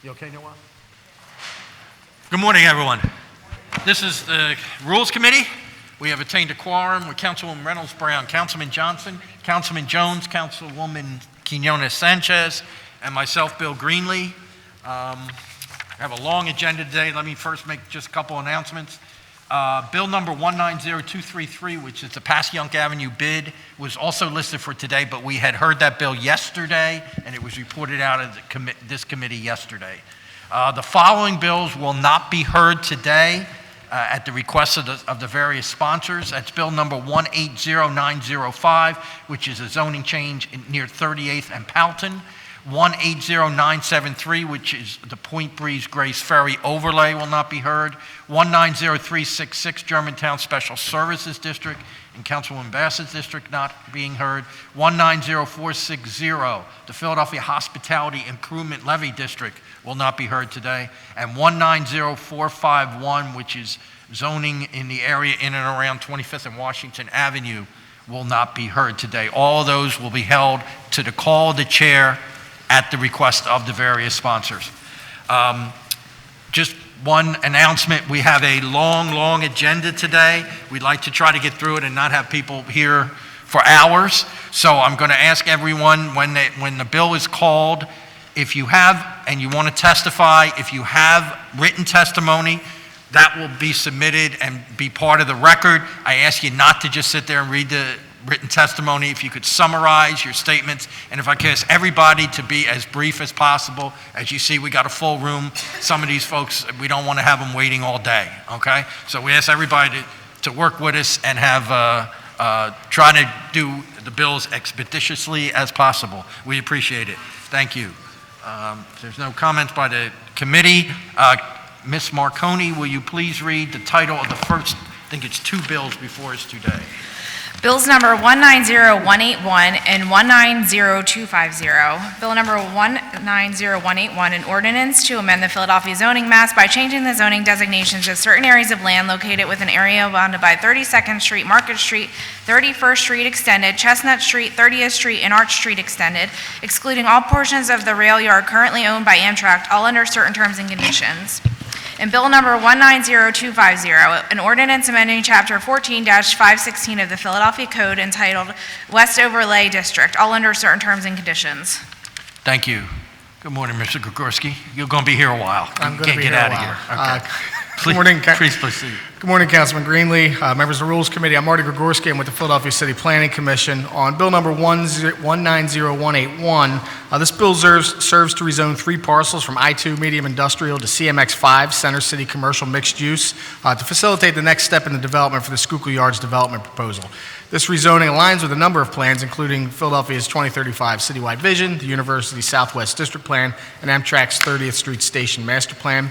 You okay, Noah? Good morning, everyone. This is the Rules Committee. We have attained a quorum with Councilwoman Reynolds Brown, Councilman Johnson, Councilman Jones, Councilwoman Quinones Sanchez, and myself, Bill Greenlee. I have a long agenda today. Let me first make just a couple announcements. Bill number 190233, which is the Passyunk Avenue bid, was also listed for today, but we had heard that bill yesterday, and it was reported out at this committee yesterday. The following bills will not be heard today at the request of the various sponsors. That's bill number 180905, which is a zoning change near 38th and Powelton. 180973, which is the Point Breeze Grace Ferry overlay, will not be heard. 190366, Germantown Special Services District and Councilwoman Bassett's district, not being heard. 190460, the Philadelphia Hospitality Improvement Levy District, will not be heard today. And 190451, which is zoning in the area in and around 25th and Washington Avenue, will not be heard today. All of those will be held to the call of the chair at the request of the various sponsors. Just one announcement, we have a long agenda today. We'd like to try to get through it and not have people here for hours. So I'm going to ask everyone, when the bill is called, if you have, and you want to testify, if you have written testimony, that will be submitted and be part of the record. I ask you not to just sit there and read the written testimony. If you could summarize your statements, and if I could ask everybody to be as brief as possible. As you see, we got a full room. Some of these folks, we don't want to have them waiting all day, okay? So we ask everybody to work with us and have try to do the bills expeditiously as possible. We appreciate it. Thank you. If there's no comments by the committee, Ms. Marconi, will you please read the title of the first, I think it's two bills before us today. Bills number 190181 and 190250. Bill number 190181, an ordinance to amend the Philadelphia zoning maps by changing the zoning designations of certain areas of land located within an area bounded by 32nd Street, Market Street, 31st Street Extended, Chestnut Street, 30th Street, and Arch Street Extended, excluding all portions of the rail yard currently owned by Amtrak, all under certain terms and conditions. And Bill number 190250, an ordinance amending Chapter 14-516 of the Philadelphia Code entitled West Overlay District, all under certain terms and conditions. Thank you. Good morning, Mr. Gregorski. You're going to be here a while. I'm going to be here a while. Okay. Good morning, please proceed. Good morning, Councilman Greenlee, members of the Rules Committee. I'm Marty Gregorski. I'm with the Philadelphia City Planning Commission. On Bill number 190181, this bill serves to rezone 3 parcels from I-2 Medium Industrial to CMX-5 Center City Commercial Mixed Use to facilitate the next step in the development for the Schuylkill Yards development proposal. This rezoning aligns with a number of plans, including Philadelphia's 2035 citywide vision, the University Southwest District Plan, and Amtrak's 30th Street Station Master Plan.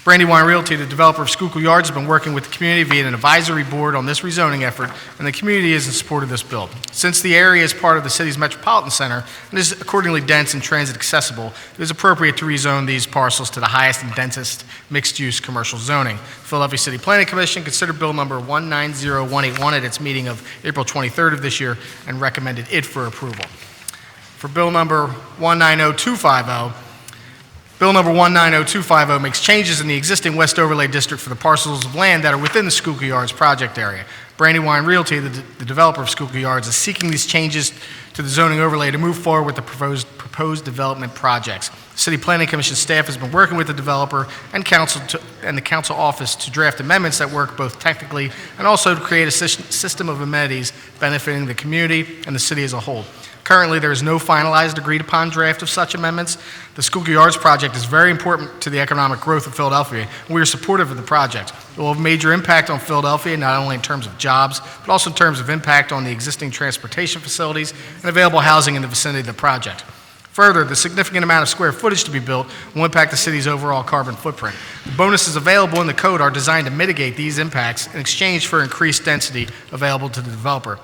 Brandywine Realty, the developer of Schuylkill Yards, has been working with the community via an advisory board on this rezoning effort, and the community is in support of this bill. Since the area is part of the city's metropolitan center and is accordingly dense and transit accessible, it is appropriate to rezone these parcels to the highest and densest mixed-use commercial zoning. The Philadelphia City Planning Commission considered bill number 190181 at its meeting of April 23rd of this year and recommended it for approval. For bill number 190250, Bill number 190250 makes changes in the existing West Overlay District for the parcels of land that are within the Schuylkill Yards project area. Brandywine Realty, the developer of Schuylkill Yards, is seeking these changes to the zoning overlay to move forward with the proposed development projects. The City Planning Commission staff has been working with the developer and the council office to draft amendments that work both technically and also to create a system of amenities benefiting the community and the city as a whole. Currently, there is no finalized agreed-upon draft of such amendments. The Schuylkill Yards project is very important to the economic growth of Philadelphia, and we are supportive of the project. It will have a major impact on Philadelphia, not only in terms of jobs, but also in terms of impact on the existing transportation facilities and available housing in the vicinity of the project. Further, the significant amount of square footage to be built will impact the city's overall carbon footprint. The bonuses available in the code are designed to mitigate these impacts in exchange for increased density available to the developer.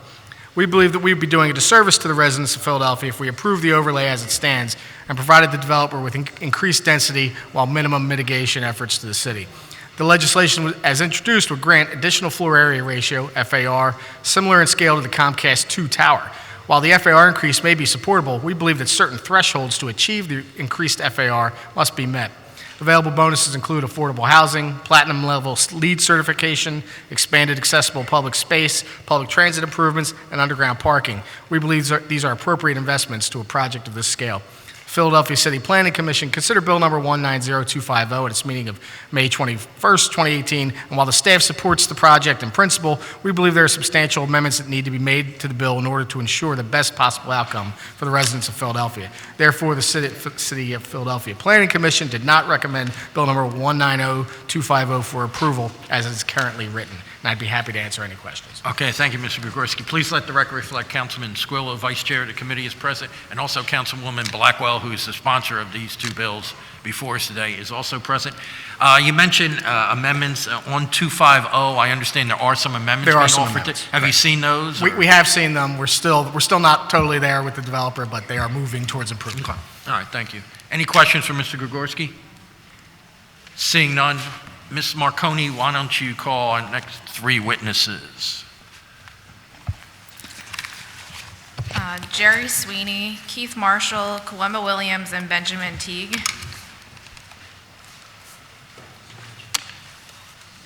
We believe that we would be doing a disservice to the residents of Philadelphia if we approve the overlay as it stands and provided the developer with increased density while minimum mitigation efforts to the city. The legislation as introduced would grant additional floor area ratio, FAR, similar in scale to the Comcast 2 tower. While the FAR increase may be supportable, we believe that certain thresholds to achieve the increased FAR must be met. Available bonuses include affordable housing, platinum level LEED certification, expanded accessible public space, public transit improvements, and underground parking. We believe these are appropriate investments to a project of this scale. Philadelphia City Planning Commission considered Bill number 190250 at its meeting of May 21st, 2018, and while the staff supports the project in principle, we believe there are substantial amendments that need to be made to the bill in order to ensure the best possible outcome for the residents of Philadelphia. Therefore, the City of Philadelphia Planning Commission did not recommend Bill number 190250 for approval as it is currently written, and I'd be happy to answer any questions. Okay, thank you, Mr. Gregorski. Please let the record reflect Councilman Squilla, Vice Chair of the committee, is present, and also Councilwoman Blackwell, who is the sponsor of these two bills before us today, is also present. You mentioned amendments on 250. I understand there are some amendments There are being some offered. amendments. Have you seen those? We have seen them. We're still not totally there with the developer, but they are moving towards improvement. Okay. All right, thank you. Any questions for Mr. Gregorski? Seeing none, Ms. Marconi, why don't you call our next three witnesses? Jerry Sweeney, Keith Marshall, Kawemba Williams, and Benjamin Teague.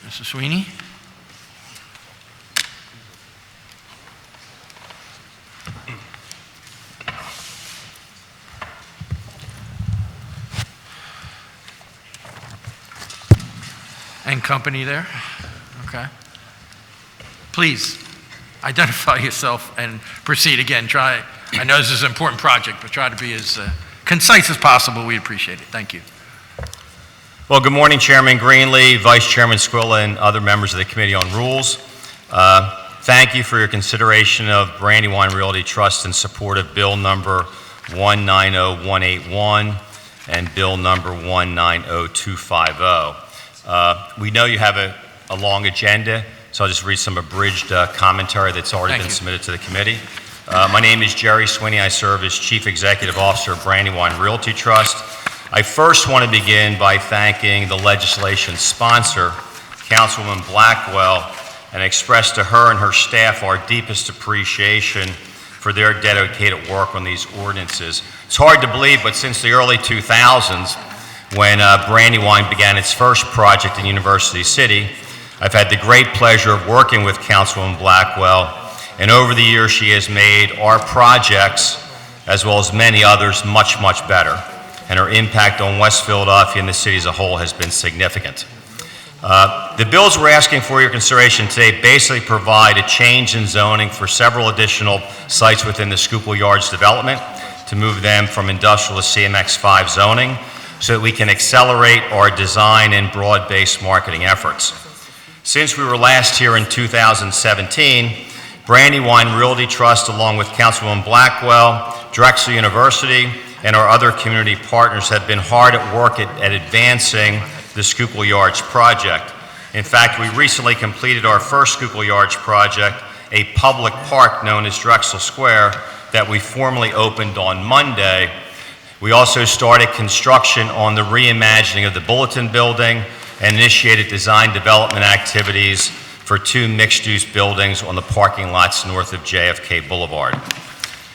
Mr. Sweeney? And company there? Okay. Please identify yourself and proceed again. I know this is an important project, but try to be as concise as possible. We appreciate it. Thank you. Well, good morning, Chairman Greenlee, Vice Chairman Squilla, and other members of the Committee on Rules. Thank you for your consideration of Brandywine Realty Trust in support of Bill number 190181 and Bill number 190250. We know you have a long agenda, so I'll just read some abridged commentary that's already been submitted to the committee. My name is Jerry Sweeney. I serve as Chief Executive Officer of Brandywine Realty Trust. I first want to begin by thanking the legislation's sponsor, Councilwoman Blackwell, and express to her and her staff our deepest appreciation for their dedicated work on these ordinances. It's hard to believe, but since the early 2000s, when Brandywine began its first project in University City, I've had the great pleasure of working with Councilwoman Blackwell, and over the years she has made our projects, as well as many others, much, much better. And her impact on West Philadelphia and the city as a whole has been significant. The bills we're asking for your consideration today basically provide a change in zoning for several additional sites within the Schuylkill Yards development to move them from industrial to CMX5 zoning so that we can accelerate our design and broad-based marketing efforts. Since we were last here in 2017, Brandywine Realty Trust, along with Councilwoman Blackwell, Drexel University, and our other community partners have been hard at work at advancing the Schuylkill Yards project. In fact, we recently completed our first Schuylkill Yards project, a public park known as Drexel Square, that we formally opened on Monday. We also started construction on the reimagining of the Bulletin Building and initiated design development activities for two mixed-use buildings on the parking lots north of JFK Boulevard.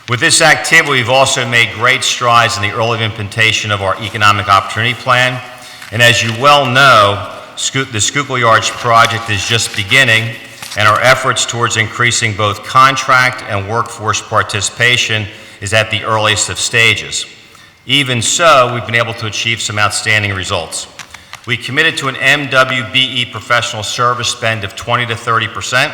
With this activity, we've also made great strides in the early implementation of our economic opportunity plan. And as you well know, the Schuylkill Yards project is just beginning, and our efforts towards increasing both contract and workforce participation is at the earliest of stages. Even so, we've been able to achieve some outstanding results. We committed to an MWBE professional service spend of 20 to 30%.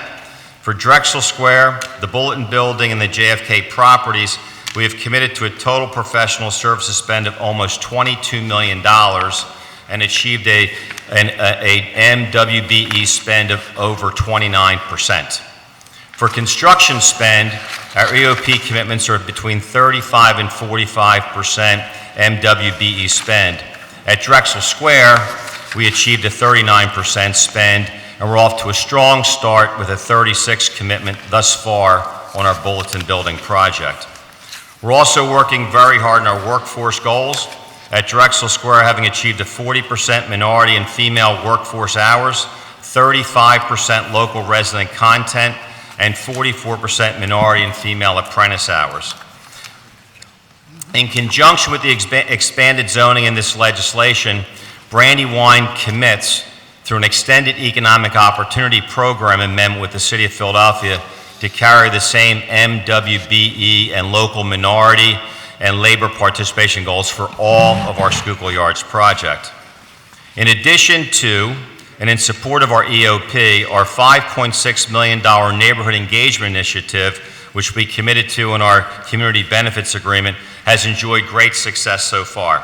For Drexel Square, the Bulletin Building, and the JFK properties, we have committed to a total professional services spend of almost $22 million and achieved an MWBE spend of over 29%. For construction spend, our EOP commitments are between 35 and 45% MWBE spend. At Drexel Square, we achieved a 39% spend, and we're off to a strong start with a 36 commitment thus far on our Bulletin Building project. We're also working very hard on our workforce goals. At Drexel Square, having achieved a 40% minority and female workforce hours, 35% local resident content, and 44% minority and female apprentice hours. In conjunction with the expanded zoning in this legislation, Brandywine commits through an extended economic opportunity program amendment with the City of Philadelphia to carry the same MWBE and local minority and labor participation goals for all of our Schuylkill Yards project. In addition to, and in support of our EOP, our $5.6 million neighborhood engagement initiative, which we committed to in our community benefits agreement, has enjoyed great success so far.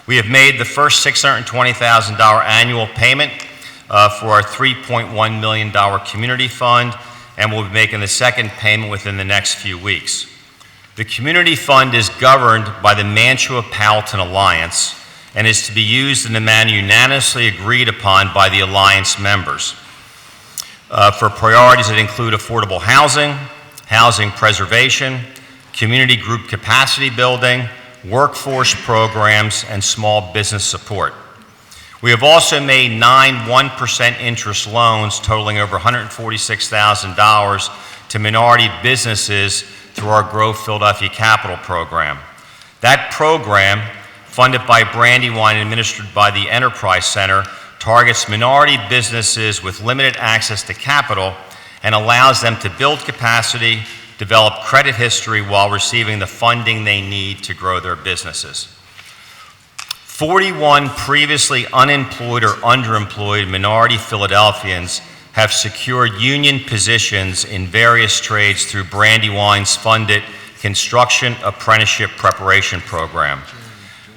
We have made the first $620,000 annual payment for our $3.1 million community fund, and we'll be making the second payment within the next few weeks. The community fund is governed by the Mantua-Powelton Alliance and is to be used in the manner unanimously agreed upon by the Alliance members for priorities that include affordable housing, housing preservation, community group capacity building, workforce programs, and small business support. We have also made 9 1% interest loans totaling over $146,000 to minority businesses through our Grow Philadelphia Capital program. That program, funded by Brandywine and administered by the Enterprise Center, targets minority businesses with limited access to capital and allows them to build capacity, develop credit history while receiving the funding they need to grow their businesses. 41 previously unemployed or underemployed minority Philadelphians have secured union positions in various trades through Brandywine's funded Construction Apprenticeship Preparation Program.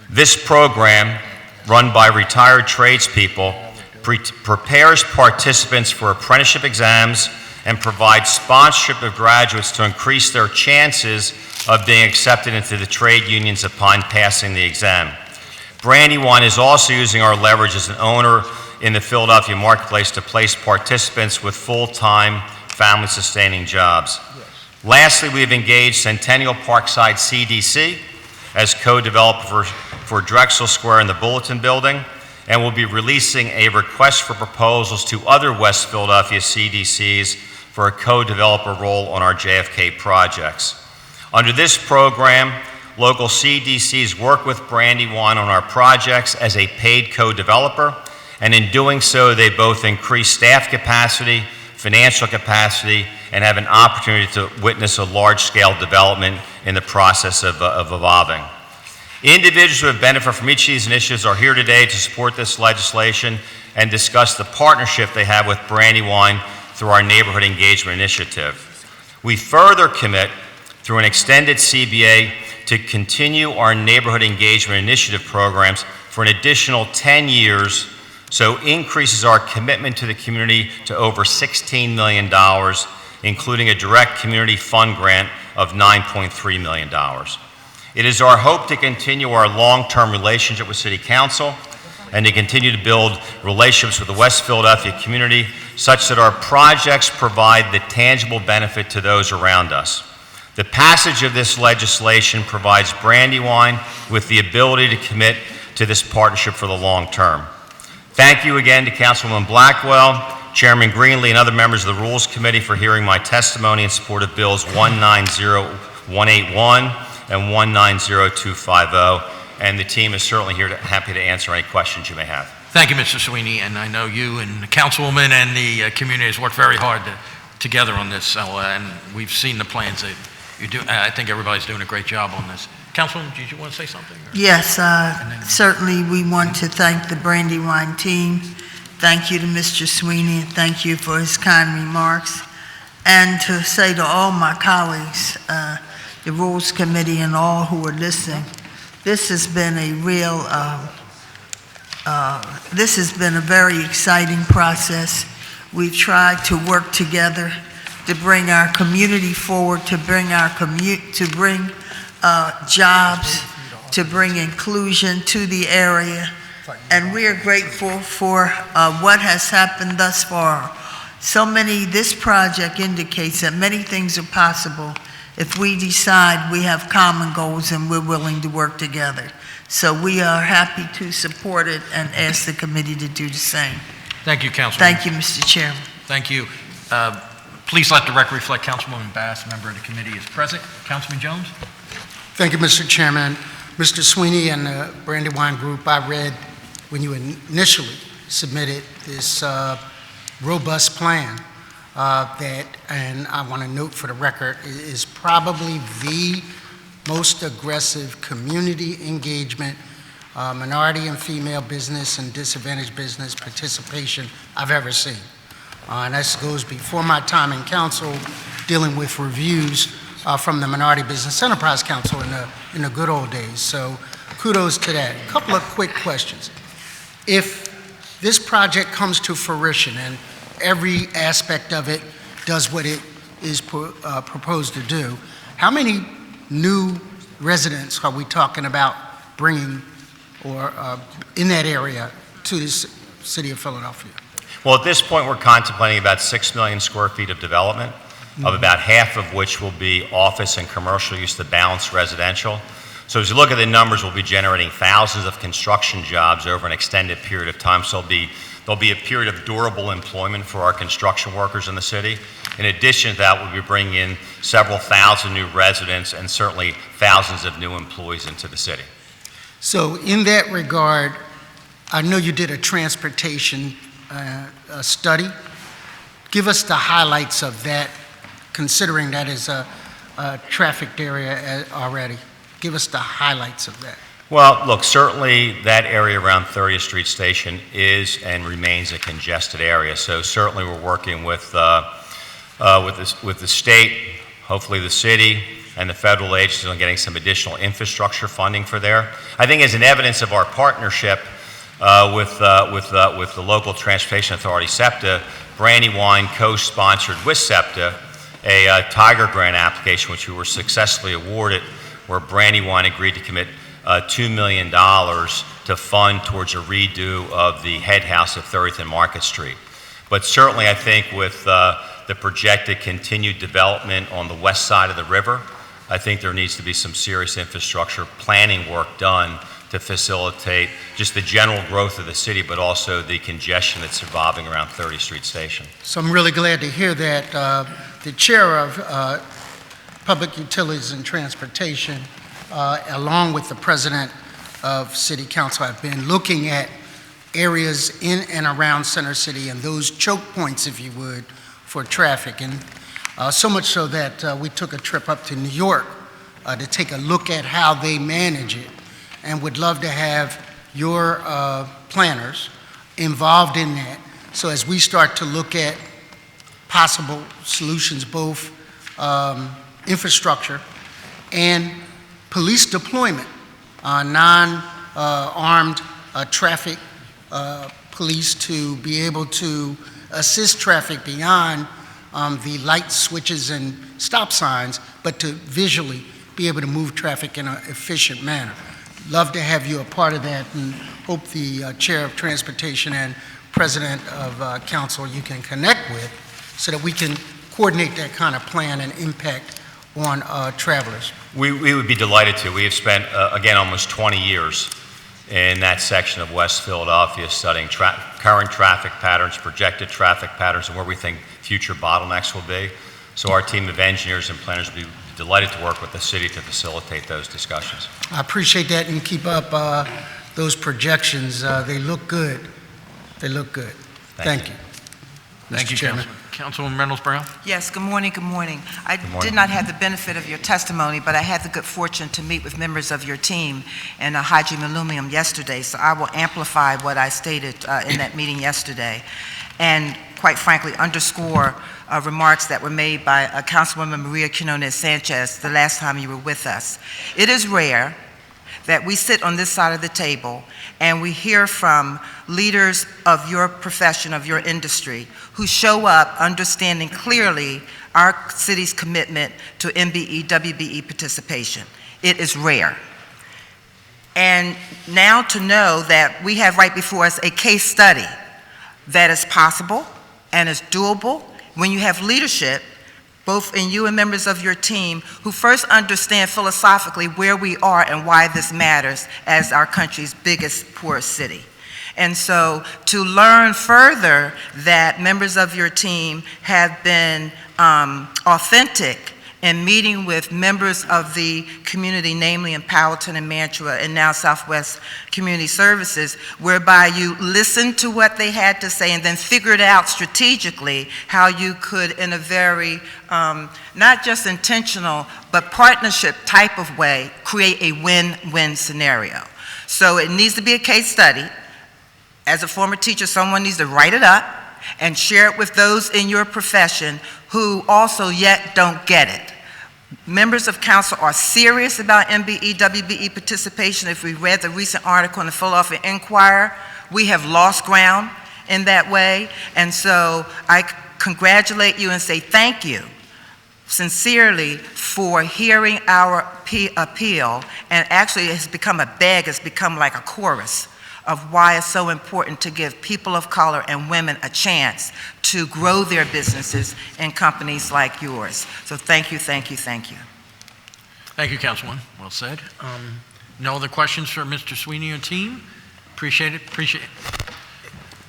This program, run by retired tradespeople, prepares participants for apprenticeship exams and provides sponsorship of graduates to increase their chances of being accepted into the trade unions upon passing the exam. Brandywine is also using our leverage as an owner in the Philadelphia marketplace to place participants with full-time, family-sustaining jobs. Lastly, we have engaged Centennial Parkside CDC as co-developer for Drexel Square in the Bulletin Building, and will be releasing a request for proposals to other West Philadelphia CDCs for a co-developer role on our JFK projects. Under this program, local CDCs work with Brandywine on our projects as a paid co-developer, and in doing so, they both increase staff capacity, financial capacity, and have an opportunity to witness a large-scale development in the process of evolving. Individuals who have benefited from each of these initiatives are here today to support this legislation and discuss the partnership they have with Brandywine through our Neighborhood Engagement Initiative. We further commit through an extended CBA to continue our Neighborhood Engagement Initiative programs for an additional 10 years, so increases our commitment to the community to over $16 million, including a direct community fund grant of $9.3 million. It is our hope to continue our long-term relationship with City Council and to continue to build relationships with the West Philadelphia community such that our projects provide the tangible benefit to those around us. The passage of this legislation provides Brandywine with the ability to commit to this partnership for the long term. Thank you again to Councilwoman Blackwell, Chairman Greenlee, and other members of the Rules Committee for hearing my testimony in support of Bills 190181 and 190250, and the team is certainly here happy to answer any questions you may have. Thank you, Mr. Sweeney, and I know you and the Councilwoman and the community has worked very hard together on this, and we've seen the plans that you do. I think everybody's doing a great job on this. Councilwoman, did you want to say something? Or? Yes, certainly we want to thank the Brandywine team. Thank you to Mr. Sweeney, and thank you for his kind remarks. And to say to all my colleagues, the Rules Committee and all who are listening, this has been a real, this has been a very exciting process. We've tried to work together to bring our community forward, to bring our jobs, to bring inclusion to the area. And we are grateful for what has happened thus far. This project indicates that many things are possible if we decide we have common goals and we're willing to work together. So we are happy to support it and ask the committee to do the same. Thank you, Councilman. Thank you, Mr. Chairman. Thank you. Please let the record reflect Councilwoman Bass, member of the committee, is present. Councilman Jones? Thank you, Mr. Chairman. Mr. Sweeney and the Brandywine Group, I read when you initially submitted this robust plan that, and I want to note for the record, is probably the most aggressive community engagement, minority and female business and disadvantaged business participation I've ever seen. And that goes before my time in council dealing with reviews from the Minority Business Enterprise Council in the good old days. So kudos to that. A couple of quick questions. If this project comes to fruition and every aspect of it does what it is proposed to do, how many new residents are we talking about bringing or in that area to this city of Philadelphia? Well, at this point, we're contemplating about 6 million square feet of development, of about half of which will be office and commercial use to balance residential. So as you look at the numbers, we'll be generating thousands of construction jobs over an extended period of time. So there'll be a period of durable employment for our construction workers in the city. In addition to that, we'll be bringing in several thousand new residents and certainly thousands of new employees into the city. So in that regard, I know you did a transportation study. Give us the highlights of that, considering that is a trafficked area already. Give us the highlights of that. Well, look, certainly that area around 30th Street Station is and remains a congested area. So certainly we're working with the state, hopefully the city, and the federal agencies on getting some additional infrastructure funding for there. I think as an evidence of our partnership with the local transportation authority, SEPTA, Brandywine co-sponsored with SEPTA a Tiger Grant application, which we were successfully awarded, where Brandywine agreed to commit $2 million to fund towards a redo of the head house at 30th and Market Street. But certainly I think with the projected continued development on the west side of the river, I think there needs to be some serious infrastructure planning work done to facilitate just the general growth of the city, but also the congestion that's evolving around 30th Street Station. So I'm really glad to hear that the chair of Public Utilities and Transportation, along with the president of City Council, have been looking at areas in and around Center City and those choke points, if you would, for traffic. And so much so that we took a trip up to New York to take a look at how they manage it, and would love to have your planners involved in that. So as we start to look at possible solutions, both infrastructure and police deployment, non-armed traffic police to be able to assist traffic beyond the light switches and stop signs, but to visually be able to move traffic in an efficient manner. Love to have you a part of that, and hope the Chair of Transportation and President of Council you can connect with so that we can coordinate that kind of plan and impact on travelers. We would be delighted to. We have spent, again, almost 20 years in that section of West Philadelphia studying current traffic patterns, projected traffic patterns, and where we think future bottlenecks will be. So our team of engineers and planners will be delighted to work with the city to facilitate those discussions. I appreciate that, and keep up those projections. They look good. They look good. Thank you. Thank you, Chairman. Councilwoman Reynolds Brown. Yes, good morning, good morning. I morning. did not have the benefit of your testimony, but I had the good fortune to meet with members of your team in Haji Millennium yesterday, so I will amplify what I stated in that meeting yesterday, and quite frankly, underscore remarks that were made by Councilwoman Maria Quinones Sanchez the last time you were with us. It is rare that we sit on this side of the table and we hear from leaders of your profession, of your industry, who show up understanding clearly our city's commitment to MBE, WBE participation. It is rare. And now to know that we have right before us a case study that is possible and is doable when you have leadership, both in you and members of your team, who first understand philosophically where we are and why this matters as our country's biggest, poorest city. And so to learn further that members of your team have been authentic in meeting with members of the community, namely in Powhatan and Mantua, and now Southwest Community Services, whereby you listened to what they had to say and then figured out strategically how you could, in a very, not just intentional, but partnership type of way, create a win-win scenario. So it needs to be a case study. As a former teacher, someone needs to write it up and share it with those in your profession who also yet don't get it. Members of council are serious about MBE, WBE participation. If we read the recent article in the Philadelphia Inquirer, we have lost ground in that way. And so I congratulate you and say thank you sincerely for hearing our appeal. And actually it has become a beg, it's become like a chorus of why it's so important to give people of color and women a chance to grow their businesses in companies like yours. So thank you, thank you, thank you. Thank you, Councilman. Well said. No other questions for Mr. Sweeney or team? Appreciate it, appreciate it.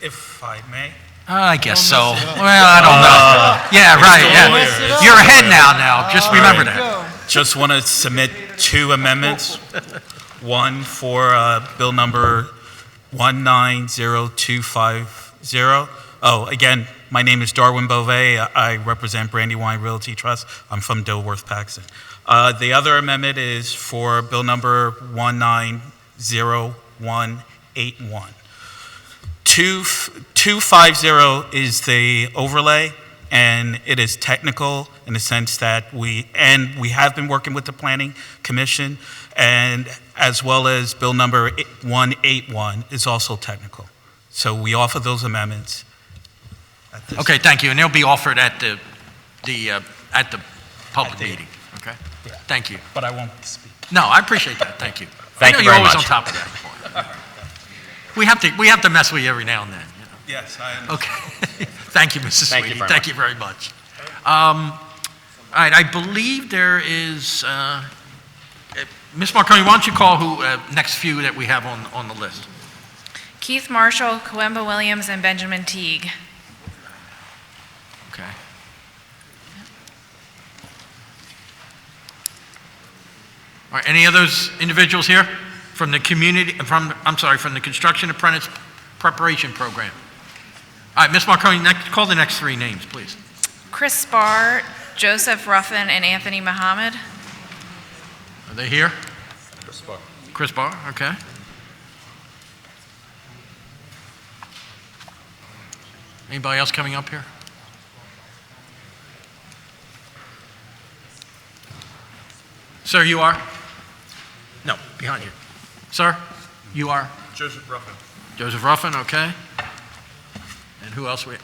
If I may. I guess so. Well, I don't know. Yeah, right, yeah. You're ahead now, just remember that. Just want to submit 2 amendments. One for bill number 190250. Oh, again, my name is Darwin Beauvais. I represent Brandywine Realty Trust. I'm from Dilworth, Paxton. The other amendment is for bill number 190181. 250 is the overlay, and it is technical in the sense that we have been working with the Planning Commission, and as well as bill number 181 is also technical. So we offer those amendments. Okay, thank you, and they'll be offered at the public meeting, okay? Yeah. Thank you. But I won't speak. No, I appreciate that, thank you. Thank you I know very you're always much. on top of that. We have to mess with you every now and then, you know? Yes, I understand. Okay. Thank you, Mrs. Thank you Sweeney. very Thank much. you very much. All right, I believe there is, Ms. Marconi, why don't you call who, next few that we have on the list? Keith Marshall, Coemba Williams, and Benjamin Teague. Okay. All right, any of those individuals here from the community, from the Construction Apprentice Preparation Program? All right, Ms. Marconi, call the next 3 names, please. Chris Spar, Joseph Ruffin, and Anthony Muhammad. Are they here? Chris Barr, okay. Anybody else coming up here? Sir, you are? No, behind you. Sir, you are? Joseph Ruffin. Joseph Ruffin, okay. And who else? Is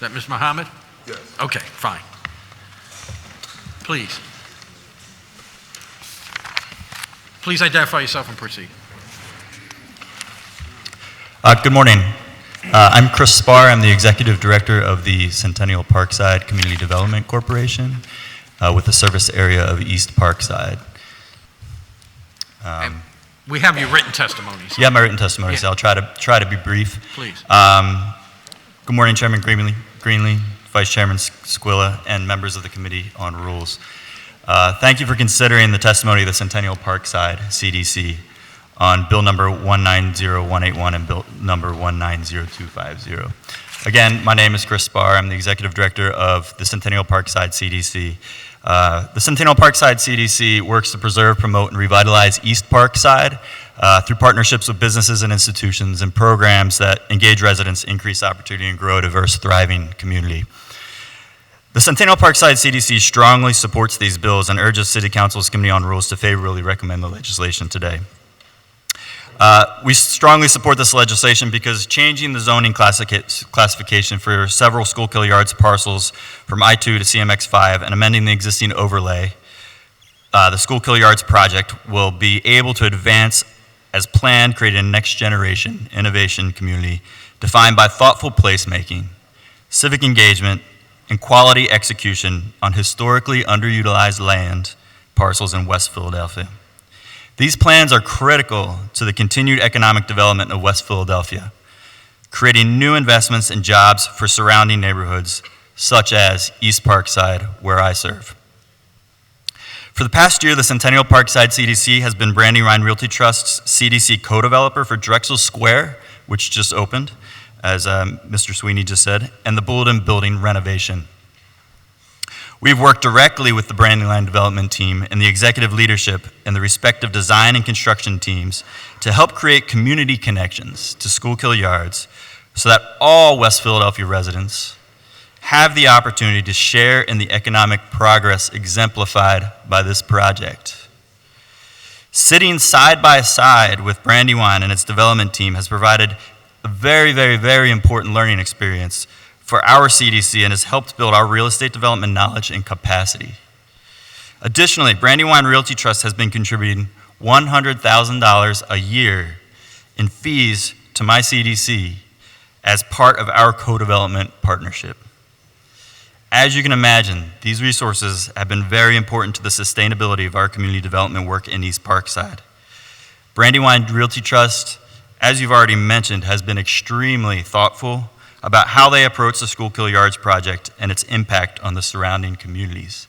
that Ms. Muhammad? Yes. Okay, fine. Please. Please identify yourself and proceed. Good morning. I'm Chris Spar. I'm the Executive Director of the Centennial Parkside Community Development Corporation with the service area of East Parkside. We have your written testimonies. Yeah, my written testimony, Yeah. so I'll try to be brief. Please. Good morning, Chairman Greenlee, Vice Chairman Squilla, and members of the Committee on Rules. Thank you for considering the testimony of the Centennial Parkside CDC on Bill number 190181 and Bill number 190250. Again, my name is Chris Spar. I'm the Executive Director of the Centennial Parkside CDC. The Centennial Parkside CDC works to preserve, promote, and revitalize East Parkside through partnerships with businesses and institutions and programs that engage residents, increase opportunity, and grow a diverse, thriving community. The Centennial Parkside CDC strongly supports these bills and urges City Council's Committee on Rules to favorably recommend the legislation today. We strongly support this legislation because changing the zoning classification for several Schuylkill Yards parcels from I-2 to CMX-5 and amending the existing overlay, the Schuylkill Yards project will be able to advance as planned, creating a next generation innovation community defined by thoughtful placemaking, civic engagement, and quality execution on historically underutilized land parcels in West Philadelphia. These plans are critical to the continued economic development of West Philadelphia, creating new investments and jobs for surrounding neighborhoods, such as East Parkside, where I serve. For the past year, the Centennial Parkside CDC has been Brandywine Realty Trust's CDC co-developer for Drexel Square, which just opened, as Mr. Sweeney just said, and the Bulletin Building renovation. We've worked directly with the Brandywine development team and the executive leadership and the respective design and construction teams to help create community connections to Schuylkill Yards so that all West Philadelphia residents have the opportunity to share in the economic progress exemplified by this project. Sitting side by side with Brandywine and its development team has provided a very, very, very important learning experience for our CDC and has helped build our real estate development knowledge and capacity. Additionally, Brandywine Realty Trust has been contributing $100,000 a year in fees to my CDC as part of our co-development partnership. As you can imagine, these resources have been very important to the sustainability of our community development work in East Parkside. Brandywine Realty Trust, as you've already mentioned, has been extremely thoughtful about how they approach the Schuylkill Yards project and its impact on the surrounding communities.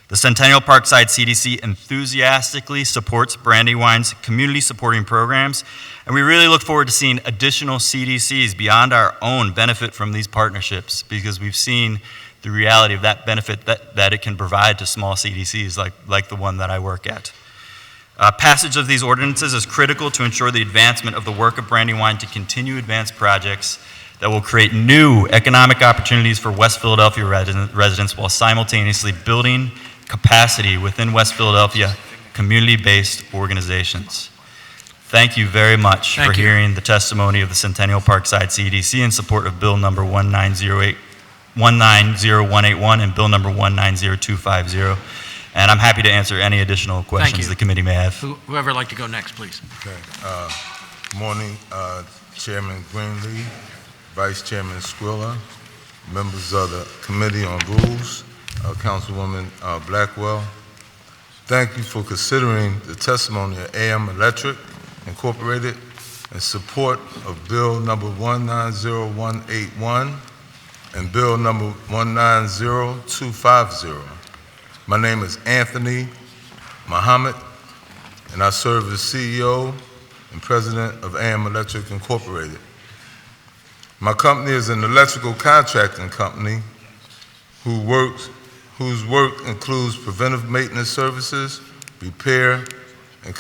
The Centennial Parkside CDC enthusiastically supports Brandywine's community supporting programs, and we really look forward to seeing additional CDCs beyond our own benefit from these partnerships, because we've seen the reality of that benefit that it can provide to small CDCs like the one that I work at. Passage of these ordinances is critical to ensure the advancement of the work of Brandywine to continue advanced projects that will create new economic opportunities for West Philadelphia residents while simultaneously building capacity within West Philadelphia community-based organizations. Thank you very much for hearing the testimony of the Centennial Parkside CDC in support of Bill number 190181 and Bill number 190250. And I'm happy to answer any additional questions the committee may have. Whoever would like to go next, please. Okay. Morning, Chairman Greenlee, Vice Chairman Squilla, members of the Committee on Rules, Councilwoman Blackwell. Thank you for considering the testimony of AM Electric Incorporated in support of Bill number 190181 and Bill number 190250. My name is Anthony Muhammad, and I serve as CEO and President of AM Electric Incorporated. My company is an electrical contracting company whose work includes preventive maintenance services, repair, and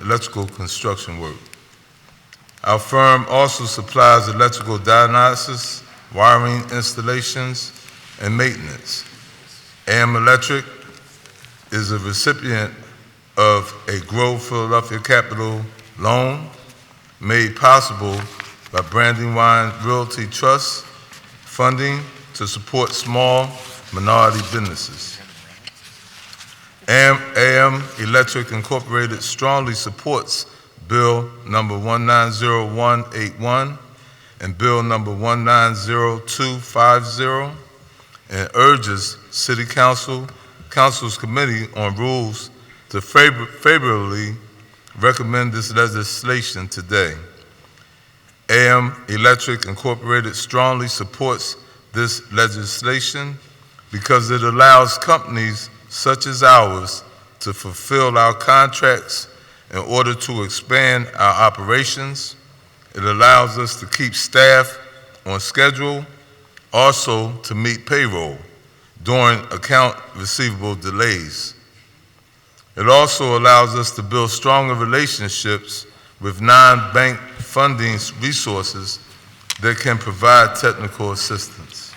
electrical construction work. Our firm also supplies electrical diagnosis, wiring installations, and maintenance. AM Electric is a recipient of a Grow Philadelphia Capital loan made possible by Brandywine Realty Trust funding to support small minority businesses. AM Electric Incorporated strongly supports Bill number 190181 and Bill number 190250 and urges City Council's Committee on Rules to favorably recommend this legislation today. AM Electric Incorporated strongly supports this legislation because it allows companies such as ours to fulfill our contracts in order to expand our operations. It allows us to keep staff on schedule, also to meet payroll during account receivable delays. It also allows us to build stronger relationships with non-bank funding resources that can provide technical assistance.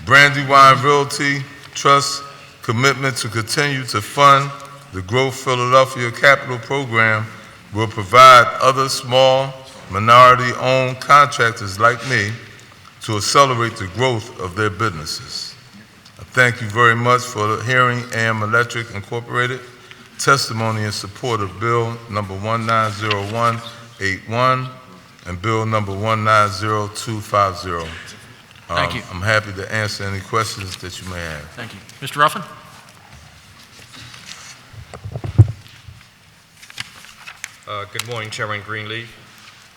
Brandywine Realty Trust's commitment to continue to fund the Grow Philadelphia Capital Program will provide other small, minority-owned contractors like me to accelerate the growth of their businesses. I thank you very much for hearing AM Electric Incorporated testimony in support of Bill number 190181 and Bill number 190250. Thank you. I'm happy to answer any questions that you may have. Thank you. Mr. Ruffin? Good morning, Chairman Greenlee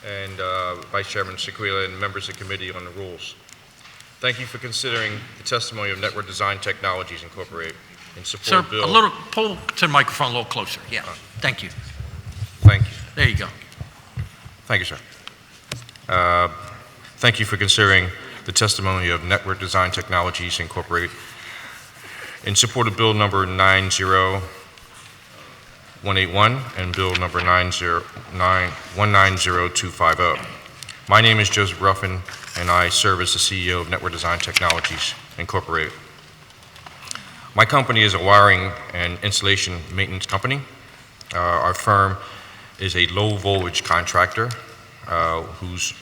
and Vice Chairman Squilla and members of the Committee on the Rules. Thank you for considering the testimony of Network Design Technologies Incorporated. in support Sir, of Bill... pull to the microphone a little closer. Yeah, thank you. Thank you. There you go. Thank you, sir. Thank you for considering the testimony of Network Design Technologies Incorporated in support of Bill number 190-181 and Bill number 190-250. My name is Joseph Ruffin, and I serve as the CEO of Network Design Technologies Incorporated. My company is a wiring and installation maintenance company. Our firm is a low voltage contractor whose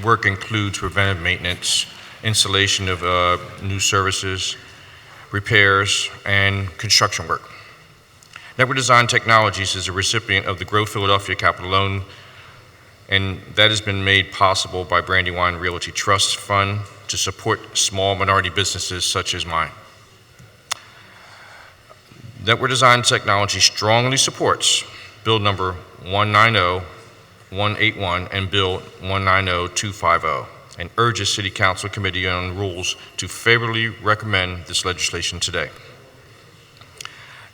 work includes preventive maintenance, installation of new services, repairs, and construction work. Network Design Technologies is a recipient of the Grow Philadelphia Capital Loan, and that has been made possible by Brandywine Realty Trust Fund to support small minority businesses such as mine. Network Design Technology strongly supports Bill number 190-181 and Bill 190-250 and urges City Council Committee on Rules to favorably recommend this legislation today.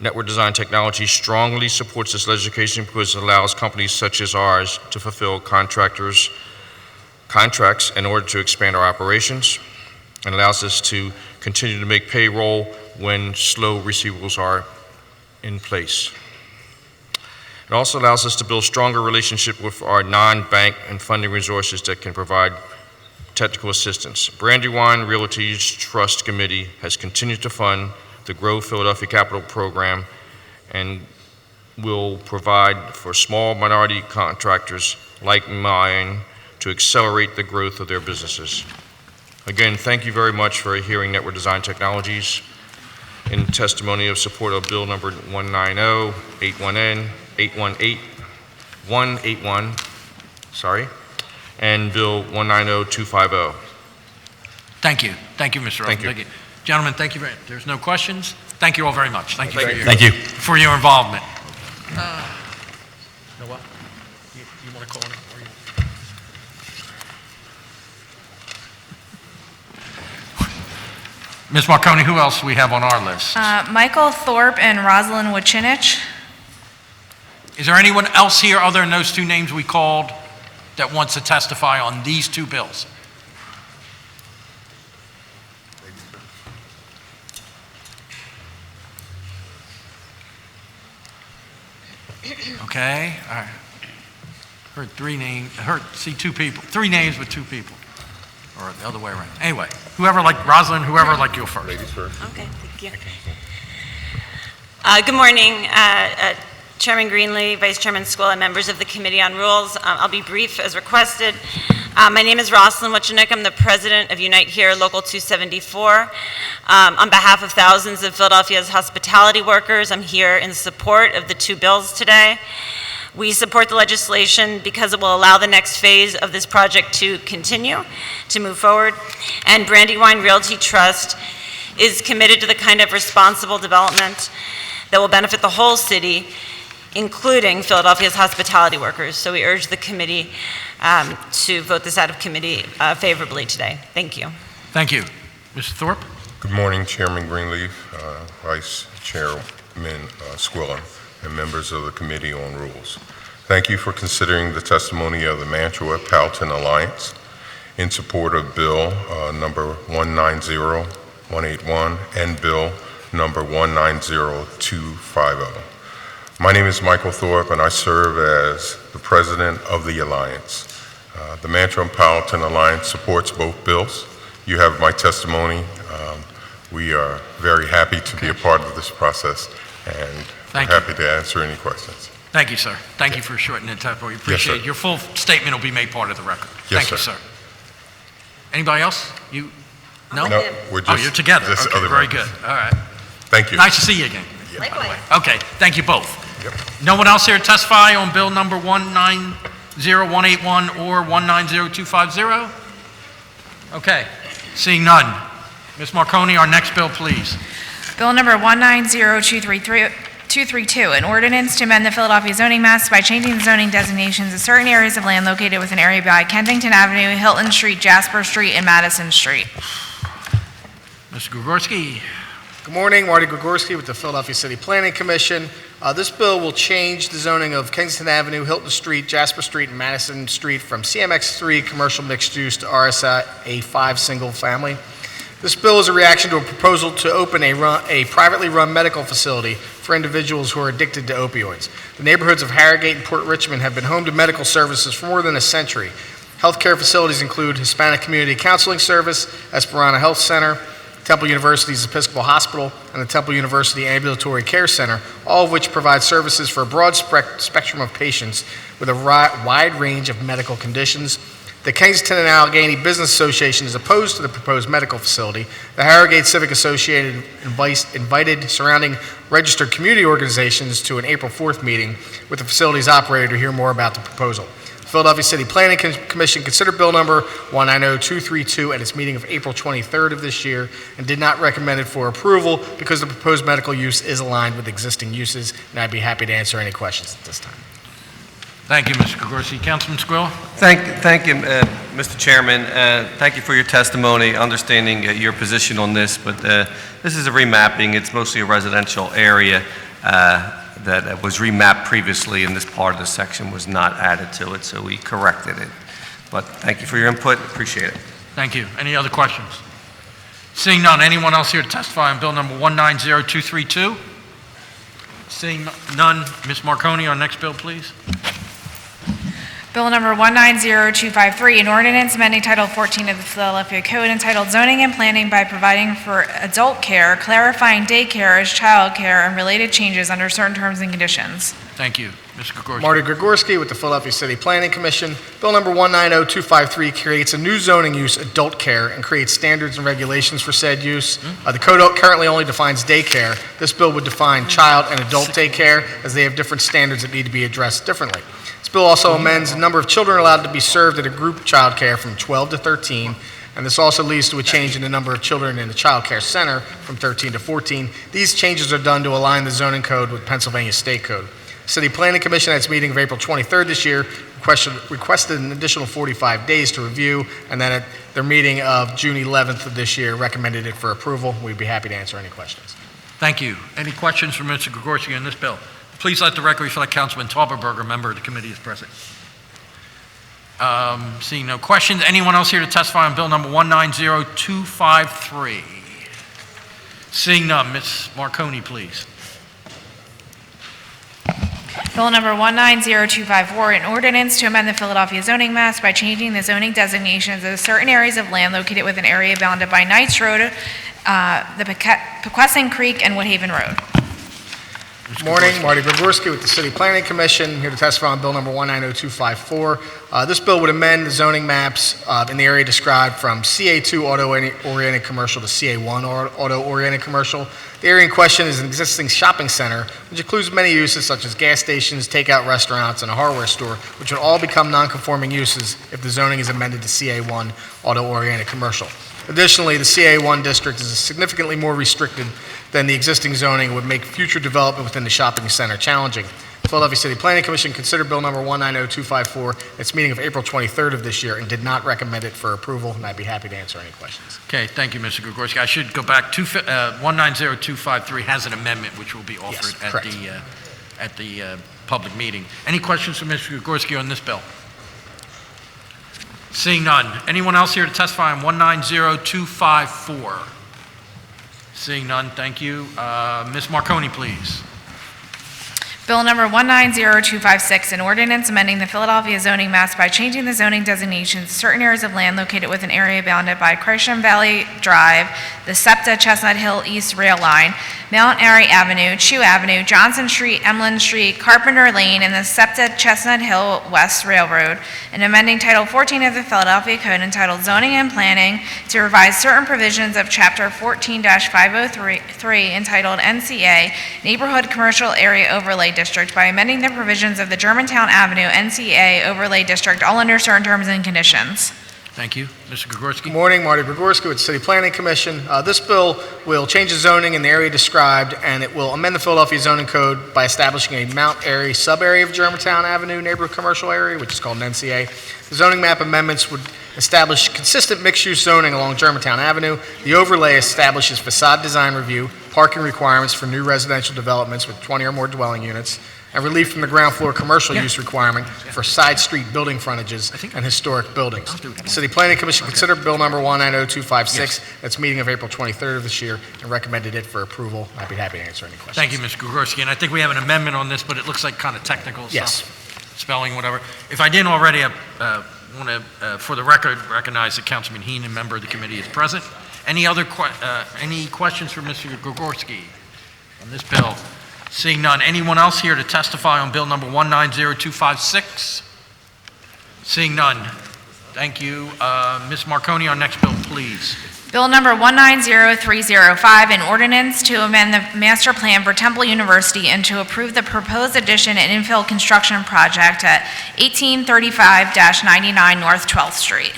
Network Design Technology strongly supports this legislation because it allows companies such as ours to fulfill contracts in order to expand our operations, and allows us to continue to make payroll when slow receivables are in place. It also allows us to build stronger relationship with our non-bank and funding resources that can provide technical assistance. Brandywine Realty Trust Committee has continued to fund the Grow Philadelphia Capital Program and will provide for small minority contractors like mine to accelerate the growth of their businesses. Again, thank you very much for hearing Network Design Technologies in testimony of support of Bill number 190-181, and Bill 190-250. Thank you. Thank you, Mr. Ruffin. Thank you. Gentlemen, thank you very much. There's no questions. Thank you all very much. Thank you for your involvement. You know what? You want to call it? Ms. Marconi, who else do we have on our list? Michael Thorpe and Rosalind Wachinich. Is there anyone else here other than those two names we called that wants to testify on these two bills? Okay, all right. Heard three names, two people, three names with two people, or the other way around. Anyway, whoever like Rosalind, whoever like you first. Ladies first. Okay, thank you. Good morning, Chairman Greenlee, Vice Chairman Squilla, members of the Committee on Rules. I'll be brief as requested. My name is Rosalind Wachinich. I'm the president of Unite Here Local 274. On behalf of thousands of Philadelphia's hospitality workers, I'm here in support of the two bills today. We support the legislation because it will allow the next phase of this project to continue, to move forward, and Brandywine Realty Trust is committed to the kind of responsible development that will benefit the whole city, including Philadelphia's hospitality workers. So we urge the committee to vote this out of committee favorably today. Thank you. Thank you. Mr. Thorpe? Good morning, Chairman Greenlee, Vice Chairman Squilla, and members of the Committee on Rules. Thank you for considering the testimony of the Mantua-Powelton Alliance in support of Bill number 190-181 and Bill number 190-250. My name is Michael Thorpe, and I serve as the president of the Alliance. The Mantua-Powelton Alliance supports both bills. You have my testimony. We are very happy to be a part of this process, and we're happy to answer any questions. Thank you, sir. Thank you for shortening the tempo. We appreciate it. Your full statement will be made part of the record. Yes, Thank you, sir. Anybody else? You? No? No, we're just... You're together. just Okay, other very members. good. All right. Thank you. Nice to see you again. Likewise. Okay, thank you both. Yep. No one else here to testify on bill number 190-181 or 190-250? Okay, seeing none. Ms. Marconi, our next bill, please. Bill number 190-232, an ordinance to amend the Philadelphia zoning maps by changing the zoning designations of certain areas of land located within area by Kensington Avenue, Hilton Street, Jasper Street, and Madison Street. Mr. Gregorski. Good morning, Marty Gregorski with the Philadelphia City Planning Commission. This bill will change the zoning of Kensington Avenue, Hilton Street, Jasper Street, and Madison Street from CMX3 commercial mixed use to RSA 5 single family. This bill is a reaction to a proposal to open a privately run medical facility for individuals who are addicted to opioids. The neighborhoods of Harrogate and Port Richmond have been home to medical services for more than a century. Healthcare facilities include Hispanic Community Counseling Service, Esperanza Health Center, Temple University's Episcopal Hospital, and the Temple University Ambulatory Care Center, all of which provide services for a broad spectrum of patients with a wide range of medical conditions. The Kensington and Allegheny Business Association is opposed to the proposed medical facility. The Harrogate Civic Association invited surrounding registered community organizations to an April 4th meeting with the facility's operator to hear more about the proposal. The Philadelphia City Planning Commission considered bill number 190232 at its meeting of April 23rd of this year and did not recommend it for approval because the proposed medical use is aligned with existing uses, and I'd be happy to answer any questions at this time. Thank you, Mr. Gregorski. Councilman Squilla? Thank you, Mr. Chairman. Thank you for your testimony, understanding your position on this, but this is a remapping. It's mostly a residential area that was remapped previously, and this part of the section was not added to it, so we corrected it. But thank you for your input. Appreciate it. Thank you. Any other questions? Seeing none, anyone else here to testify on bill number 190232? Seeing none, Ms. Marconi, our next bill, please. Bill number 190253, an ordinance amending Title 14 of the Philadelphia Code entitled Zoning and Planning by providing for adult care, clarifying daycare as child care, and related changes under certain terms and conditions. Thank you. Mr. Gregorski. Marty Gregorski with the Philadelphia City Planning Commission. Bill number 190253 creates a new zoning use, adult care, and creates standards and regulations for said use. The code currently only defines daycare. This bill would define child and adult daycare, as they have different standards that need to be addressed differently. This bill also amends the number of children allowed to be served at a group child care from 12 to 13, and this also leads to a change in the number of children in the child care center from 13 to 14. These changes are done to align the zoning code with Pennsylvania State Code. City Planning Commission at its meeting of April 23rd this year requested an additional 45 days to review, and then at their meeting of June 11th of this year recommended it for approval. We'd be happy to answer any questions. Thank you. Any questions from Mr. Gregorski on this bill? Please let the record reflect Councilman Tauberberger, member of the committee, is present. Seeing no questions, anyone else here to testify on bill number 190253? Seeing none, Ms. Marconi, please. Bill number 190254, an ordinance to amend the Philadelphia zoning maps by changing the zoning designations of certain areas of land located within an area bounded by Knights Road, the Pequesson Creek, and Woodhaven Road. Good morning, Marty Gregorski with the City Planning Commission, here to testify on bill number 190254. This bill would amend the zoning maps in the area described from CA2 auto-oriented commercial to CA1 auto-oriented commercial. The area in question is an existing shopping center, which includes many uses such as gas stations, takeout restaurants, and a hardware store, which would all become non-conforming uses if the zoning is amended to CA1 auto-oriented commercial. Additionally, the CA1 district is significantly more restricted than the existing zoning and would make future development within the shopping center challenging. The Philadelphia City Planning Commission considered bill number 190254 at its meeting of April 23rd of this year and did not recommend it for approval, and I'd be happy to answer any questions. Okay, thank you, Mr. Gregorski. I should go back to 190253 has an amendment which will be offered at the public meeting. Any questions from Mr. Gregorski on this bill? Seeing none. Anyone else here to testify on 190254? Seeing none, thank you. Ms. Marconi, please. Bill number 190256, an ordinance amending the Philadelphia zoning maps by changing the zoning designations of certain areas of land located within an area bounded by Gresham Valley Drive, the SEPTA Chestnut Hill East Rail Line, Mount Airy Avenue, Chew Avenue, Johnson Street, Emlyn Street, Carpenter Lane, and the SEPTA Chestnut Hill West Railroad, and amending Title 14 of the Philadelphia Code entitled Zoning and Planning to revise certain provisions of Chapter 14-503 entitled NCA, Neighborhood Commercial Area Overlay District, by amending the provisions of the Germantown Avenue NCA Overlay District, all under certain terms and conditions. Thank you. Mr. Gregorski. Good morning, Marty Gregorski with the City Planning Commission. This bill will change the zoning in the area described, and it will amend the Philadelphia zoning code by establishing a Mount Airy sub-area of Germantown Avenue neighborhood commercial area, which is called an NCA. The zoning map amendments would establish consistent mixed-use zoning along Germantown Avenue. The overlay establishes facade design review, parking requirements for new residential developments with 20 or more dwelling units, and relief from the ground floor commercial use requirement for side street building frontages and historic buildings. The City Planning Commission considered Bill number 190256 at its meeting of April 23rd of this year and recommended it for approval. I'd be happy to answer any questions. Thank you, Mr. Gregorski. And I think we have an amendment on this, but it looks like kind of technical Yes. stuff. Spelling, whatever. If I didn't already, I want to, for the record, recognize that Councilman Heenan, member of the committee, is present. Any questions for Mr. Gregorski on this bill? Seeing none. Anyone else here to testify on Bill number 190256? Seeing none. Thank you. Ms. Marconi, our next bill, please. Bill number 190305, an ordinance to amend the master plan for Temple University and to approve the proposed addition and infill construction project at 1835-99 North 12th Street.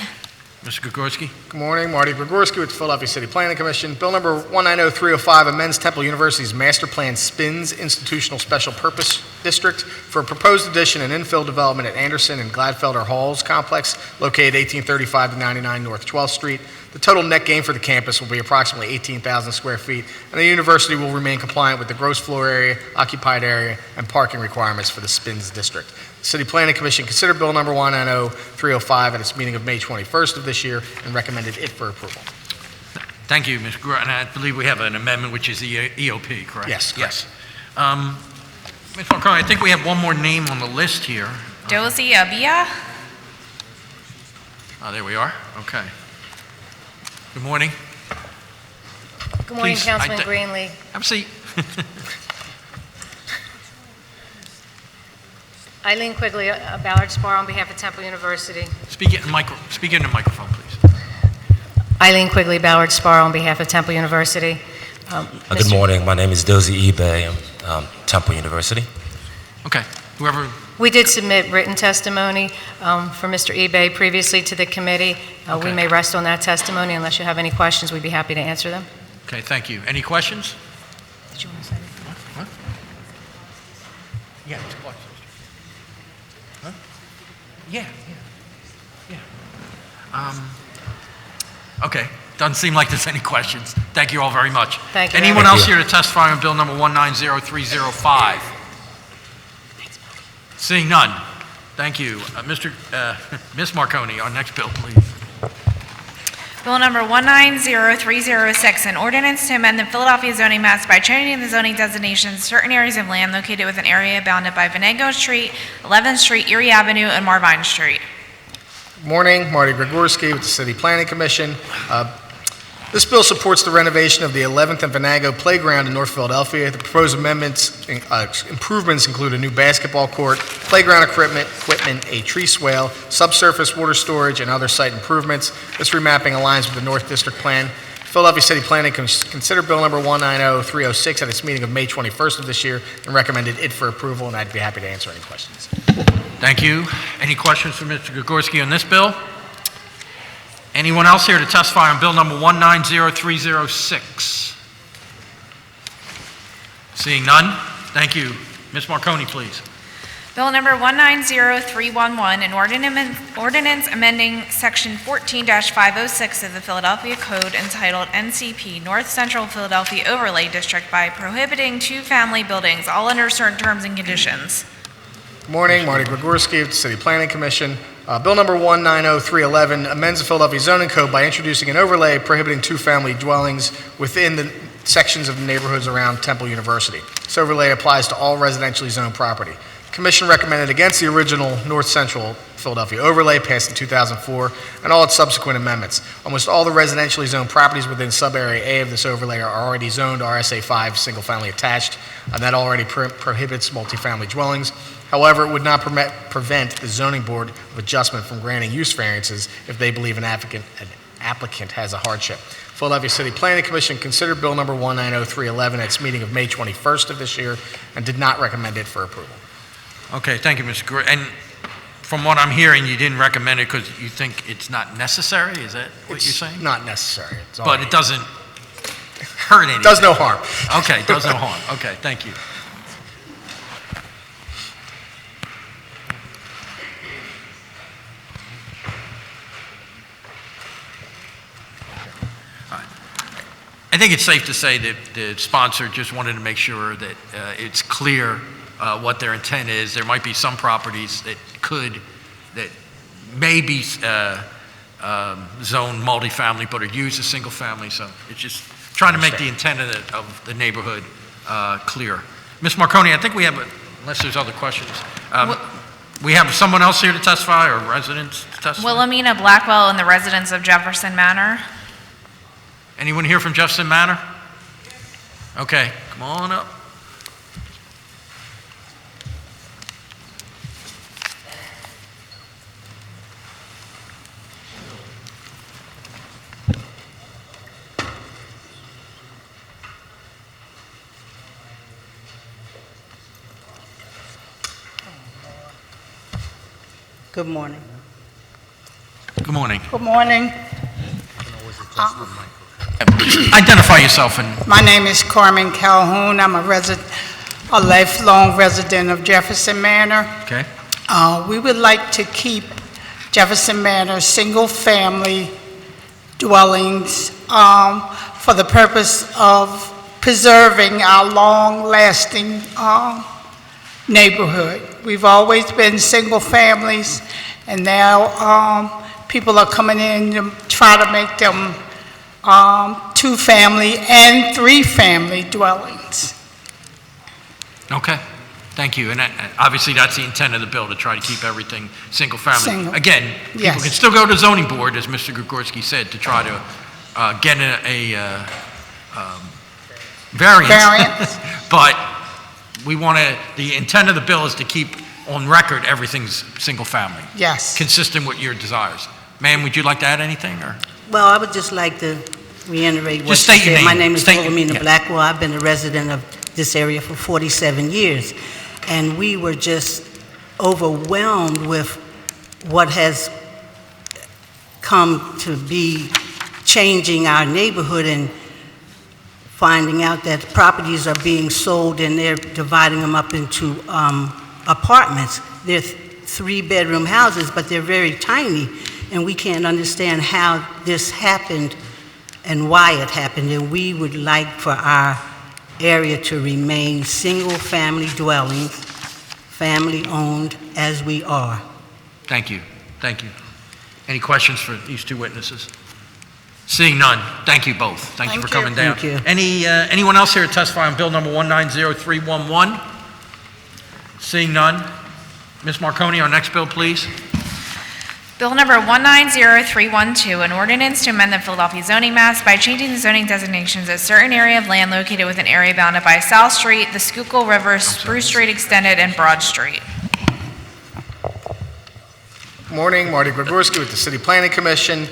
Mr. Gregorski. Good morning, Marty Gregorski with the Philadelphia City Planning Commission. Bill number 190305 amends Temple University's Master Plan SPINS Institutional Special Purpose District for a proposed addition and infill development at Anderson and Gladfelder Halls Complex located 1835 to 99 North 12th Street. The total net gain for the campus will be approximately 18,000 square feet, and the university will remain compliant with the gross floor area, occupied area, and parking requirements for the SPINS district. The City Planning Commission considered Bill number 190305 at its meeting of May 21st of this year and recommended it for approval. Thank you, Mr. Gregorski. And I believe we have an amendment, which is the EOP, correct? Yes, correct. Yes. Ms. Marconi, I think we have one more name on the list here. Dozie Abia? Oh, there we are. Okay. Good morning. Good morning, Please, Councilman Greenlee. Have a seat. Eileen Quigley, Ballard Spar on behalf of Temple University. Speak in the microphone, please. Eileen Quigley, Ballard Spar on behalf of Temple University. Good morning. My name is Dozie Ebay, Temple University. Okay. Whoever. We did submit written testimony for Mr. Ebay previously to the committee. Okay. We may rest on that testimony. Unless you have any questions, we'd be happy to answer them. Okay, thank you. Any questions? Did you want to say anything? What? Yeah, it's close. Huh? Yeah. Okay, doesn't seem like there's any questions. Thank you all very much. Thank you. Anyone else here to testify on Bill number 190305? Seeing none. Thank you. Ms. Marconi, our next bill, please. Bill number 190306, an ordinance to amend the Philadelphia zoning maps by changing the zoning designations of certain areas of land located within an area bounded by Venango Street, 11th Street, Erie Avenue, and Marvine Street. Good morning, Marty Gregorski with the City Planning Commission. This bill supports the renovation of the 11th and Venango Playground in North Philadelphia. The proposed improvements include a new basketball court, playground equipment, a tree swale, subsurface water storage, and other site improvements. This remapping aligns with the North District Plan. Philadelphia City Planning considered Bill number 190306 at its meeting of May 21st of this year and recommended it for approval, and I'd be happy to answer any questions. Thank you. Any questions for Mr. Gregorski on this bill? Anyone else here to testify on Bill number 190306? Seeing none, thank you. Ms. Marconi, please. Bill number 190311, an ordinance amending Section 14-506 of the Philadelphia Code entitled NCP North Central Philadelphia Overlay District by prohibiting two-family buildings, all under certain terms and conditions. Good morning, Marty Gregorski of the City Planning Commission. Bill number 190311 amends the Philadelphia zoning code by introducing an overlay prohibiting two-family dwellings within the sections of the neighborhoods around Temple University. This overlay applies to all residentially zoned property. The Commission recommended against the original North Central Philadelphia overlay passed in 2004 and all its subsequent amendments. Almost all the residentially zoned properties within sub-area A of this overlay are already zoned RSA 5 single-family attached, and that already prohibits multifamily dwellings. However, it would not prevent the Zoning Board of Adjustment from granting use variances if they believe an applicant has a hardship. Philadelphia City Planning Commission considered Bill number 190311 at its meeting of May 21st of this year and did not recommend it for approval. Okay, thank you, Mr. Gregorski. And from what I'm hearing, you didn't recommend it because you think it's not necessary? Is that what you're saying? Not necessary. But it doesn't hurt anything? It does no harm. Okay, it does no harm. Okay, thank you. I think it's safe to say that the sponsor just wanted to make sure that it's clear what their intent is. There might be some properties that may be zoned multifamily, but are used as single family, so it's just trying to make the intent of the neighborhood clear. Ms. Marconi, I think we have, unless there's other questions, we have someone else here to testify, or residents to testify? Wilhelmina Blackwell and the residents of Jefferson Manor. Anyone here from Jefferson Manor? Okay, come on up. Good morning. Good morning. Good morning. Identify yourself. And my name is Carmen Calhoun. I'm a lifelong resident of Jefferson Manor. Okay. We would like to keep Jefferson Manor single-family dwellings for the purpose of preserving our long-lasting neighborhood. We've always been single families, and now people are coming in to try to make them two-family and three-family dwellings. Okay, thank you. And obviously, that's the intent of the bill, to try to keep everything single-family. Again, people can still go to zoning board, as Mr. Gregorski said, to try to get a variance. But we want to, the intent of the bill is to keep on record everything's single-family. Yes. Consistent with your desires. Ma'am, would you like to add anything, or? Well, I would just like to reiterate what Just you state your said. name. My name is State your- Wilhelmina yeah. Blackwell. I've been a resident of this area for 47 years, and we were just overwhelmed with what has come to be changing our neighborhood, and finding out that properties are being sold and they're dividing them up into apartments. They're three-bedroom houses, but they're very tiny, and we can't understand how this happened and why it happened. And we would like for our area to remain single-family dwellings, family-owned as we are. Thank you. Thank you. Any questions for these two witnesses? Seeing none, thank you both. Thank you for coming down. Thank you. Anyone else here to testify on bill number 190311? Seeing none. Ms. Marconi, our next bill, please. Bill number 190312, an ordinance to amend the Philadelphia zoning maps by changing the zoning designations of certain area of land located within area bounded by South Street, the Schuylkill River, Spruce Street Extended, and Broad Street. Morning, Marty Gregorski with the City Planning Commission.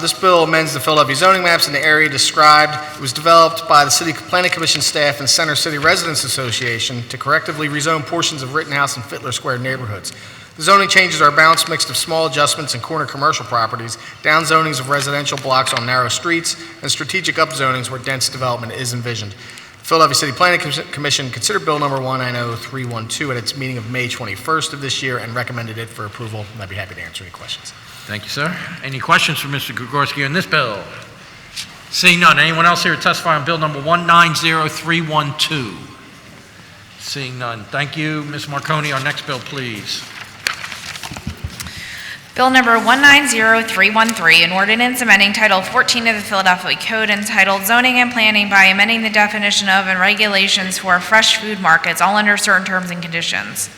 This bill amends the Philadelphia zoning maps in the area described. It was developed by the City Planning Commission staff and Center City Residents Association to correctively rezone portions of Rittenhouse and Fittler Square neighborhoods. The zoning changes are a balanced mix of small adjustments and corner commercial properties, down zonings of residential blocks on narrow streets, and strategic upzonings where dense development is envisioned. Philadelphia City Planning Commission considered Bill number 190312 at its meeting of May 21st of this year and recommended it for approval, and I'd be happy to answer any questions. Thank you, sir. Any questions for Mr. Gregorski on this bill? Seeing none. Anyone else here to testify on bill number 190312? Seeing none. Thank you. Ms. Marconi, our next bill, please. Bill number 190313, an ordinance amending Title 14 of the Philadelphia Code entitled Zoning and Planning by amending the definition of and regulations for fresh food markets, all under certain terms and conditions.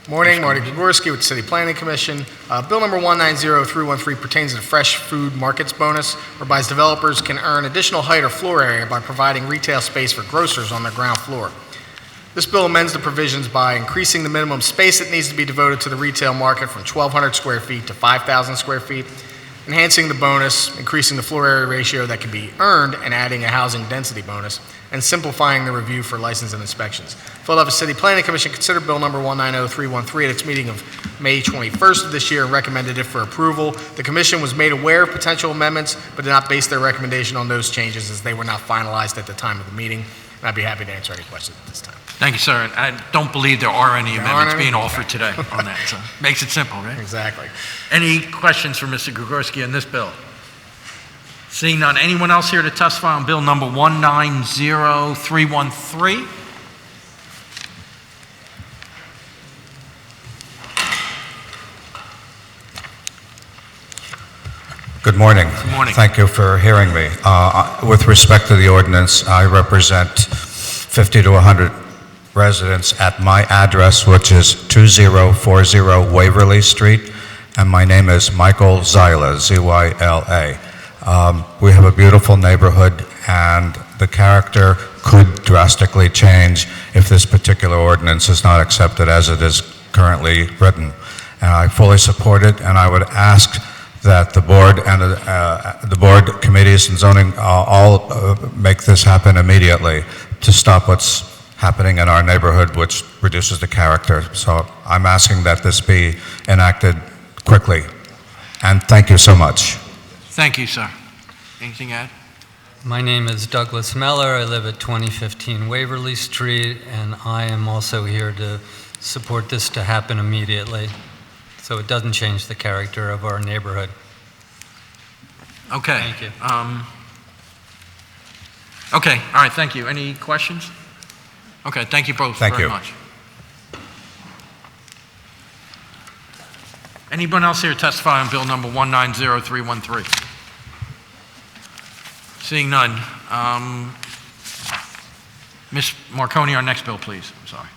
Morning, Marty Gregorski with the City Planning Commission. Bill number 190313 pertains to the fresh food markets bonus, whereby developers can earn additional height or floor area by providing retail space for grocers on their ground floor. This bill amends the provisions by increasing the minimum space that needs to be devoted to the retail market from 1,200 square feet to 5,000 square feet, enhancing the bonus, increasing the floor area ratio that can be earned, and adding a housing density bonus, and simplifying the review for license and inspections. Philadelphia City Planning Commission considered Bill number 190313 at its meeting of May 21st of this year and recommended it for approval. The Commission was made aware of potential amendments, but did not base their recommendation on those changes as they were not finalized at the time of the meeting. And I'd be happy to answer any questions at this time. Thank you, sir. And I don't believe there are any amendments being offered today on that, so makes it simple, right? Exactly. Any questions for Mr. Gregorski on this bill? Seeing none, anyone else here to testify on bill number 190313? Good morning. Good morning. Thank you for hearing me. With respect to the ordinance, I represent 50 to 100 residents at my address, which is 2040 Waverly Street, and my name is Michael Zyla, Z-Y-L-A. We have a beautiful neighborhood, and the character could drastically change if this particular ordinance is not accepted as it is currently written. And I fully support it, and I would ask that the board and the board committees and zoning all make this happen immediately to stop what's happening in our neighborhood, which reduces the character. So I'm asking that this be enacted quickly. And thank you so much. Thank you, sir. Anything to add? My name is Douglas Meller. I live at 2015 Waverly Street, and I am also here to support this to happen immediately, so it doesn't change the character of our neighborhood. Okay. Thank you. Okay, all right, thank you. Any questions? Okay, thank you both Thank very you. much. Anyone else here to testify on bill number 190313? Seeing none. Ms. Marconi, our next bill, please. I'm sorry.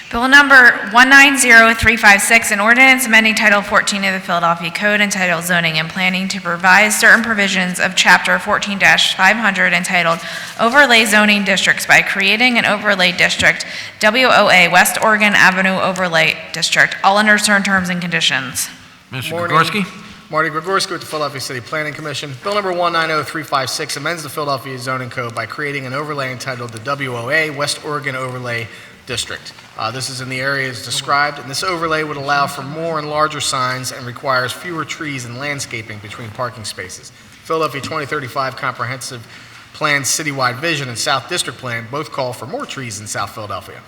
Bill number 190356, an ordinance amending Title 14 of the Philadelphia Code entitled Zoning and Planning to revise certain provisions of Chapter 14-500 entitled Overlay Zoning Districts by creating an overlay district, WOA, West Oregon Avenue Overlay District, all under certain terms and conditions. Mr. Morning. Gregorski? Marty Gregorski with the Philadelphia City Planning Commission. Bill number 190356 amends the Philadelphia Zoning Code by creating an overlay entitled the WOA, West Oregon Overlay District. This is in the areas described, and this overlay would allow for more and larger signs and requires fewer trees and landscaping between parking spaces. Philadelphia 2035 Comprehensive Plan Citywide Vision and South District Plan both call for more trees in South Philadelphia.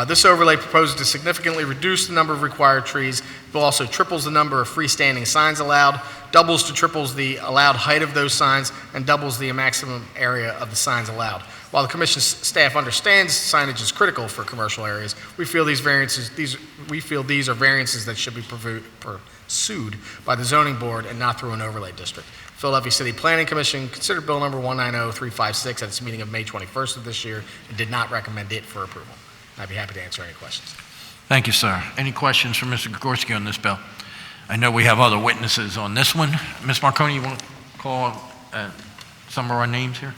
This overlay proposes to significantly reduce the number of required trees. It also triples the number of freestanding signs allowed, doubles to triples the allowed height of those signs, and doubles the maximum area of the signs allowed. While the commission staff understands signage is critical for commercial areas, we feel these are variances that should be pursued by the zoning board and not through an overlay district. Philadelphia City Planning Commission considered bill number 190356 at its meeting of May 21st of this year and did not recommend it for approval. I'd be happy to answer any questions. Thank you, sir. Any questions for Mr. Gregorski on this bill? I know we have other witnesses on this one. Ms. Marconi, you want to call some of our names here?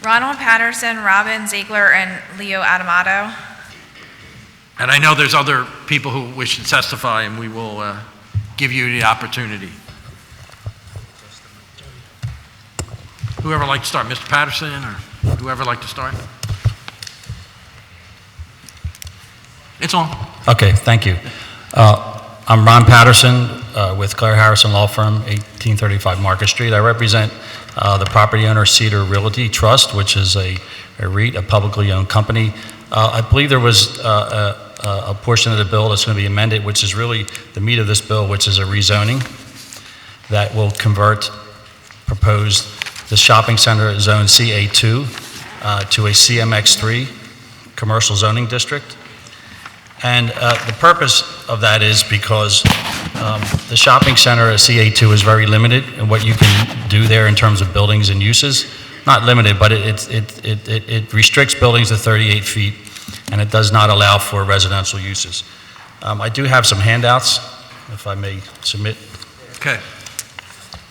Ronald Patterson, Robin Ziegler, and Leo Adamato. And I know there's other people who wish to testify, and we will give you the opportunity. Whoever like to start, Mr. Patterson or whoever like to start? It's on. Okay, thank you. I'm Ron Patterson with Claire Harrison Law Firm, 1835 Market Street. I represent the property owner Cedar Realty Trust, which is a REIT, a publicly owned company. I believe there was a portion of the bill that's going to be amended, which is really the meat of this bill, which is a rezoning that will convert proposed the shopping center zone CA2 to a CMX3 commercial zoning district. And the purpose of that is because the shopping center at CA2 is very limited in what you can do there in terms of buildings and uses. Not limited, but it restricts buildings to 38 feet, and it does not allow for residential uses. I do have some handouts, if I may submit. Okay.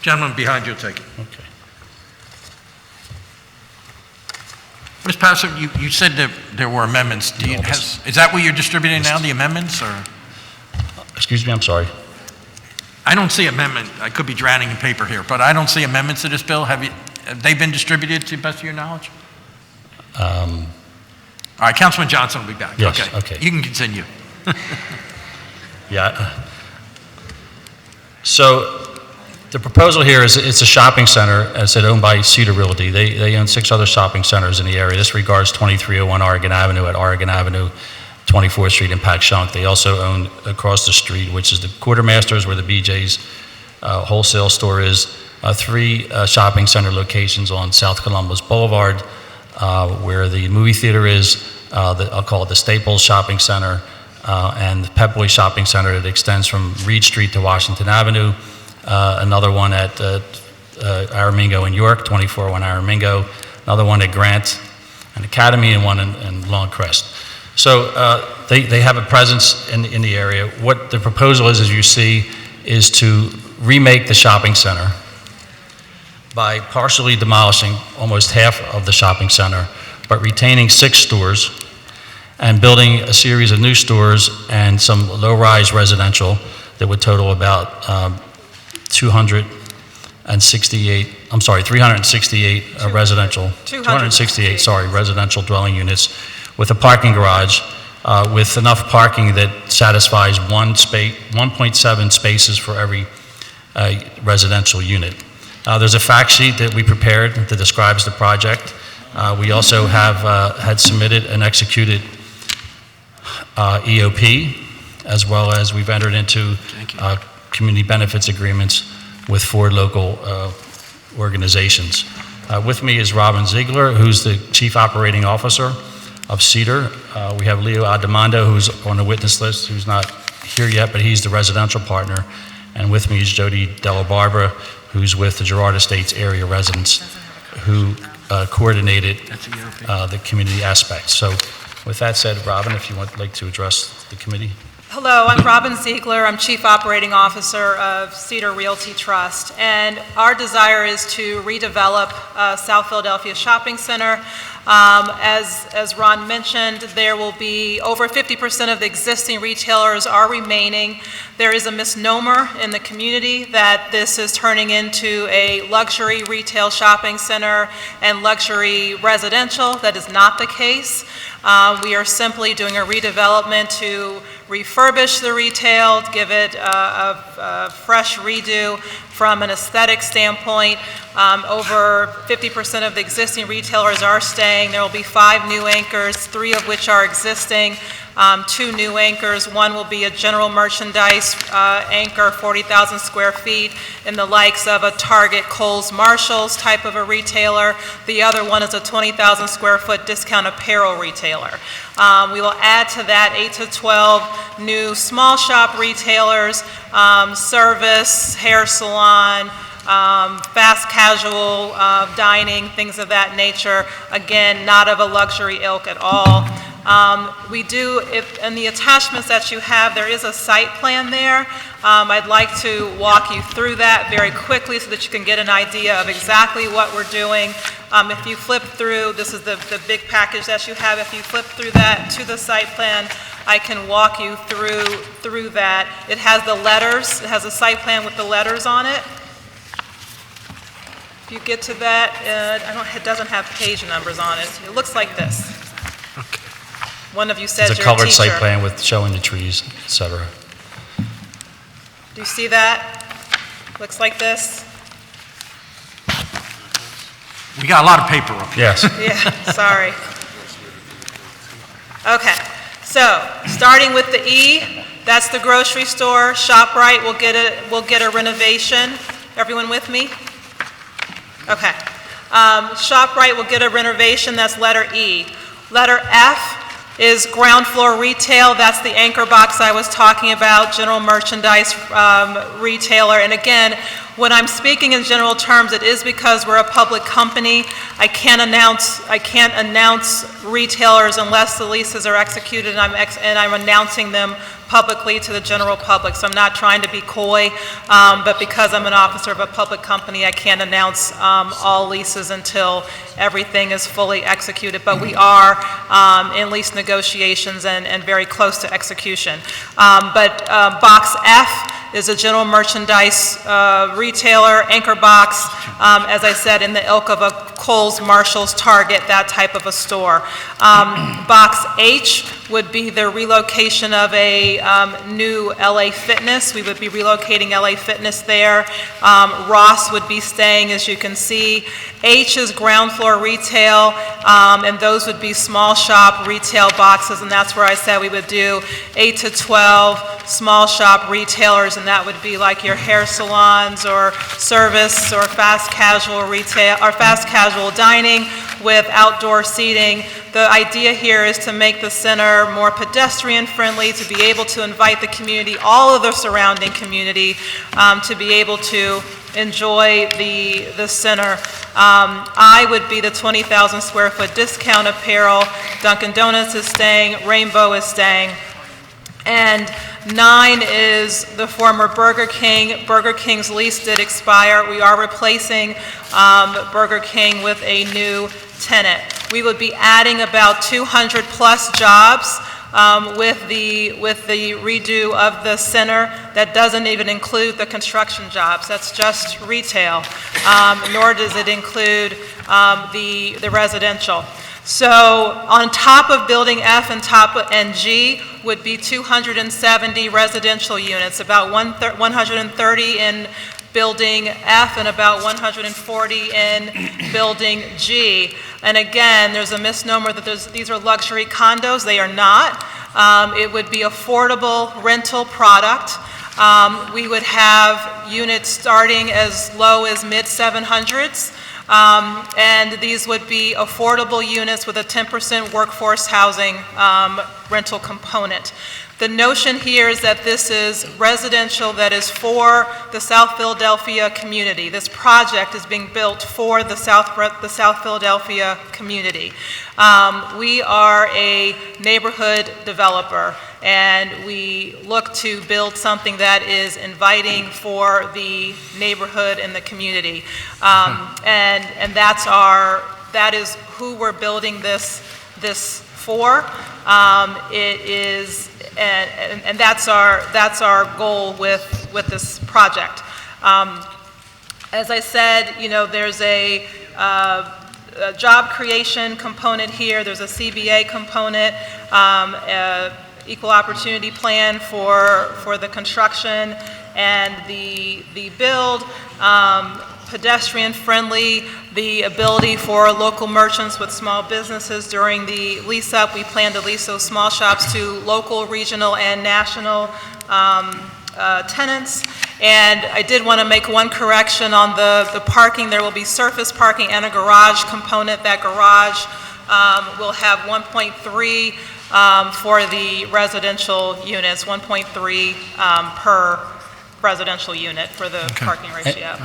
Gentleman behind you will take it. Okay. Ms. Patterson, you said that there were amendments. Is that what you're distributing now, the amendments, or? Excuse me, I'm sorry. I don't see amendment. I could be drowning in paper here, but I don't see amendments to this bill. Have they been distributed to the best of your knowledge? All right, Councilman Johnson will be back. Yes, Okay. okay. You can continue. Yeah. So the proposal here is it's a shopping center, as I said, owned by Cedar Realty. They own 6 other shopping centers in the area. This regards 2301 Oregon Avenue at Oregon Avenue 24th Street in Patchogue. They also own across the street, which is the Quartermasters, where the BJ's wholesale store is, 3 shopping center locations on South Columbus Boulevard, where the movie theater is, I'll call it the Staples Shopping Center, and the Pep Boys Shopping Center that extends from Reed Street to Washington Avenue, another one at Aramingo in York, 2401 Aramingo, another one at Grant and Academy, and one in Longcrest. So they have a presence in the area. What the proposal is, as you see, is to remake the shopping center by partially demolishing almost half of the shopping center, but retaining 6 stores and building a series of new stores and some low-rise residential that would total about 368 residential, 268, sorry, residential dwelling units with a parking garage with enough parking that satisfies 1.7 spaces for every residential unit. There's a fact sheet that we prepared that describes the project. We also have had submitted and executed EOP, as well as we've entered into community benefits agreements with 4 local organizations. With me is Robin Ziegler, who's the Chief Operating Officer of Cedar. We have Leo Adamando, who's on the witness list, who's not here yet, but he's the residential partner. And with me is Jody Della Barbara, who's with the Girard Estates area residents, who coordinated the community aspects. So with that said, Robin, if you would like to address the committee. Hello, I'm Robin Ziegler. I'm Chief Operating Officer of Cedar Realty Trust, and our desire is to redevelop South Philadelphia Shopping Center. As Ron mentioned, there will be over 50% of the existing retailers are remaining. There is a misnomer in the community that this is turning into a luxury retail shopping center and luxury residential. That is not the case. We are simply doing a redevelopment to refurbish the retail, give it a fresh redo from an aesthetic standpoint. Over 50% of the existing retailers are staying. There will be 5 new anchors, 3 of which are existing, 2 new anchors. One will be a general merchandise anchor, 40,000 square feet, in the likes of a Target, Kohl's, Marshall's type of a retailer. The other one is a 20,000 square foot discount apparel retailer. We will add to that 8 to 12 new small shop retailers, service, hair salon, fast casual dining, things of that nature. Again, not of a luxury ilk at all. We do, in the attachments that you have, there is a site plan there. I'd like to walk you through that very quickly so that you can get an idea of exactly what we're doing. If you flip through, this is the big package that you have. If you flip through that to the site plan, I can walk you through that. It has the letters. It has a site plan with the letters on it. If you get to that, it doesn't have page numbers on it. It looks like this. One of you says It's a you're a colored teacher. site plan with showing the trees, et cetera. Do you see that? Looks like this. We got a lot of paper up here. Yes. Yeah, sorry. Okay, so starting with the E, that's the grocery store. ShopRite will get a renovation. Everyone with me? Okay. ShopRite will get a renovation. That's letter E. Letter F is ground floor retail. That's the anchor box I was talking about, general merchandise retailer. And again, when I'm speaking in general terms, it is because we're a public company. I can't announce retailers unless the leases are executed, and I'm announcing them publicly to the general public. So I'm not trying to be coy, but because I'm an officer of a public company, I can't announce all leases until everything is fully executed. But we are in lease negotiations and very close to execution. But box F is a general merchandise retailer, anchor box, as I said, in the ilk of a Kohl's, Marshall's, Target, that type of a store. Box H would be the relocation of a new LA Fitness. We would be relocating LA Fitness there. Ross would be staying, as you can see. H is ground floor retail, and those would be small shop retail boxes, and that's where I said we would do 8 to 12 small shop retailers, and that would be like your hair salons or service or fast casual retail or fast casual dining with outdoor seating. The idea here is to make the center more pedestrian friendly, to be able to invite the community, all of the surrounding community, to be able to enjoy the center. I would be the 20,000 square foot discount apparel. Dunkin' Donuts is staying, Rainbow is staying. And 9 is the former Burger King. Burger King's lease did expire. We are replacing Burger King with a new tenant. We would be adding about 200 plus jobs with the redo of the center. That doesn't even include the construction jobs. That's just retail, nor does it include the residential. So on top of building F and G would be 270 residential units, about 130 in building F and about 140 in building G. And again, there's a misnomer that these are luxury condos. They are not. It would be affordable rental product. We would have units starting as low as mid-700s. And these would be affordable units with a 10% workforce housing rental component. The notion here is that this is residential that is for the South Philadelphia community. This project is being built for the South Philadelphia community. We are a neighborhood developer, and we look to build something that is inviting for the neighborhood and the community. And that is who we're building this for. It is, and that's our goal with this project. As I said, you know, there's a job creation component here. There's a CBA component, equal opportunity plan for the construction and the build. Pedestrian friendly, the ability for local merchants with small businesses during the lease up. We plan to lease those small shops to local, regional, and national tenants. And I did want to make one correction on the parking. There will be surface parking and a garage component. That garage will have 1.3 for the residential units, 1.3 per residential unit for the parking ratio.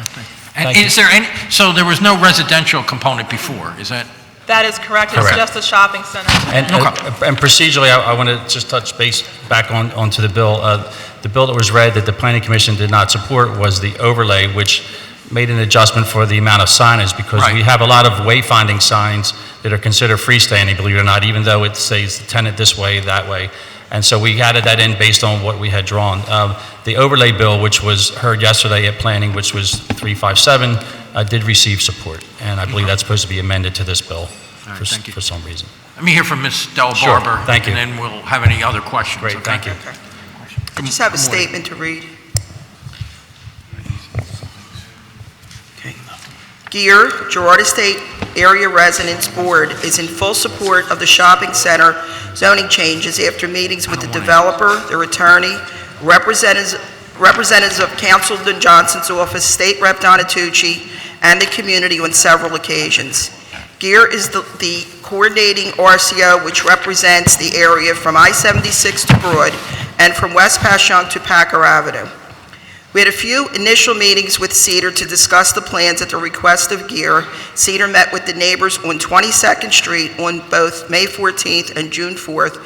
And is there any, so there was no residential component before, is that? That is correct. It's just a shopping center. And procedurally, I want to just touch base back onto the bill. The bill that was read that the Planning Commission did not support was the overlay, which made an adjustment for the amount of signage, because we have a lot of wayfinding signs that are considered freestanding, believe it or not, even though it says the tenant this way, that way. And so we added that in based on what we had drawn. The overlay bill, which was heard yesterday at planning, which was 357, did receive support. And I believe that's supposed to be amended to this bill for some reason. Let me hear from Ms. Del Sure, Barber. thank you. And then we'll have any other questions. Great, thank you. I just have a statement to read. Gear, Girard Estate Area Residents Board is in full support of the shopping center zoning changes after meetings with the developer, their attorney, representatives of Councilman Johnson's office, State Rep Donatucci, and the community on several occasions. Gear is the coordinating RCO which represents the area from I-76 to Broad and from West Passyunk to Packer Avenue. We had a few initial meetings with Cedar to discuss the plans at the request of Gear. Cedar met with the neighbors on 22nd Street on both May 14th and June 4th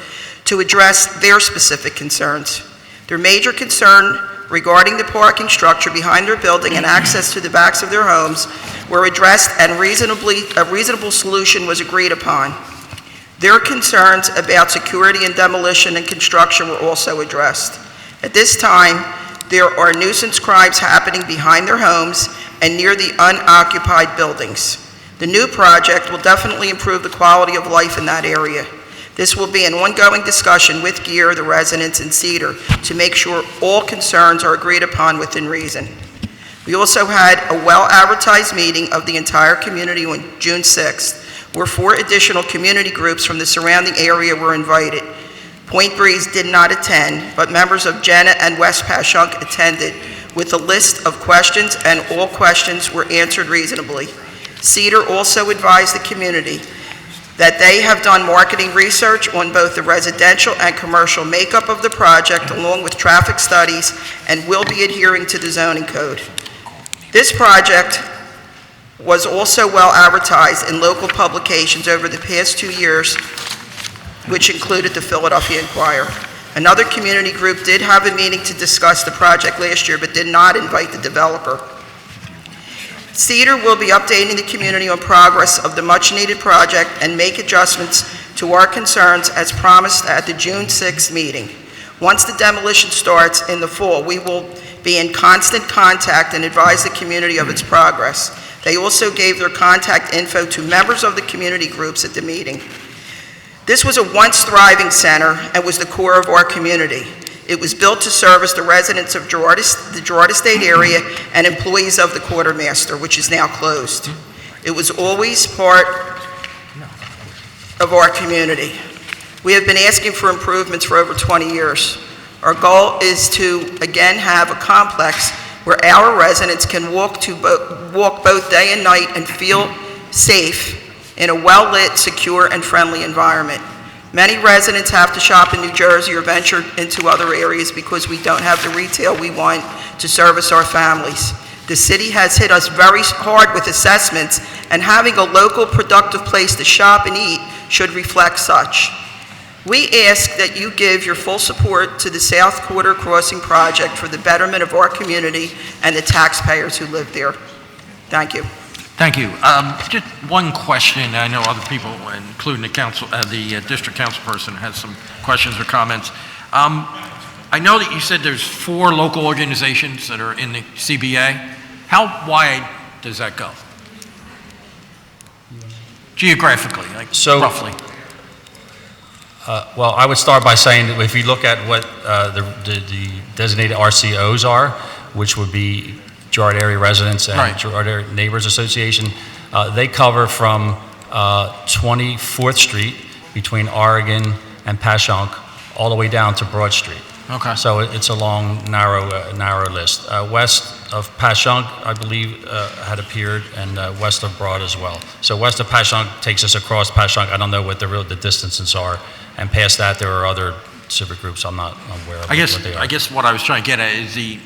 to address their specific concerns. Their major concern regarding the parking structure behind their building and access to the backs of their homes were addressed, and a reasonable solution was agreed upon. Their concerns about security and demolition and construction were also addressed. At this time, there are nuisance crimes happening behind their homes and near the unoccupied buildings. The new project will definitely improve the quality of life in that area. This will be an ongoing discussion with GEAR, the residents, and Cedar to make sure all concerns are agreed upon within reason. We also had a well-advertised meeting of the entire community on June 6th, where 4 additional community groups from the surrounding area were invited. Point Breeze did not attend, but members of Jenna and West Passyunk attended with a list of questions, and all questions were answered reasonably. Cedar also advised the community that they have done marketing research on both the residential and commercial makeup of the project, along with traffic studies, and will be adhering to the zoning code. This project was also well advertised in local publications over the past 2 years, which included the Philadelphia Inquirer. Another community group did have a meeting to discuss the project last year, but did not invite the developer. Cedar will be updating the community on progress of the much-needed project and make adjustments to our concerns as promised at the June 6th meeting. Once the demolition starts in the fall, we will be in constant contact and advise the community of its progress. They also gave their contact info to members of the community groups at the meeting. This was a once thriving center and was the core of our community. It was built to service the residents of the Girard Estate area and employees of the quartermaster, which is now closed. It was always part of our community. We have been asking for improvements for over 20 years. Our goal is to, again, have a complex where our residents can walk both day and night and feel safe in a well-lit, secure, and friendly environment. Many residents have to shop in New Jersey or venture into other areas because we don't have the retail we want to service our families. The city has hit us very hard with assessments, and having a local productive place to shop and eat should reflect such. We ask that you give your full support to the South Quarter Crossing project for the betterment of our community and the taxpayers who live there. Thank you. Thank you. Just one question. I know other people, including the district council person, has some questions or comments. I know that you said there's 4 local organizations that are in the CBA. How wide does that go? Geographically, roughly. Well, I would start by saying that if you look at what the designated RCOs are, which would be Girard Area Residents and Right. Girard Area Neighbors Association, they cover from 24th Street between Oregon and Passyunk all the way down to Broad Street. Okay. So it's a long, narrow list. West of Passyunk, I believe, had appeared, and west of Broad as well. So west of Passyunk takes us across Passyunk. I don't know what the distances are, and past that there are other civic groups. I'm not aware of what they are. I guess what I was trying to get at is the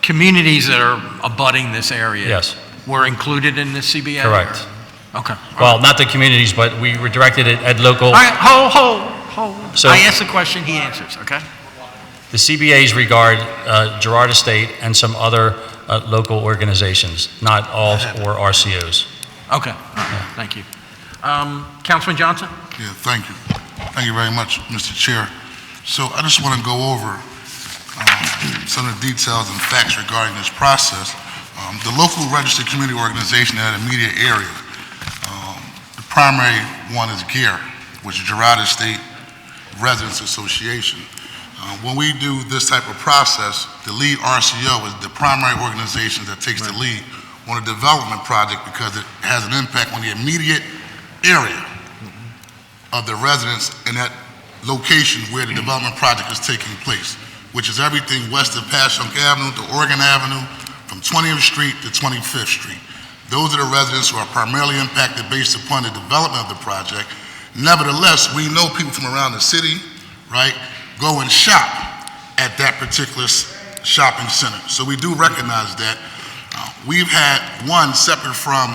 communities that are abutting this area. Yes. Were included in the CBA? Correct. Or? Okay. Well, not the communities, but we were directed at local. All right, hold. So- I asked the question, he answers, okay? The CBAs regard Girard Estate and some other local organizations, not all or RCOs. Okay, thank you. Councilman Johnson? Yeah, thank you. Thank you very much, Mr. Chair. So I just want to go over some of the details and facts regarding this process. The local registered community organization in that immediate area, the primary one is GEAR, which is Girard Estate Residents Association. When we do this type of process, the lead RCO is the primary organization that takes the lead on a development project because it has an impact on the immediate area of the residents in that location where the development project is taking place, which is everything west of Passyunk Avenue to Oregon Avenue, from 20th Street to 25th Street. Those are the residents who are primarily impacted based upon the development of the project. Nevertheless, we know people from around the city, right, go and shop at that particular shopping center. So we do recognize that. We've had one separate from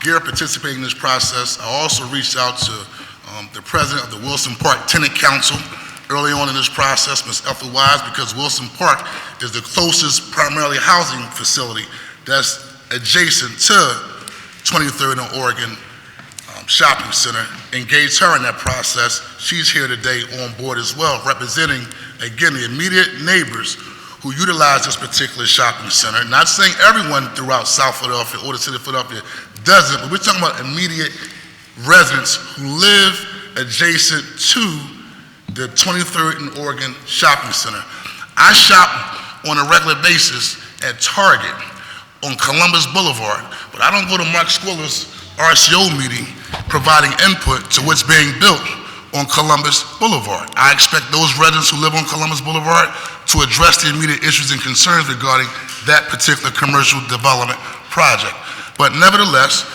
GEAR participating in this process. I also reached out to the president of the Wilson Park Tenant Council early on in this process, Ms. Ethel Wise, because Wilson Park is the closest primarily housing facility that's adjacent to 23rd and Oregon Shopping Center. Engaged her in that process. She's here today on board as well, representing, again, the immediate neighbors who utilize this particular shopping center. Not saying everyone throughout South Philadelphia or the city of Philadelphia doesn't, but we're talking about immediate residents who live adjacent to the 23rd and Oregon Shopping Center. I shop on a regular basis at Target on Columbus Boulevard, but I don't go to Mark Squilla's RCO meeting providing input to what's being built on Columbus Boulevard. I expect those residents who live on Columbus Boulevard to address the immediate issues and concerns regarding that particular commercial development project. But nevertheless,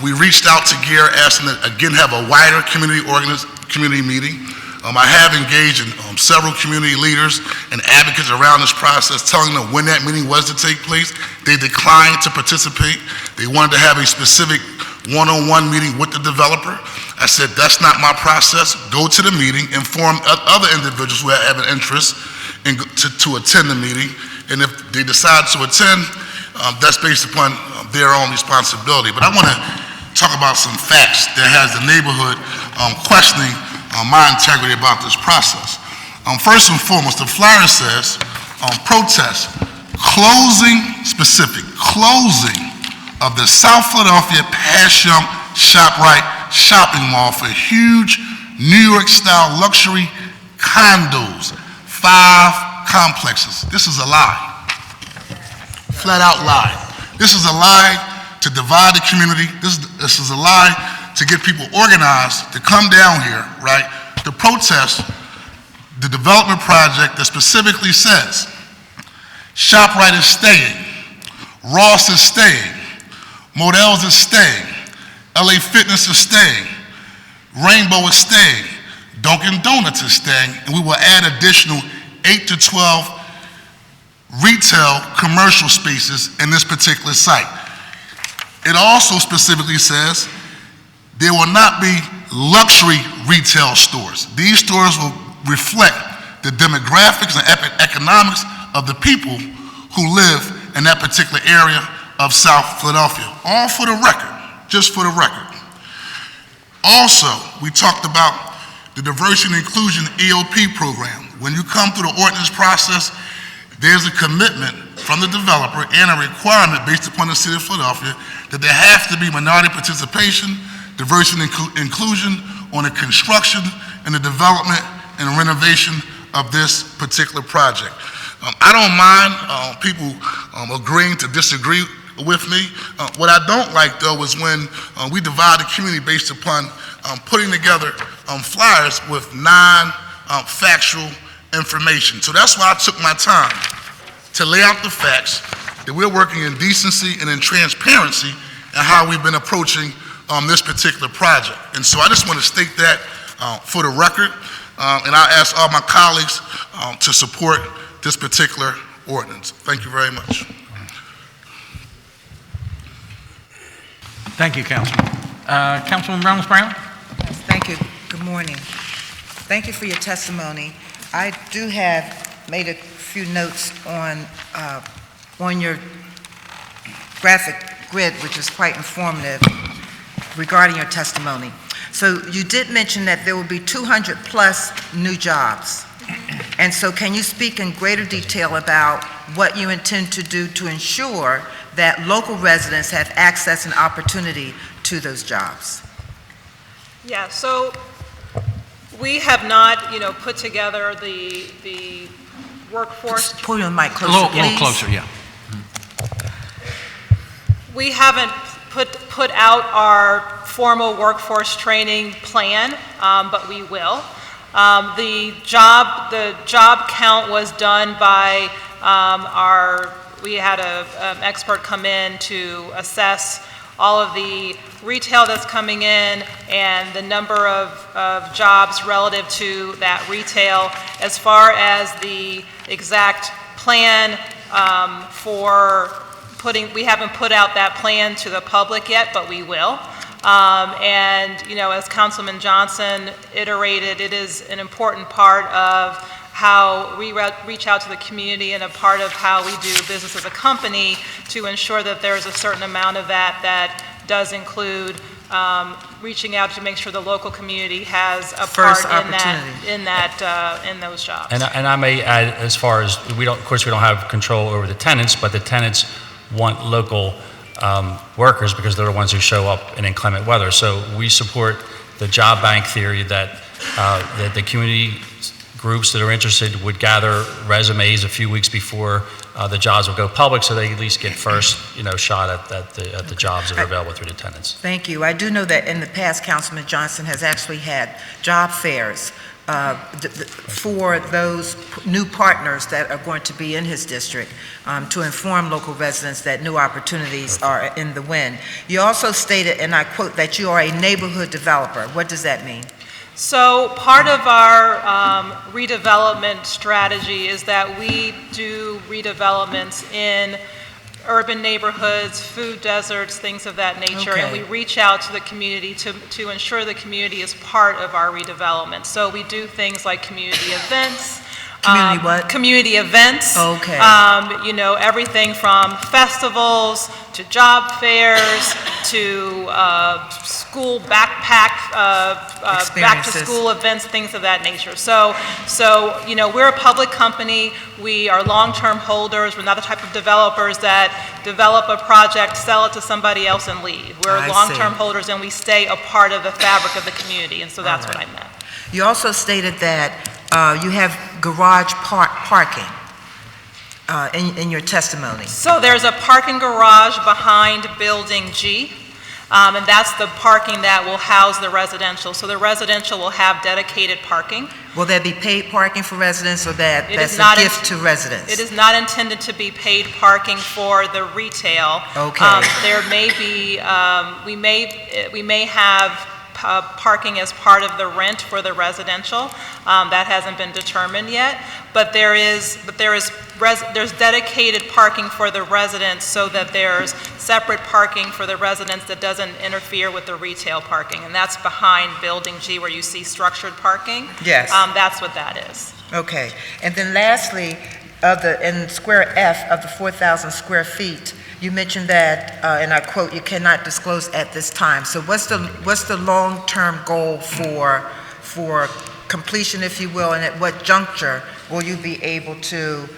we reached out to GEAR, asking to again have a wider community meeting. I have engaged in several community leaders and advocates around this process, telling them when that meeting was to take place. They declined to participate. They wanted to have a specific one-on-one meeting with the developer. I said, that's not my process. Go to the meeting, inform other individuals who have an interest to attend the meeting, and if they decide to attend, that's based upon their own responsibility. But I want to talk about some facts that has the neighborhood questioning my integrity about this process. First and foremost, the flyer says, protest, closing of the South Philadelphia Passyunk ShopRite shopping mall for huge New York-style luxury condos, 5 complexes. This is a lie. Flat out lie. This is a lie to divide the community. This is a lie to get people organized to come down here, right, to protest the development project that specifically says ShopRite is staying, Ross is staying, Modell's is staying, LA Fitness is staying, Rainbow is staying, Dunkin' Donuts is staying, and we will add additional 8 to 12 retail commercial spaces in this particular site. It also specifically says there will not be luxury retail stores. These stores will reflect the demographics and economics of the people who live in that particular area of South Philadelphia. All for the record, just for the record. Also, we talked about the Diversity and Inclusion EOP program. When you come through the ordinance process, there's a commitment from the developer and a requirement based upon the city of Philadelphia that there has to be minority participation, diversity and inclusion on the construction and the development and renovation of this particular project. I don't mind people agreeing to disagree with me. What I don't like, though, is when we divide the community based upon putting together flyers with non-factual information. So that's why I took my time to lay out the facts, that we're working in decency and in transparency in how we've been approaching this particular project. And so I just want to state that for the record, and I ask all my colleagues to support this particular ordinance. Thank you very much. Thank you, Councilman. Councilwoman Reynolds-Brown? Yes, thank you. Good morning. Thank you for your testimony. I do have made a few notes on your graphic grid, which is quite informative regarding your testimony. So you did mention that there will be 200 plus new jobs. And so can you speak in greater detail about what you intend to do to ensure that local residents have access and opportunity to those jobs? Yeah, so we have not, put together the workforce. Just pull your mic closer, A little closer, yeah. We haven't put out our formal workforce training plan, but we will. The job count was done by we had an expert come in to assess all of the retail that's coming in and the number of jobs relative to that retail. As far as the exact plan we haven't put out that plan to the public yet, but we will. As Councilman Johnson iterated, it is an important part of how we reach out to the community and a part of how we do business as a company to ensure that there's a certain amount of that does include reaching out to make sure the local community has a First part opportunity. in those jobs. And I may add, as far as, of course, we don't have control over the tenants, but the tenants want local workers because they're the ones who show up in inclement weather. So we support the job bank theory that the community groups that are interested would gather resumes a few weeks before the jobs will go public, so they at least get first, shot at the jobs that are available through the tenants. Thank you. I do know that in the past, Councilman Johnson has actually had job fairs for those new partners that are going to be in his district to inform local residents that new opportunities are in the wind. You also stated, and I quote, that you are a neighborhood developer. What does that mean? So part of our redevelopment strategy is that we do redevelopments in urban neighborhoods, food deserts, things of that nature, and we reach out to the community to ensure the community is part of our redevelopment. So we do things like community events. Community what? Community events. Okay. Everything from festivals to job fairs to school backpack, back to school events, things of that nature. So we're a public company. We are long-term holders. We're not the type of developers that develop a project, sell it to somebody else and leave. We're long-term holders and we stay a part of the fabric of the community, and so that's what I meant. You also stated that you have garage parking in your testimony. So there's a parking garage behind Building G, and that's the parking that will house the residential. So the residential will have dedicated parking. Will there be paid parking for residents, or that's a gift to residents? It is not intended to be paid parking for the retail. Okay. There may be, we may have parking as part of the rent for the residential. That hasn't been determined yet, but there's dedicated parking for the residents, so that there's separate parking for the residents that doesn't interfere with the retail parking, and that's behind Building G where you see structured parking. Yes. That's what that is. Okay, and then lastly, in Square F of the 4,000 square feet, you mentioned that, and I quote, "You cannot disclose at this time." So what's the long-term goal for completion, if you will, and at what juncture will you be able to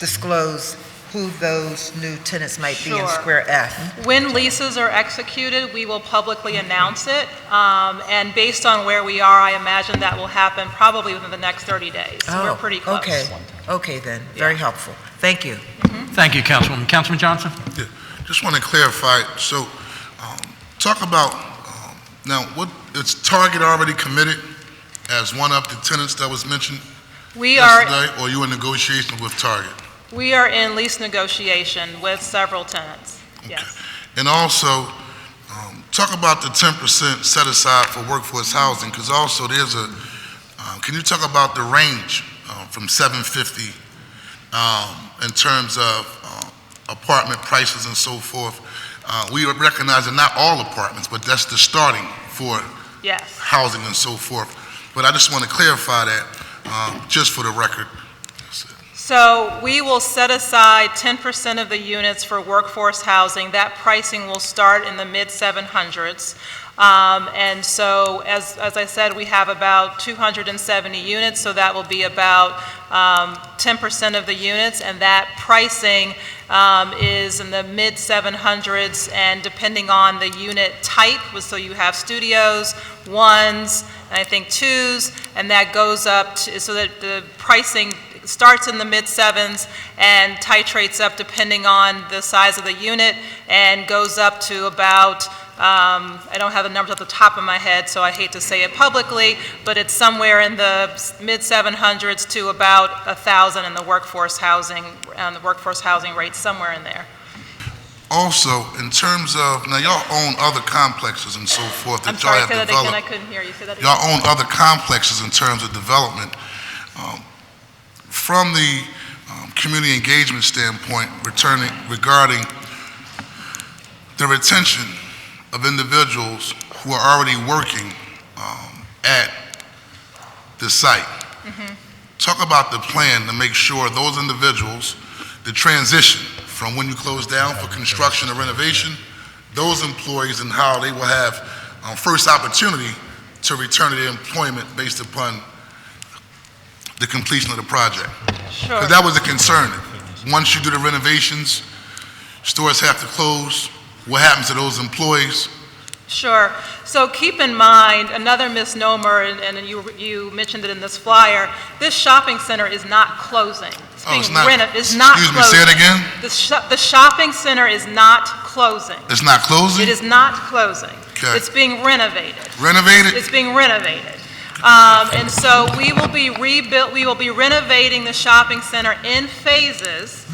disclose who those new tenants might be in Square F? When leases are executed, we will publicly announce it, and based on where we are, I imagine that will happen probably within the next 30 days. So we're pretty close. Okay then, very helpful. Thank you. Thank you, Councilwoman. Councilman Johnson? Yeah, just want to clarify, so talk about, now, is Target already committed as one of the tenants that was mentioned yesterday, or are you in negotiation with Target? We are in lease negotiation with several tenants, yes. And also, talk about the 10% set aside for workforce housing, because also there's can you talk about the range from 750 in terms of apartment prices and so forth? We recognize that not all apartments, but that's the starting for housing and so forth. But I just want to clarify that, just for the record. So we will set aside 10% of the units for workforce housing. That pricing will start in the mid-700s. And so, as I said, we have about 270 units, so that will be about 10% of the units, and that pricing is in the mid-700s, and depending on the unit type, so you have studios, ones, and I think twos, and that goes up to, so that the pricing starts in the mid-sevens and titrates up depending on the size of the unit, and goes up to about, I don't have the numbers off the top of my head, so I hate to say it publicly, but it's somewhere in the mid-700s to about 1,000 in the workforce housing, rate, somewhere in there. Also, in terms of, now y'all own other complexes and so forth that y'all have developed. I'm sorry, say that again, I couldn't hear you. Say that again. Y'all own other complexes in terms of development. From the community engagement standpoint, regarding the retention of individuals who are already working at the site. Talk about the plan to make sure those individuals, the transition from when you close down for construction or renovation those employees and how they will have first opportunity to return to their employment based upon the completion of the project. Sure. 'Cause that was a concern. Once you do the renovations, stores have to close. What happens to those employees? Sure. So keep in mind, another misnomer, and you mentioned it in this flyer, this shopping center is not closing. It's not. It's not Excuse me, closing. say it again? The shopping center is not closing. It's not closing? It is not closing. Okay. It's being renovated. Renovated? It's being renovated. And so we will be renovating the shopping center in phases.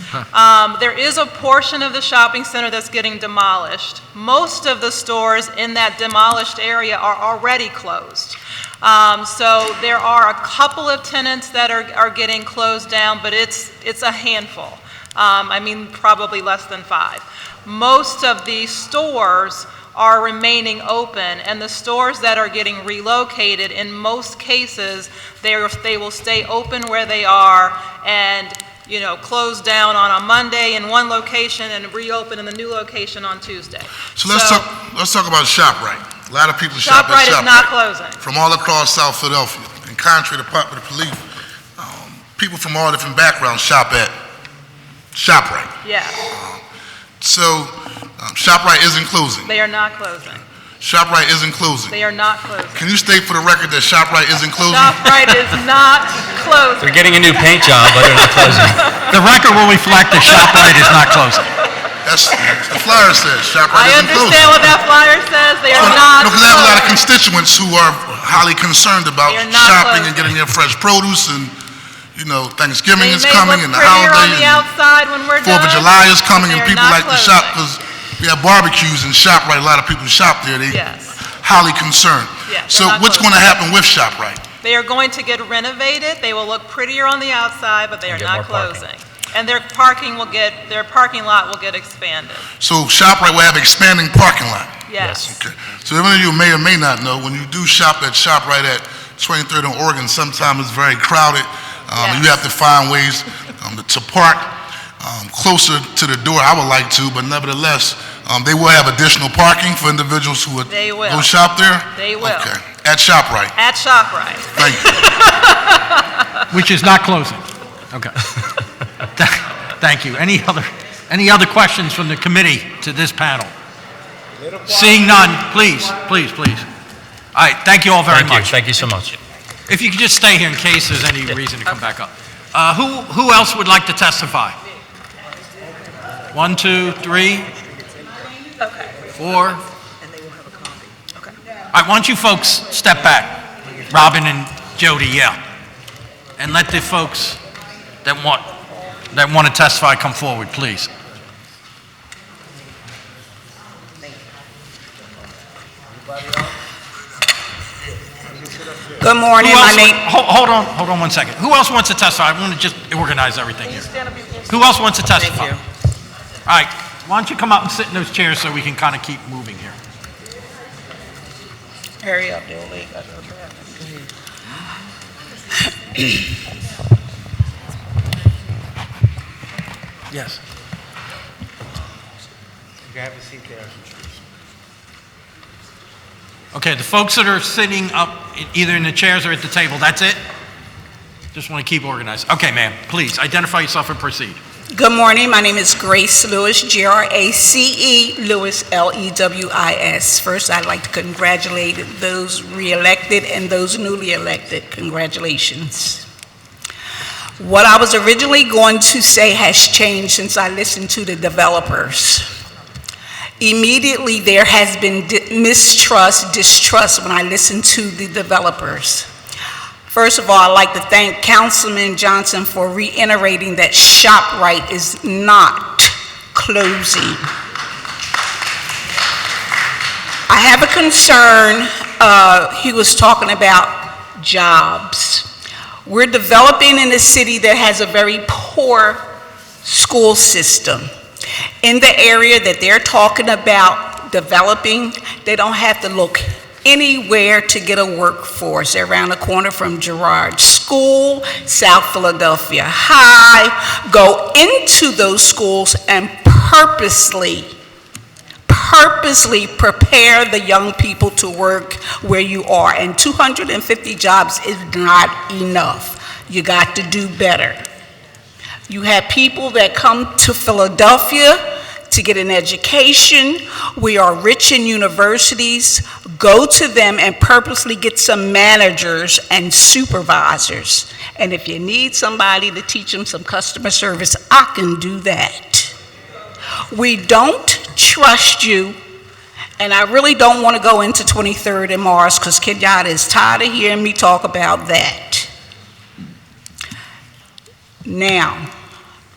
There is a portion of the shopping center that's getting demolished. Most of the stores in that demolished area are already closed. So there are a couple of tenants that are getting closed down, but it's a handful. I mean, probably less than 5. Most of the stores are remaining open, and the stores that are getting relocated, in most cases, they will stay open where they are and, you know, close down on a Monday in one location and reopen in the new location on Tuesday. So let's talk about ShopRite. A lot of people shop at ShopRite ShopRite. is not closing. From all across South Philadelphia. And contrary to popular belief, people from all different backgrounds shop at ShopRite. Yeah, So ShopRite isn't closing. they are not closing. ShopRite isn't closing. They are not closing. Can you state for the record that ShopRite isn't closing? ShopRite is not closing. They're getting a new paint job, but they're not closing. The record will reflect that ShopRite is not closing. That's the flyer says. ShopRite I isn't closing. understand what that flyer says. They are not Because I have a lot of closing. constituents who are highly concerned about They are not shopping and closing. getting their fresh produce, and you know, Thanksgiving They is may coming look and the prettier on holiday the and outside when we're done. 4th of July is coming, but and they are people not like to closing. shop because we have barbecues and ShopRite. A lot of people shop there. They Yes. highly concerned. Yeah, So they're not what's going to happen with ShopRite? They are going to get renovated. They will look prettier on the outside, but they are get not more parking. closing. And their parking lot will get expanded. So ShopRite will have expanding parking lot. Yes. Okay. So many of you may or may not know, when you do shop at ShopRite at 23rd and Oregon, sometimes it's very crowded. Yes. You have to find ways to park closer to the door. I would like to, but nevertheless, they will have additional parking for individuals who would They will. go shop there? They will. Okay. At ShopRite. At ShopRite. Thank you. Which is not closing. Okay. Thank you. Any other questions from the committee to this panel? Seeing none, please. All right, thank you all very much. Thank you so much. If you could just stay here in case there's any reason to come back up. Who else would like to testify? 1, 2, 3, 4. All right, why don't you folks step back? Robin and Jody, yeah. And let the folks that want to testify come forward, please. Good morning, Who my else- name, Hold on 1 second. Who else wants to testify? I want to just organize everything here. Who else wants to testify? All right, why don't you come up and sit in those chairs so we can kind of keep moving here. hurry up, there, Lee. Yes. Okay, the folks that are sitting up, either in the chairs or at the table, that's it? Just want to keep organized. Okay, ma'am, please, identify yourself and proceed. Good morning, my name is Grace Lewis, Grace Lewis, Lewis. First, I'd like to congratulate those re-elected and those newly elected. Congratulations. What I was originally going to say has changed since I listened to the developers. Immediately, there has been distrust when I listen to the developers. First of all, I'd like to thank Councilman Johnson for reiterating that ShopRite is not closing. I have a concern. He was talking about jobs. We're developing in a city that has a very poor school system. In the area that they're talking about developing, they don't have to look anywhere to get a workforce. They're around the corner from Girard School, South Philadelphia High. Go into those schools and purposely purposely prepare the young people to work where you are. And 250 jobs is not enough. You got to do better. You have people that come to Philadelphia to get an education. We are rich in universities. Go to them and purposely get some managers and supervisors. And if you need somebody to teach them some customer service, I can do that. We don't trust you, and I really don't want to go into 23rd and Mars because Kenyatta is tired of hearing me talk about that. Now,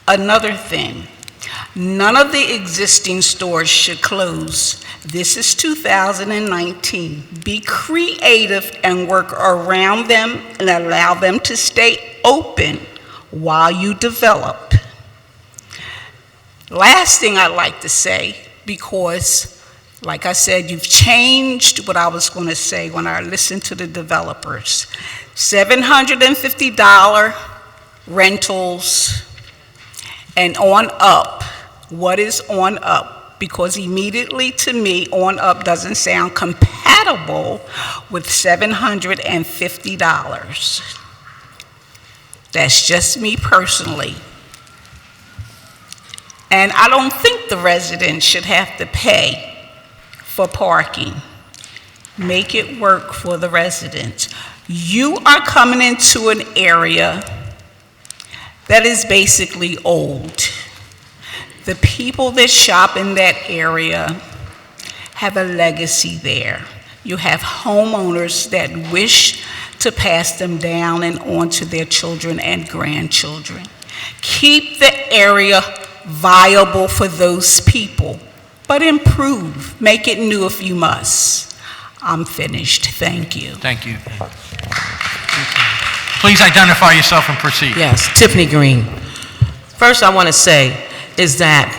another thing. None of the existing stores should close. This is 2019. Be creative and work around them and allow them to stay open while you develop. Last thing I'd like to say, because like I said, you've changed what I was going to say when I listened to the developers. $750 rentals and on up. What is on up? Because immediately to me, on up doesn't sound compatible with $750. That's just me personally. And I don't think the residents should have to pay for parking. Make it work for the residents. You are coming into an area that is basically old. The people that shop in that area have a legacy there. You have homeowners that wish to pass them down and on to their children and grandchildren. Keep the area viable for those people, but improve. Make it new if you must. I'm finished. Thank you. Thank you. Please identify yourself and proceed. Yes, Tiffany Green. First, I want to say is that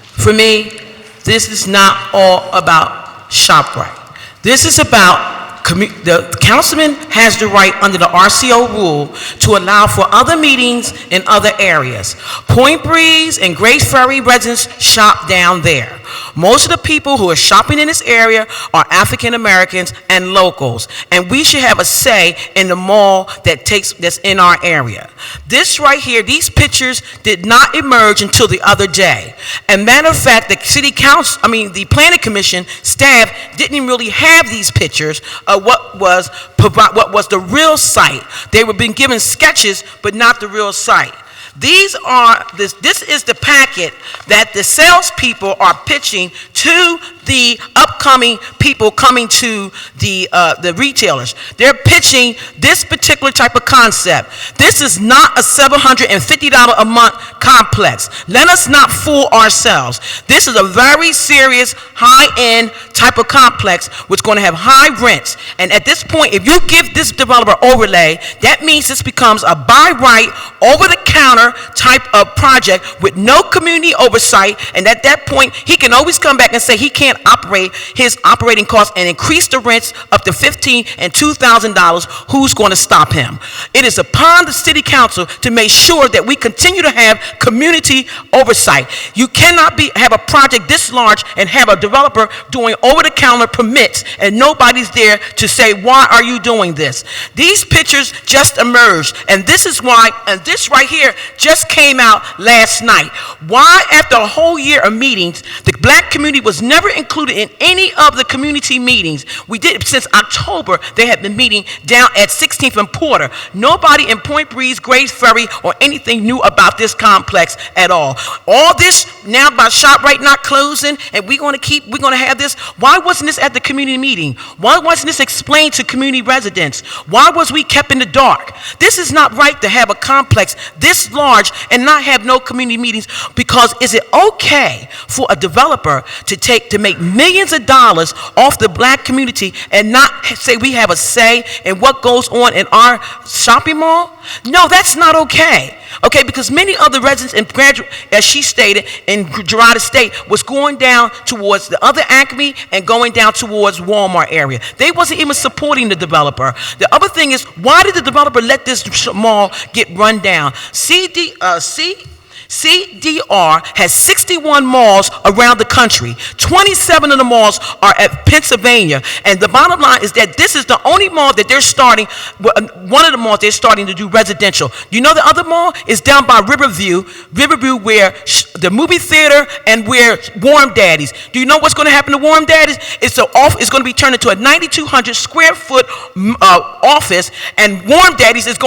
for me, this is not all about ShopRite. This is about the councilman has the right under the RCO rule to allow for other meetings in other areas. Point Breeze and Grace Ferry residents shop down there. Most of the people who are shopping in this area are African Americans and locals, and we should have a say in the mall that's in our area. This right here, these pictures did not emerge until the other day. And matter of fact, the city council, the planning commission staff didn't really have these pictures of what was the real site. They were being given sketches, but not the real site. This is the packet that the salespeople are pitching to the upcoming people coming to the retailers. They're pitching this particular type of concept. This is not a $750 a month complex. Let us not fool ourselves. This is a very serious, high-end type of complex which is going to have high rents. And at this point, if you give this developer overlay, that means this becomes a buy right, over-the-counter type of project with no community oversight. And at that point, he can always come back and say he can't operate his operating costs and increase the rents up to $1,500 and $2,000. Who's going to stop him? It is upon the city council to make sure that we continue to have community oversight. You cannot have a project this large and have a developer doing over-the-counter permits and nobody's there to say, why are you doing this? These pictures just emerged, and this is why, and this right here just came out last night. Why, after a whole year of meetings, the black community was never included in any of the community meetings. We did, since October, they have been meeting down at 16th and Porter. Nobody in Point Breeze, Grace Ferry, or anything knew about this complex at all. All this now about ShopRite not closing, and we're going to have this. Why wasn't this at the community meeting? Why wasn't this explained to community residents? Why was we kept in the dark? This is not right to have a complex this large and not have no community meetings, because is it okay for a developer to make millions of dollars off the black community and not say we have a say in what goes on in our shopping mall? No, that's not okay. Okay, because many other residents in as she stated, in Girard Estate was going down towards the other Acme and going down towards Walmart area. They wasn't even supporting the developer. The other thing is, why did the developer let this mall get run down? CDR has 61 malls around the country. 27 of the malls are at Pennsylvania. And the bottom line is that this is the only mall that they're starting, one of the malls they're starting to do residential. You know the other mall is down by Riverview where the movie theater and where Warm Daddies. Do you know what's going to happen to Warm Daddies? It's going to be turned into a 9,200 square foot office, and Warm Daddies is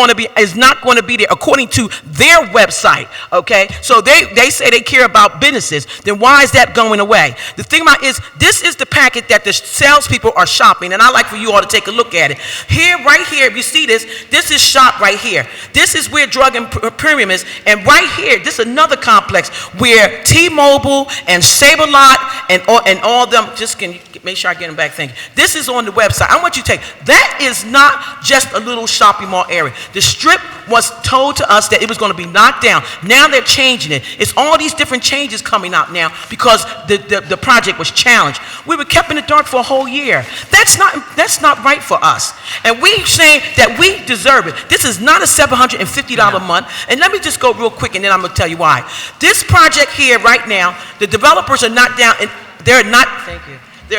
not going to be there according to their website. Okay, so they say they care about businesses. Then why is that going away? The thing about it is, this is the packet that the salespeople are shopping, and I'd like for you all to take a look at it. Here, right here, if you see this is shop right here. This is where Drug and Premium is, and right here, this is another complex where T-Mobile and Saber-Lot and all them, just can you make sure I get them back, thank you. This is on the website. I want you to take, that is not just a little shopping mall area. The Strip was told to us that it was going to be knocked down. Now they're changing it. It's all these different changes coming out now because the project was challenged. We were kept in the dark for a whole year. That's not right for us. And we're saying that we deserve it. This is not a $750 a month. And let me just go real quick and then I'm going to tell you why. This project here right now, the developers are not down in, they're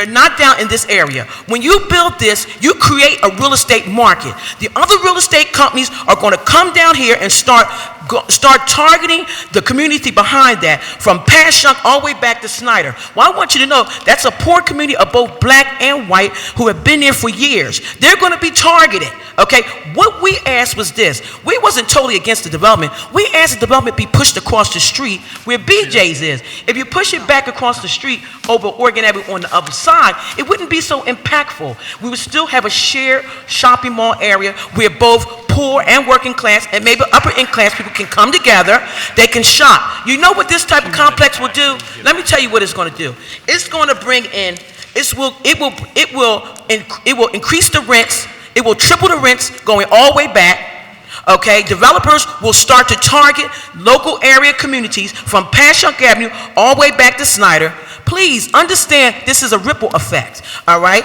not down in this area. When you build this, you create a real estate market. The other real estate companies are going to come down here and start targeting the community behind that, from Passyunk all the way back to Snyder. Well, I want you to know that's a poor community of both black and white who have been there for years. They're going to be targeted. Okay, what we asked was this. We wasn't totally against the development. We asked the development be pushed across the street where BJ's is. If you push it back across the street over Oregon Avenue on the other side, it wouldn't be so impactful. We would still have a shared shopping mall area where both poor and working class and maybe upper income class people can come together. They can shop. You know what this type of complex will do? Let me tell you what it's going to do. It's going to bring in, it will increase the rents. It will triple the rents going all the way back. Okay, developers will start to target local area communities from Passyunk Avenue all the way back to Snyder. Please understand this is a ripple effect, all right?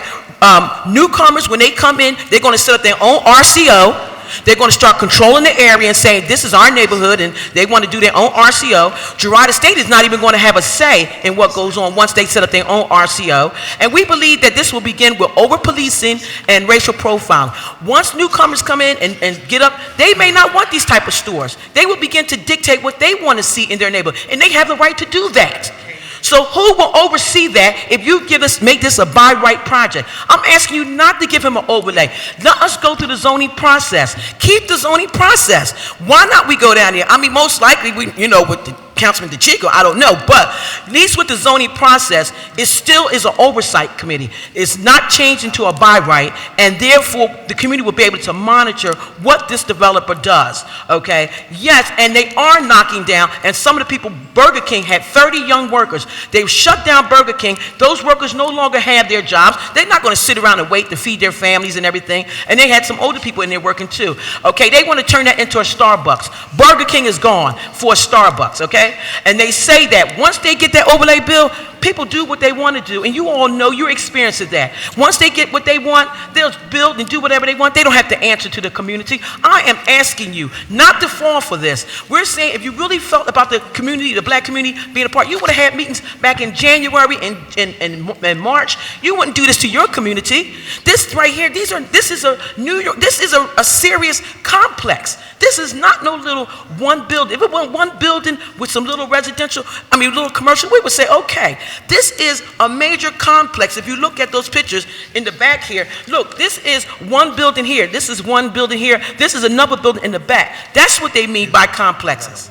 Newcomers, when they come in, they're going to set up their own RCO. They're going to start controlling the area and saying, this is our neighborhood, and they want to do their own RCO. Girard Estate is not even going to have a say in what goes on once they set up their own RCO. And we believe that this will begin with over-policing and racial profiling. Once newcomers come in and get up, they may not want these type of stores. They will begin to dictate what they want to see in their neighborhood, and they have the right to do that. So who will oversee that if you make this a by right project? I'm asking you not to give him an overlay. Let us go through the zoning process. Keep the zoning process. Why not we go down there? I mean, most likely, with the Councilman DeChico, I don't know, but at least with the zoning process, it still is an oversight committee. It's not changed into a by right, and therefore the community will be able to monitor what this developer does, okay? Yes, and they are knocking down, and some of the people, Burger King had 30 young workers. They've shut down Burger King. Those workers no longer have their jobs. They're not going to sit around and wait to feed their families and everything, and they had some older people in there working too, okay? They want to turn that into a Starbucks. Burger King is gone for a Starbucks, okay? And they say that once they get that overlay bill, people do what they want to do, and you all know your experience of that. Once they get what they want, they'll build and do whatever they want. They don't have to answer to the community. I am asking you not to fall for this. We're saying if you really felt about the community, the black community being a part, you would have had meetings back in January and March. You wouldn't do this to your community. This right here, this is a New York, this is a serious complex. This is not no little one building. If it were one building with some little little commercial, we would say, okay, this is a major complex. If you look at those pictures in the back here, look, this is one building here. This is one building here. This is another building in the back. That's what they mean by complexes.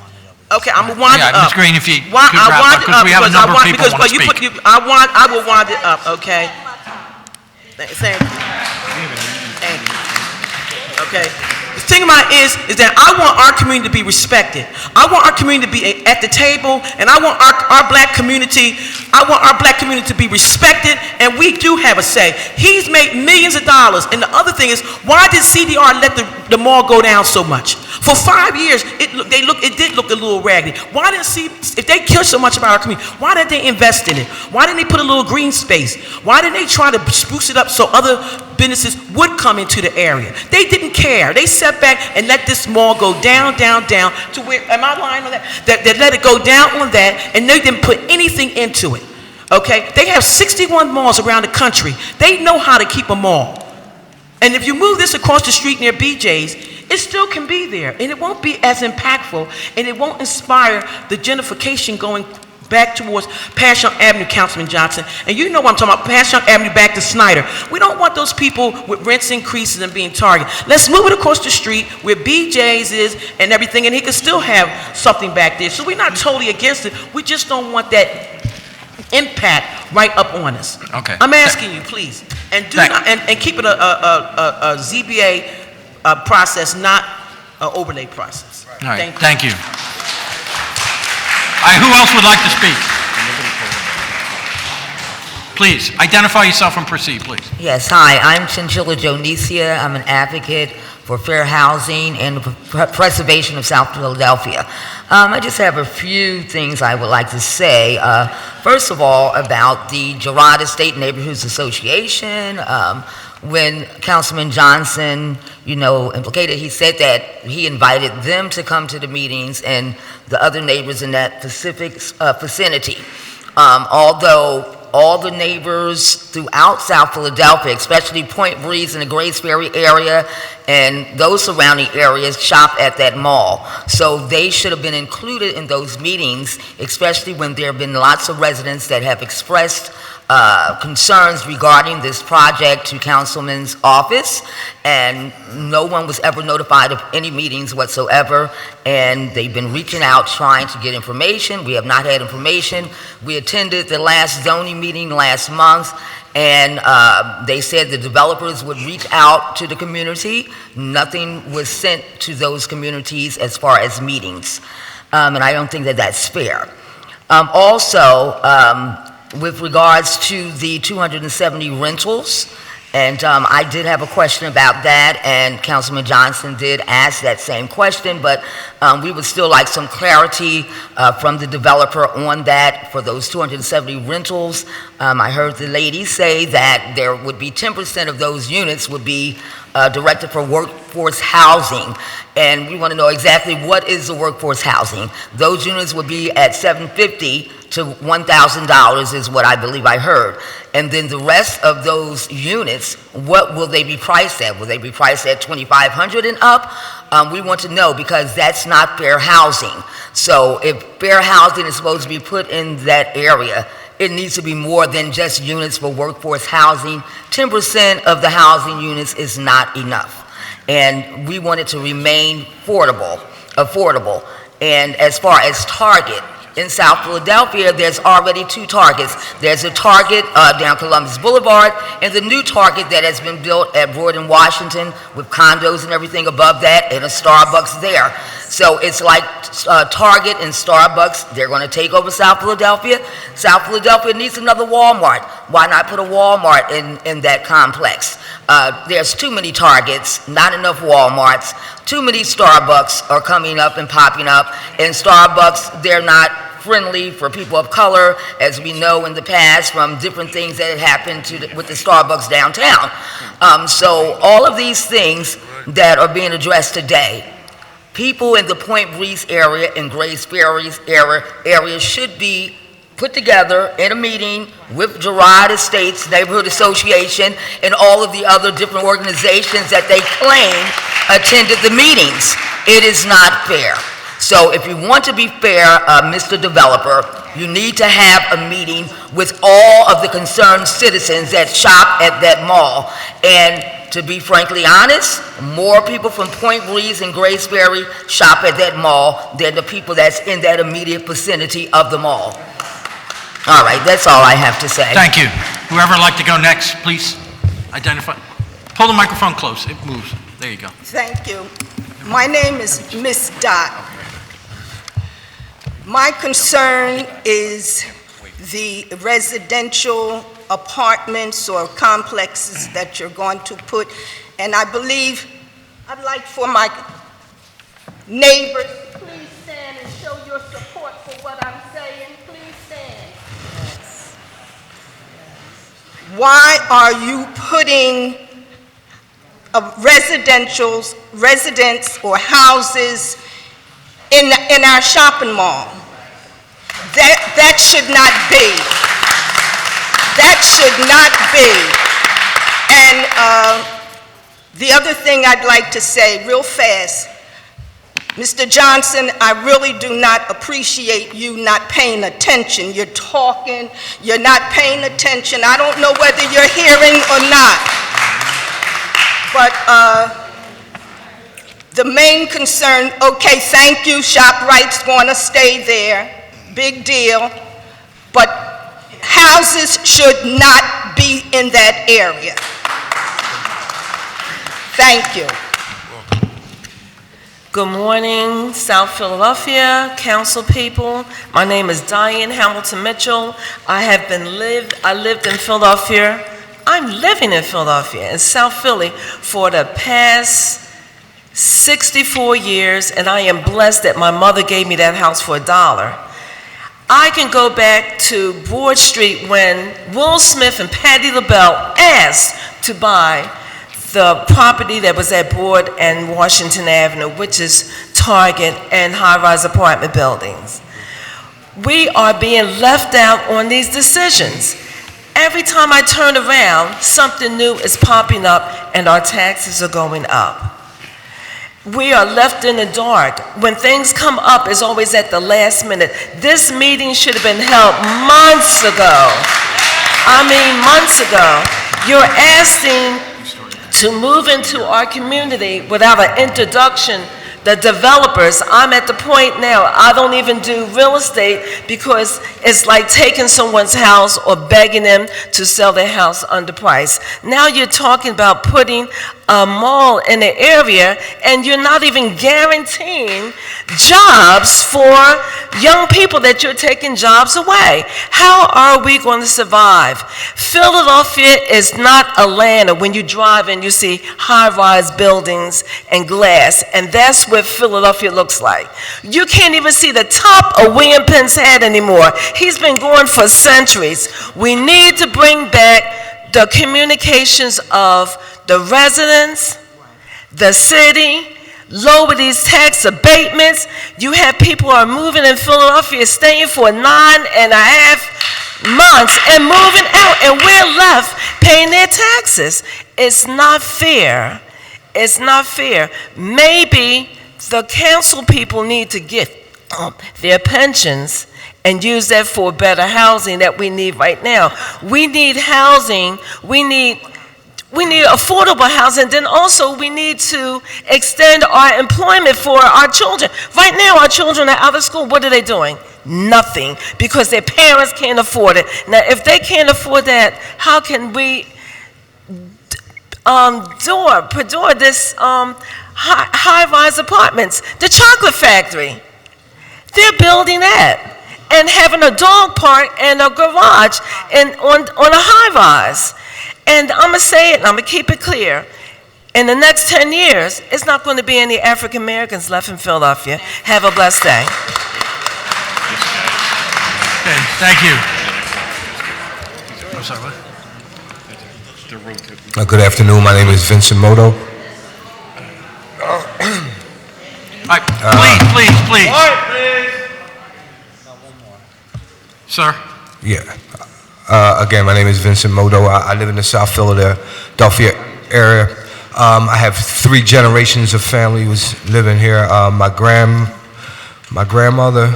Okay, I'm gonna wind it up. Ms. Green, if you could wrap up, because we have a number of people who want to speak. I will wind it up, okay? Thank you. Thank you. Okay. The thing about it is that I want our community to be respected. I want our community to be at the table, and I want our black community to be respected, and we do have a say. He's made millions of dollars, and the other thing is, why did CDR let the mall go down so much? For 5 years, it did look a little raggedy. Why didn't if they care so much about our community, why didn't they invest in it? Why didn't they put a little green space? Why didn't they try to spruce it up so other businesses would come into the area? They didn't care. They sat back and let this mall go down, down, down to where, am I lying on that? That let it go down on that, and they didn't put anything into it. Okay? They have 61 malls around the country. They know how to keep a mall. And if you move this across the street near BJ's, it still can be there, and it won't be as impactful, and it won't inspire the gentrification going back towards Passion Avenue, Councilman Johnson. And you know what I'm talking about, Passion Avenue back to Snyder. We don't want those people with rents increases and being targeted. Let's move it across the street where BJ's is and everything, and he can still have something back there. So we're not totally against it. We just don't want that impact right up on us. Okay. I'm asking you, please, and and keep it a ZBA process, not an overlay process. All right, thank you. All right, who else would like to speak? Please, identify yourself and proceed, please. Yes, hi, I'm Chinchilla Jonicia. I'm an advocate for fair housing and the preservation of South Philadelphia. I just have a few things I would like to say. First of all, about the Girard Estate Neighborhoods Association. When Councilman Johnson, implicated, he said that he invited them to come to the meetings and the other neighbors in that vicinity. Although all the neighbors throughout South Philadelphia, especially Point Breeze and the Grace Ferry area and those surrounding areas, shop at that mall. So they should have been included in those meetings, especially when there have been lots of residents that have expressed concerns regarding this project to Councilman's office, and no one was ever notified of any meetings whatsoever, and they've been reaching out trying to get information. We have not had information. We attended the last zoning meeting last month, and they said the developers would reach out to the community. Nothing was sent to those communities as far as meetings, and I don't think that that's fair. With regards to the 270 rentals, and I did have a question about that, and Councilman Johnson did ask that same question, but we would still like some clarity from the developer on that for those 270 rentals. I heard the lady say that there would be 10% of those units would be directed for workforce housing, and we want to know exactly what is the workforce housing. Those units would be at $750 to $1,000 is what I believe I heard. And then the rest of those units, what will they be priced at? Will they be priced at $2,500 and up? We want to know, because that's not fair housing. So if fair housing is supposed to be put in that area, it needs to be more than just units for workforce housing. 10% of the housing units is not enough. And we want it to remain affordable. And as far as Target, in South Philadelphia, there's already 2 Targets. There's a Target down Columbus Boulevard, and the new Target that has been built at Broad and Washington with condos and everything above that, and a Starbucks there. So it's like Target and Starbucks, they're going to take over South Philadelphia. South Philadelphia needs another Walmart. Why not put a Walmart in that complex? There's too many Targets, not enough Walmarts. Too many Starbucks are coming up and popping up, and Starbucks, they're not friendly for people of color, as we know in the past from different things that had happened with the Starbucks downtown. So all of these things that are being addressed today, people in the Point Breeze area and Grace Ferry's area should be put together in a meeting with Girard Estates Neighborhood Association and all of the other different organizations that they claim attended the meetings. It is not fair. So if you want to be fair, Mr. Developer, you need to have a meeting with all of the concerned citizens that shop at that mall. And to be frankly honest, more people from Point Breeze and Grace Ferry shop at that mall than the people that's in that immediate vicinity of the mall. All right, that's all I have to say. Thank you. Whoever would like to go next, please identify. Pull the microphone close, it moves. There you go. Thank you. My name is Miss Dot. My concern is the residential apartments or complexes that you're going to put, and I believe I'd like for my Neighbors, please stand and show your support for what I'm saying. Please stand. Why are you putting residents or houses in our shopping mall? That should not be. That should not be. And the other thing I'd like to say real fast, Mr. Johnson, I really do not appreciate you not paying attention. You're talking, you're not paying attention. I don't know whether you're hearing or not. But the main concern, okay, thank you, ShopRite's gonna stay there, big deal, but houses should not be in that area. Thank you. Good morning, South Philadelphia, council people. My name is Diane Hamilton Mitchell. I lived in Philadelphia. I'm living in Philadelphia, in South Philly, for the past 64 years, and I am blessed that my mother gave me that house for $1. I can go back to Broad Street when Will Smith and Patti LaBelle asked to buy the property that was at Broad and Washington Avenue, which is Target and high-rise apartment buildings. We are being left out on these decisions. Every time I turn around, something new is popping up and our taxes are going up. We are left in the dark. When things come up, it's always at the last minute. This meeting should have been held months ago. I mean, months ago. You're asking to move into our community without an introduction. The developers, I'm at the point now, I don't even do real estate because it's like taking someone's house or begging them to sell their house underpriced. Now you're talking about putting a mall in the area and you're not even guaranteeing jobs for young people, that you're taking jobs away. How are we going to survive? Philadelphia is not Atlanta. When you drive and you see high-rise buildings and glass, and that's what Philadelphia looks like. You can't even see the top of William Penn's head anymore. He's been going for centuries. We need to bring back the communications of the residents, the city, lower these tax abatements. You have people who are moving in Philadelphia, staying for 9.5 months and moving out, and we're left paying their taxes. It's not fair. It's not fair. Maybe the council people need to get their pensions and use that for better housing that we need right now. We need housing. We need affordable housing. Then also we need to extend our employment for our children. Right now our children are out of school. What are they doing? Nothing, because their parents can't afford it. Now if they can't afford that, how can we put this high-rise apartments? The chocolate factory, they're building that and having a dog park and a garage on a high-rise. And I'm going to say it, and I'm going to keep it clear. In the next 10 years, it's not going to be any African Americans left in Philadelphia. Have a blessed day. Okay, thank you. I'm sorry, what? Good afternoon. My name is Vincent Moto. Please. Sir? Yeah. Again, my name is Vincent Moto. I live in the South Philadelphia area. I have 3 generations of family was living here. My grandmother,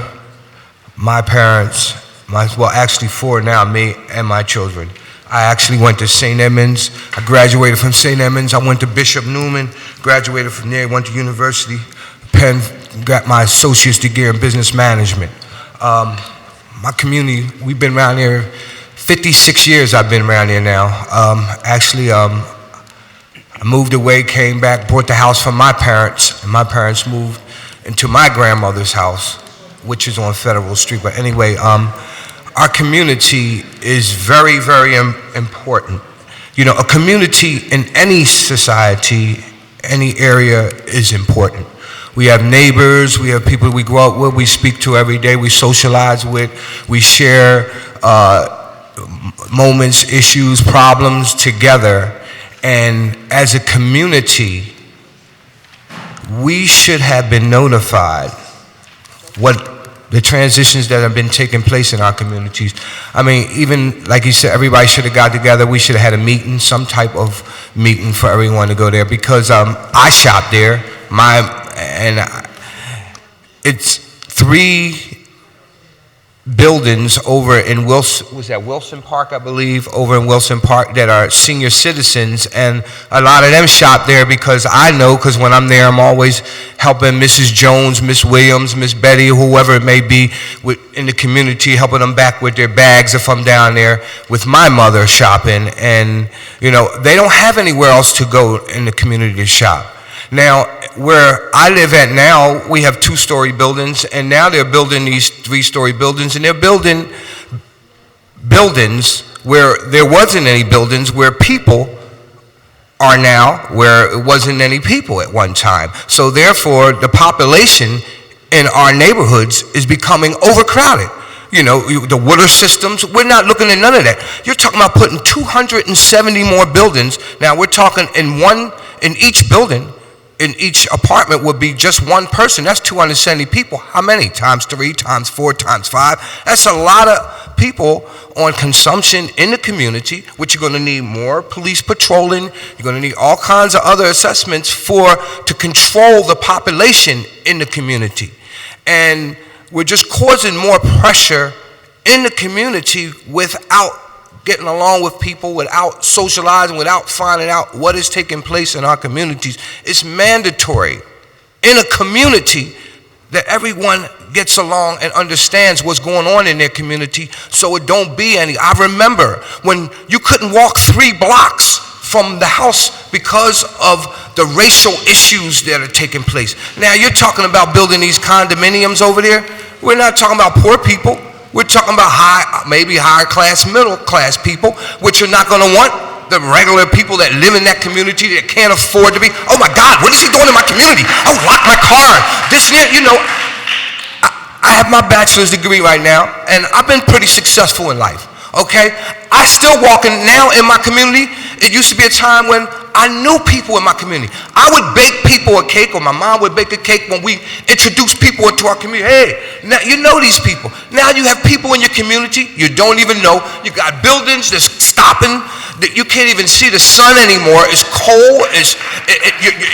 my parents, actually 4 now, me and my children. I actually went to St. Edmunds. I graduated from St. Edmunds. I went to Bishop Newman, graduated from there, went to University, Penn, got my associate's degree in business management. My community, we've been around here 56 years. I've been around here now. I moved away, came back, bought the house from my parents, and my parents moved into my grandmother's house, which is on Federal Street. But anyway, our community is very, very important. You know, a community in any society, any area is important. We have neighbors, we have people we grow up with, we speak to every day, we socialize with, we share moments, issues, problems together. And as a community, we should have been notified what the transitions that have been taking place in our communities. I mean, even like you said, everybody should have got together. We should have had a meeting, some type of meeting for everyone to go there, because I shop there. It's 3 buildings over in Wilson Park, I believe, over in Wilson Park, that are senior citizens, and a lot of them shop there because I know, because when I'm there, I'm always helping Mrs. Jones, Miss Williams, Miss Betty, whoever it may be in the community, helping them back with their bags if I'm down there with my mother shopping. And, you know, they don't have anywhere else to go in the community to shop. Now, where I live at now, we have 2-story buildings, and now they're building these 3-story buildings, and they're building buildings where there wasn't any buildings, where people are now, where it wasn't any people at one time. So therefore, the population in our neighborhoods is becoming overcrowded. You know, the water systems, we're not looking at none of that. You're talking about putting 270 more buildings. Now, we're talking in each building, in each apartment would be just one person. That's 270 people. How many? Times 3, times 4, times 5. That's a lot of people on consumption in the community, which you're going to need more police patrolling. You're going to need all kinds of other assessments to control the population in the community. And we're just causing more pressure in the community without getting along with people, without socializing, without finding out what is taking place in our communities. It's mandatory in a community that everyone gets along and understands what's going on in their community, so it don't be any. I remember when you couldn't walk 3 blocks from the house because of the racial issues that are taking place. Now, you're talking about building these condominiums over there. We're not talking about poor people. We're talking about maybe higher class, middle class people, which are not going to want the regular people that live in that community that can't afford to be. Oh my God, what is he doing in my community? Oh, lock my car. This, you know, I have my bachelor's degree right now, and I've been pretty successful in life. Okay, I still walking now in my community. It used to be a time when I knew people in my community. I would bake people a cake, or my mom would bake a cake when we introduced people into our community. Hey, now you know these people. Now you have people in your community you don't even know. You got buildings that's stopping. You can't even see the sun anymore. It's cold.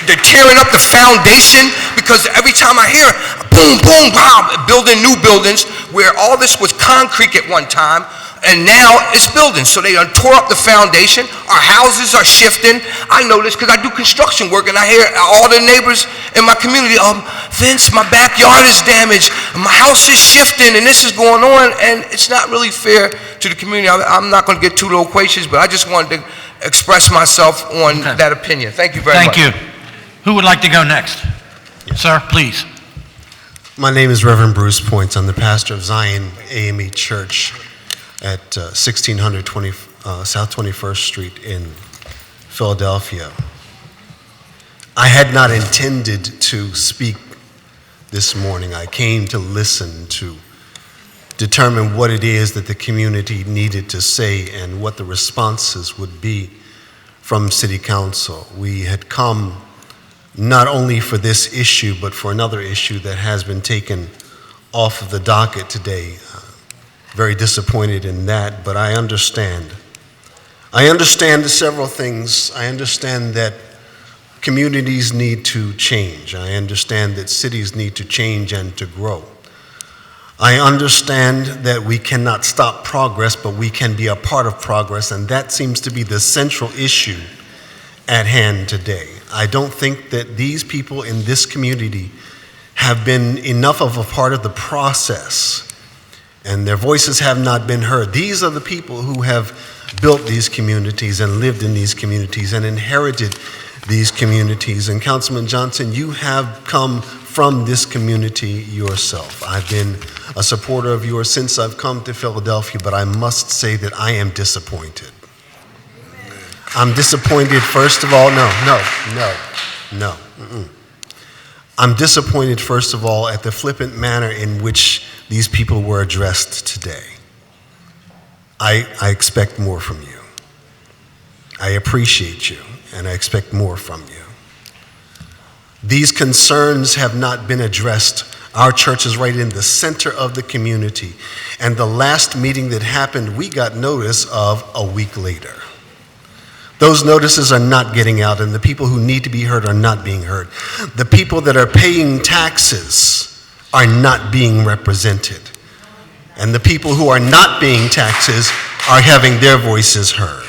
They're tearing up the foundation, because every time I hear boom, boom, wow, building new buildings where all this was concrete at one time, and now it's buildings. So they done tore up the foundation. Our houses are shifting. I know this because I do construction work, and I hear all the neighbors in my community, Vince, my backyard is damaged, my house is shifting, and this is going on, and it's not really fair to the community. I'm not going to get too loquacious, but I just wanted to express myself on that opinion. Thank you very much. Thank you. Who would like to go next? Yes. Sir, please. My name is Reverend Bruce Points. I'm the pastor of Zion AME Church at 1600 South 21st Street in Philadelphia. I had not intended to speak this morning. I came to listen, to determine what it is that the community needed to say and what the responses would be from City Council. We had come not only for this issue, but for another issue that has been taken off of the docket today. Very disappointed in that, but I understand. I understand several things. I understand that communities need to change. I understand that cities need to change and to grow. I understand that we cannot stop progress, but we can be a part of progress, and that seems to be the central issue at hand today. I don't think that these people in this community have been enough of a part of the process, and their voices have not been heard. These are the people who have built these communities and lived in these communities and inherited these communities. And Councilman Johnson, you have come from this community yourself. I've been a supporter of yours since I've come to Philadelphia, but I must say that I am disappointed. I'm disappointed, first of all, no. I'm disappointed, first of all, at the flippant manner in which these people were addressed today. I expect more from you. I appreciate you, and I expect more from you. These concerns have not been addressed. Our church is right in the center of the community, and the last meeting that happened, we got notice of a week later. Those notices are not getting out, and the people who need to be heard are not being heard. The people that are paying taxes are not being represented. And the people who are not paying taxes are having their voices heard.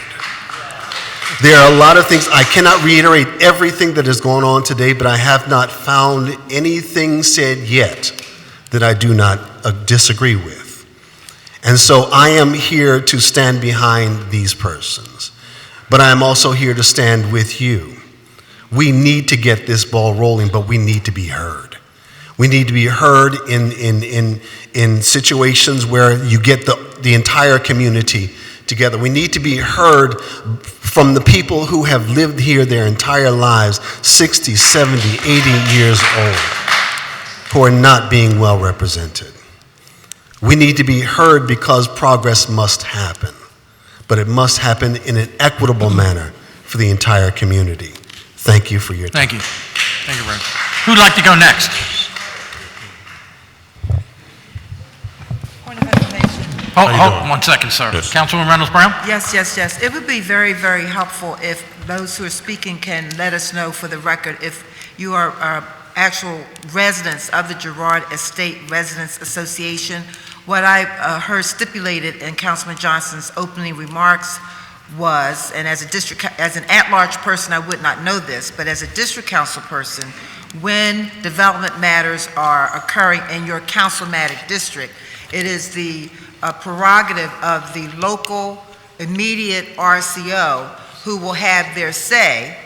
There are a lot of things. I cannot reiterate everything that is going on today, but I have not found anything said yet that I do not disagree with. And so I am here to stand behind these persons. But I am also here to stand with you. We need to get this ball rolling, but we need to be heard. We need to be heard in situations where you get the entire community together. We need to be heard from the people who have lived here their entire lives, 60, 70, 80 years old, who are not being well represented. We need to be heard because progress must happen. But it must happen in an equitable manner for the entire community. Thank you for your time. Thank you. Thank you, Reverend. Who'd like to go next? Point of information. Hold 1 second, sir. Yes. Councilman Reynolds Brown? Yes. It would be very, very helpful if those who are speaking can let us know for the record if you are actual residents of the Girard Estate Residents Association. What I heard stipulated in Councilman Johnson's opening remarks was, and as an at-large person, I would not know this, but as a district council person, when development matters are occurring in your councilmatic district, it is the prerogative of the local immediate RCO who will have their say,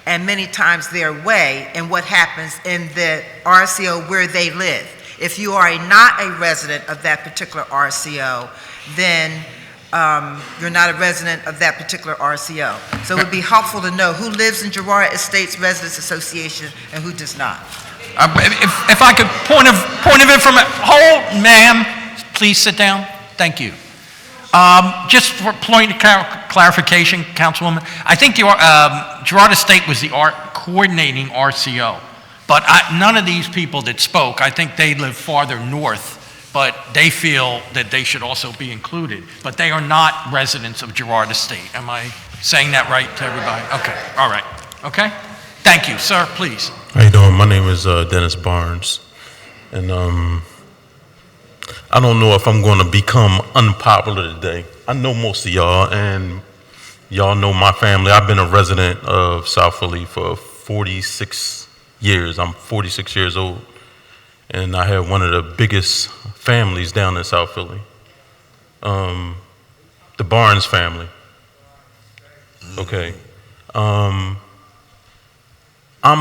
and many times their way, in what happens in the RCO where they live. If you are not a resident of that particular RCO, then you're not a resident of that particular RCO. So it would be helpful to know who lives in Girard Estates Residents Association and who does not. If I could, point of information, hold, ma'am, please sit down. Thank you. Just for point of clarification, Councilwoman, I think the Girard Estate was the coordinating RCO. But none of these people that spoke, I think they live farther north, but they feel that they should also be included. But they are not residents of Girard Estate. Am I saying that right to everybody? Okay, all right. Okay? Thank you. Sir, please. How you doing? My name is Dennis Barnes. And I don't know if I'm going to become unpopular today. I know most of y'all, and y'all know my family. I've been a resident of South Philly for 46 years. I'm 46 years old, and I have one of the biggest families down in South Philly, the Barnes family. Okay. I'm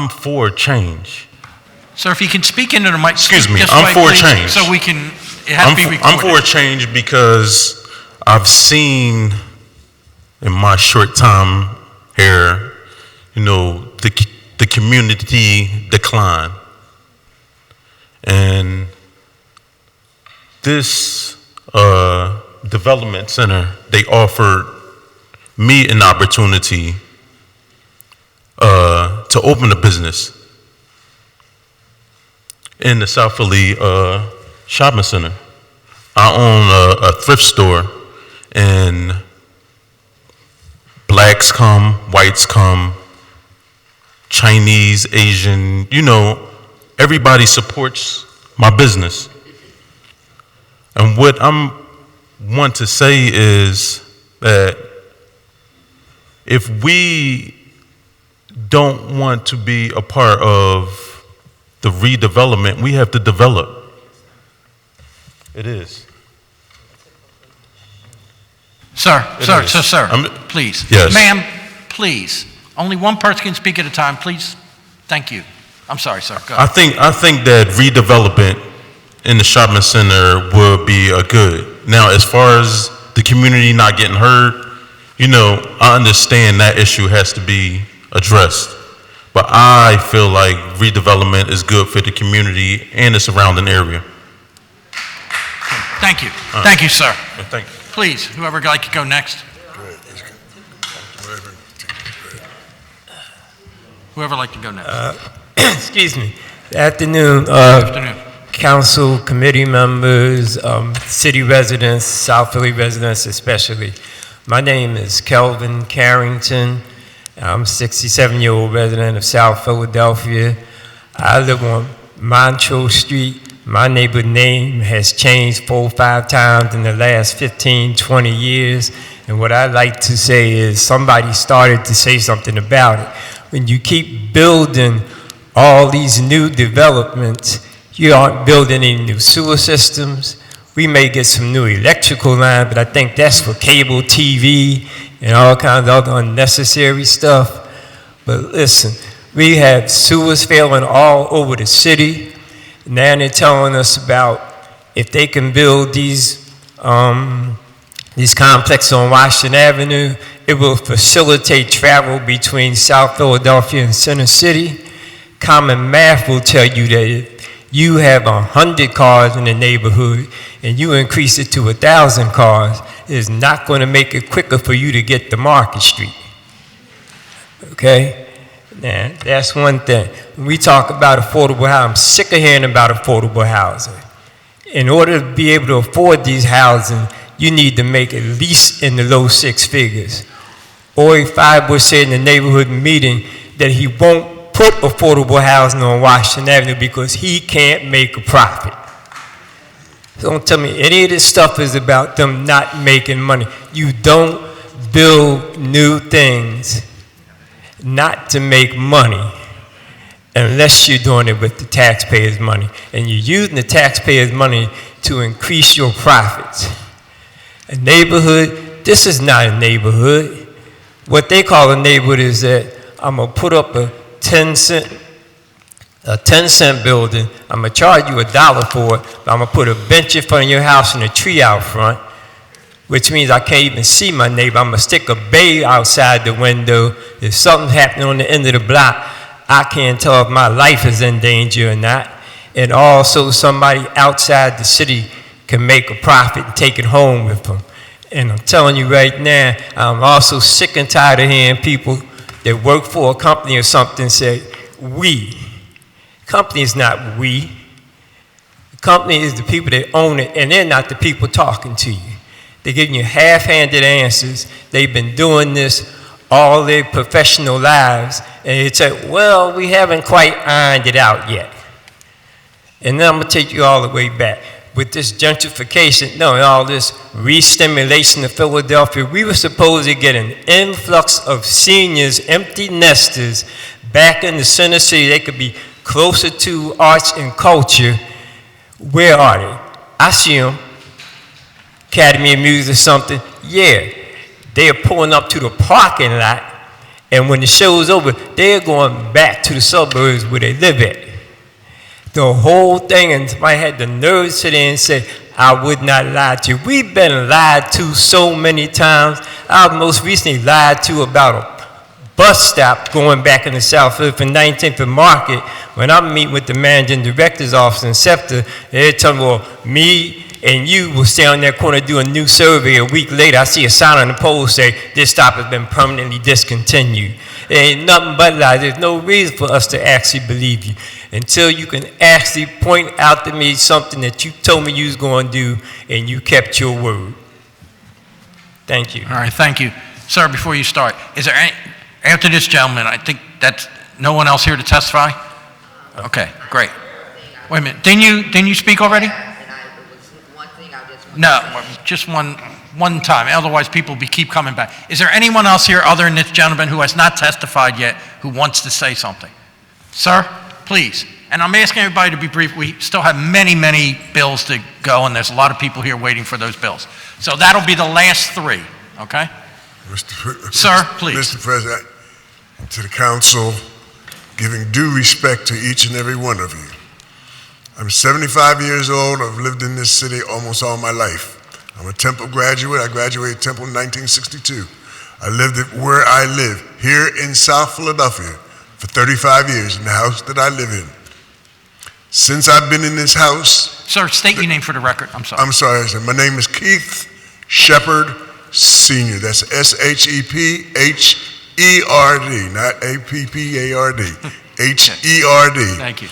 for change. Sir, if you can speak into the mic. Excuse me, just I'm right, for please, change. So we can, it has to be recorded. I'm for a change because I've seen in my short time here, the community decline. And this development center, they offered me an opportunity to open a business in the South Philly shopping center. I own a thrift store, and blacks come, whites come, Chinese, Asian, everybody supports my business. And what I want to say is that if we don't want to be a part of the redevelopment, we have to develop. It is. Sir, please. Yes. Ma'am, please. Only one person can speak at a time, please. Thank you. I'm sorry, sir. Go ahead. I think that redevelopment in the shopping center would be a good. Now, as far as the community not getting hurt, I understand that issue has to be addressed. but I feel like redevelopment is good for the community and the surrounding area. Thank you. Thank you, sir. Thank you. Please, whoever would like to go next. Whoever would like to go next. Excuse me. Good afternoon. Afternoon. Council, committee members, city residents, South Philly residents especially. My name is Kelvin Carrington. I'm a 67-year-old resident of South Philadelphia. I live on Montrose Street. My neighborhood name has changed 4 or 5 times in the last 15, 20 years. And what I'd like to say is somebody started to say something about it. When you keep building all these new developments, you aren't building any new sewer systems. We may get some new electrical lines, but I think that's for cable TV and all kinds of other unnecessary stuff. But listen, we have sewers failing all over the city. Now they're telling us about if they can build these complexes on Washington Avenue, it will facilitate travel between South Philadelphia and Center City. Common math will tell you that if you have 100 cars in the neighborhood and you increase it to 1,000 cars, it's not going to make it quicker for you to get to Market Street. Okay? Now, that's one thing. When we talk about affordable housing, I'm sick of hearing about affordable housing. In order to be able to afford these housing, you need to make at least in the low 6 figures. Ori Firebush said in the neighborhood meeting that he won't put affordable housing on Washington Avenue because he can't make a profit. Don't tell me any of this stuff is about them not making money. You don't build new things not to make money unless you're doing it with the taxpayers' money. And you're using the taxpayers' money to increase your profits. A neighborhood, this is not a neighborhood. What they call a neighborhood is that I'm going to put up a 10-cent building. I'm going to charge you $1 for it, but I'm going to put a bench in front of your house and a tree out front, which means I can't even see my neighbor. I'm going to stick a bay outside the window. If something's happening on the end of the block, I can't tell if my life is in danger or not. And also somebody outside the city can make a profit and take it home with them. And I'm telling you right now, I'm also sick and tired of hearing people that work for a company or something say, we. Company is not we. The company is the people that own it, and they're not the people talking to you. They're giving you half-handed answers. They've been doing this all their professional lives, and they say, well, we haven't quite ironed it out yet. And then I'm going to take you all the way back. With this gentrification, no, and all this re-stimulation of Philadelphia, we were supposed to get an influx of seniors, empty nesters, back in the center city. They could be closer to arts and culture. Where are they? I see them. Academy of Music or something. Yeah, they are pulling up to the parking lot, and when the show's over, they're going back to the suburbs where they live at. The whole thing, and somebody had the nerve to sit in and say, I would not lie to you. We've been lied to so many times. I was most recently lied to about a bus stop going back in the South Philly from 19th and Market. When I'm meeting with the managing director's office in SEPTA, they're telling me, well, me and you will stay on that corner do a new survey. A week later, I see a sign on the pole say, this stop has been permanently discontinued. There ain't nothing but lies. There's no reason for us to actually believe you until you can actually point out to me something that you told me you was going to do and you kept your word. Thank you. All right, thank you. Sir, before you start, is there any, after this gentleman, I think that's no one else here to testify? Okay, great. Wait a minute, didn't you speak already? No, just one time, otherwise people keep coming back. Is there anyone else here other than this gentleman who has not testified yet who wants to say something? Sir, please. And I'm asking everybody to be brief. We still have many, many bills to go, and there's a lot of people here waiting for those bills. So that'll be the last 3, okay? Sir, please. Mr. President, to the council, giving due respect to each and every one of you. I'm 75 years old. I've lived in this city almost all my life. I'm a Temple graduate. I graduated Temple in 1962. I lived where I live, here in South Philadelphia, for 35 years in the house that I live in. Since I've been in this house... Sir, state your name for the record. I'm sorry. I'm sorry, sir. My name is Keith Shepard Sr. That's S-H-E-P-H-E-R-D, not A-P-P-A-R-D. H-E-R-D. Thank you.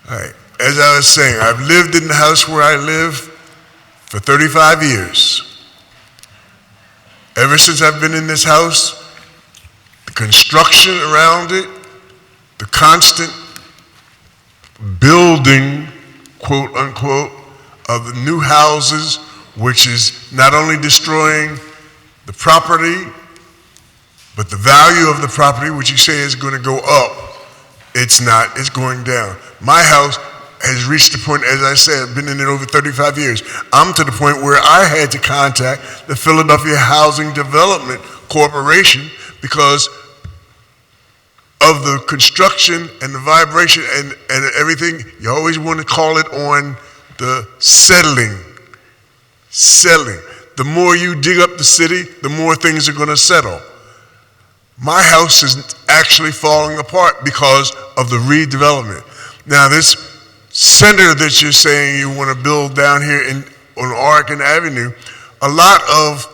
All right. As I was saying, I've lived in the house where I live for 35 years. Ever since I've been in this house, the construction around it, the constant building, quote unquote, of the new houses, which is not only destroying the property, but the value of the property, which you say is going to go up, it's not, it's going down. My house has reached the point, as I said, I've been in it over 35 years. I'm to the point where I had to contact the Philadelphia Housing Development Corporation because of the construction and the vibration and everything. You always want to call it on the settling. The more you dig up the city, the more things are going to settle. My house is actually falling apart because of the redevelopment. Now, this center that you're saying you want to build down here on Oregon Avenue, a lot of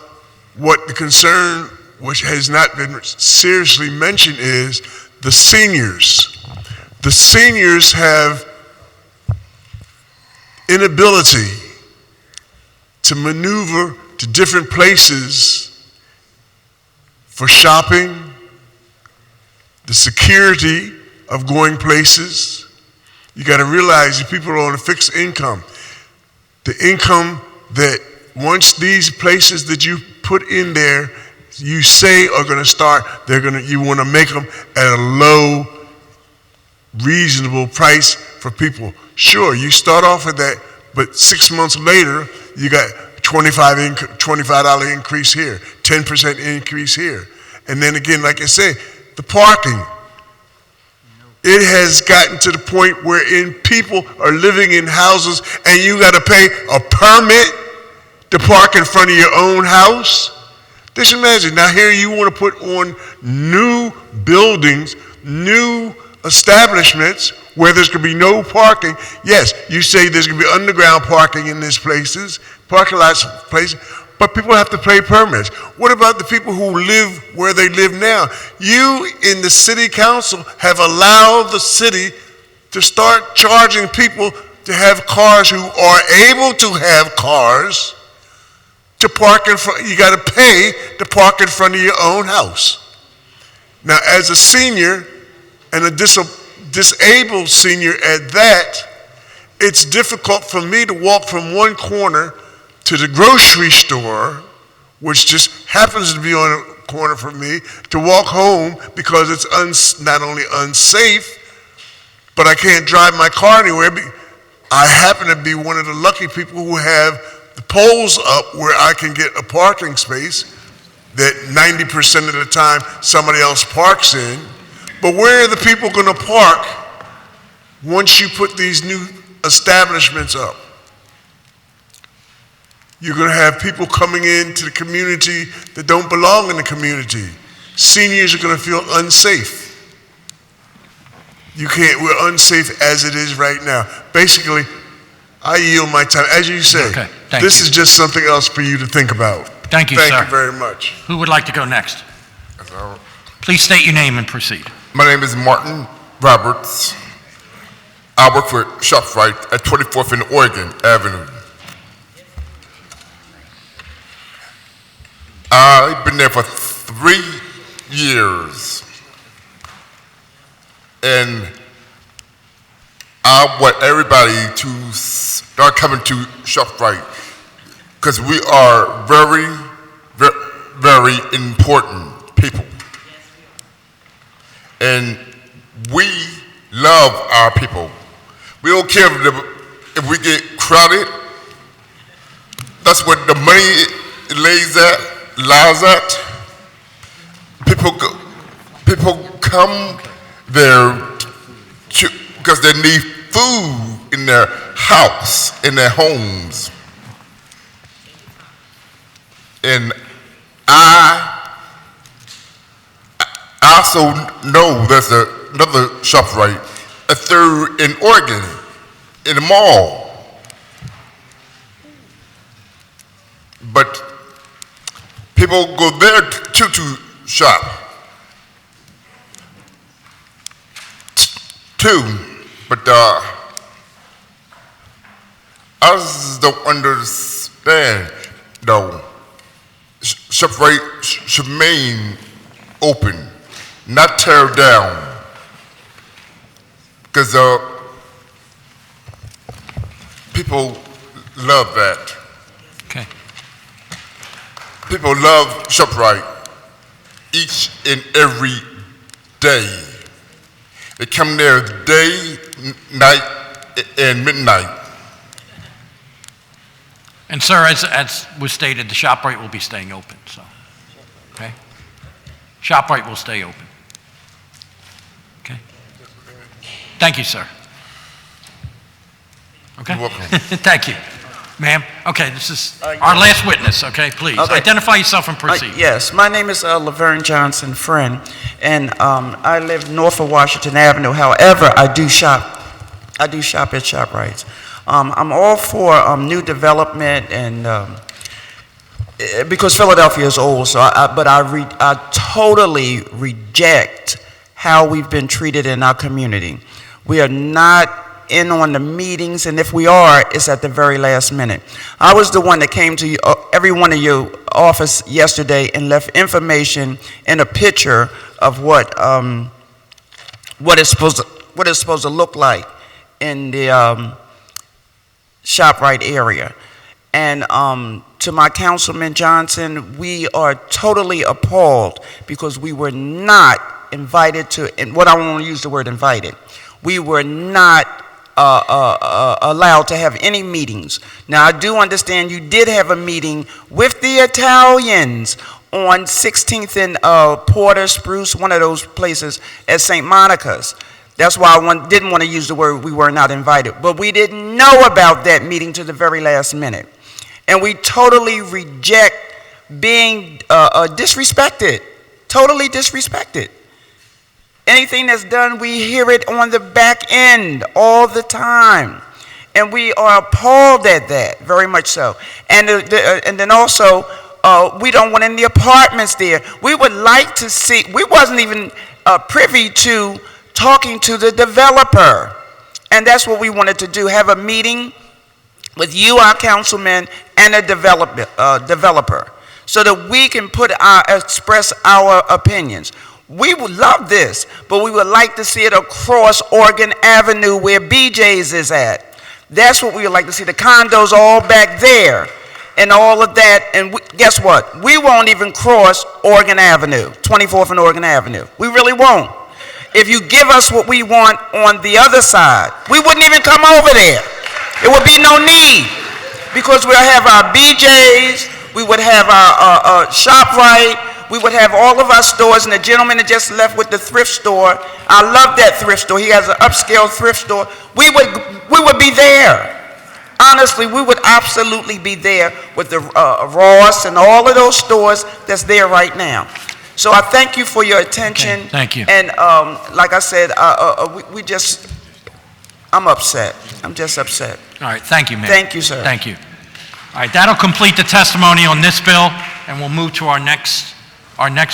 what the concern, which has not been seriously mentioned, is the seniors. The seniors have inability to maneuver to different places for shopping, the security of going places. You got to realize that people are on a fixed income. The income that once these places that you put in there, you say are going to start, you want to make them at a low, reasonable price for people. Sure, you start off at that, but 6 months later, you got $25 increase here, 10% increase here. And then again, like I say, the parking. It has gotten to the point wherein people are living in houses and you got to pay a permit to park in front of your own house. Just imagine, now here you want to put on new buildings, new establishments where there's going to be no parking. Yes, you say there's going to be underground parking in these places, parking lots places, but people have to pay permits. What about the people who live where they live now? You in the city council have allowed the city to start charging people to have cars who are able to have cars to park in front. You got to pay to park in front of your own house. Now, as a senior and a disabled senior at that, it's difficult for me to walk from one corner to the grocery store, which just happens to be on a corner for me, to walk home because it's not only unsafe, but I can't drive my car anywhere. I happen to be one of the lucky people who have the poles up where I can get a parking space that 90% of the time somebody else parks in. But where are the people going to park once you put these new establishments up? You're going to have people coming into the community that don't belong in the community. Seniors are going to feel unsafe. We're unsafe as it is right now. Basically, I yield my time. As you say, Okay, this is just something else for you to think about. Thank you, sir. Thank you very much. Who would like to go next? Please state your name and proceed. My name is Martin Roberts. I work for ShopRite at 24th and Oregon Avenue. I've been there for 3 years. And I want everybody to start coming to ShopRite because we are very, very, very important people. And we love our people. We don't care if we get crowded. That's what the money lies at. People come there because they need food in their house, in their homes. And I also know there's another ShopRite, a third in Oregon, in the mall. But people go there to shop. Two, but I just don't understand, though. ShopRite should remain open, not tear down. Because people love that. Okay. People love ShopRite each and every day. They come there day, night, and midnight. And sir, as was stated, the ShopRite will be staying open, so, okay? ShopRite will stay open. Okay? Thank you, sir. Okay? You're welcome. Thank you. Ma'am, okay, this is our yes. last witness, okay, please. Okay. Identify yourself and proceed. Yes, my name is Laverne Johnson, friend, and I live north of Washington Avenue. However, I do shop at ShopRite. I'm all for new development and because Philadelphia is old, so I totally reject how we've been treated in our community. We are not in on the meetings, and if we are, it's at the very last minute. I was the one that came to every one of your office yesterday and left information and a picture of what it's supposed to look like in the ShopRite area. And to my Councilman Johnson, we are totally appalled because we were not invited to, and what I want to use the word invited, we were not allowed to have any meetings. Now, I do understand you did have a meeting with the Italians on 16th and Porter, Spruce, one of those places at St. Monica's. That's why I didn't want to use the word we were not invited. But we didn't know about that meeting to the very last minute. And we totally reject being disrespected, totally disrespected. Anything that's done, we hear it on the back end all the time. And we are appalled at that, very much so. And then also, we don't want any apartments there. We would like to see, we wasn't even privy to talking to the developer. And that's what we wanted to do, have a meeting with you, our councilman, and a developer, so that we can express our opinions. We would love this, but we would like to see it across Oregon Avenue where BJ's is at. That's what we would like to see, the condos all back there and all of that. And guess what? We won't even cross Oregon Avenue, 24th and Oregon Avenue. We really won't. If you give us what we want on the other side, we wouldn't even come over there. It would be no need, because we'll have our BJ's, we would have our ShopRite, we would have all of our stores, and the gentleman that just left with the thrift store, I love that thrift store. He has an upscale thrift store. We would be there. Honestly, we would absolutely be there with the Ross and all of those stores that's there right now. So I thank you for your attention. Okay, thank you. And like I said, I'm upset. I'm just upset. All right, thank you, ma'am. Thank you, sir. Thank you. All right, that'll complete the testimony on this bill, and we'll move to our next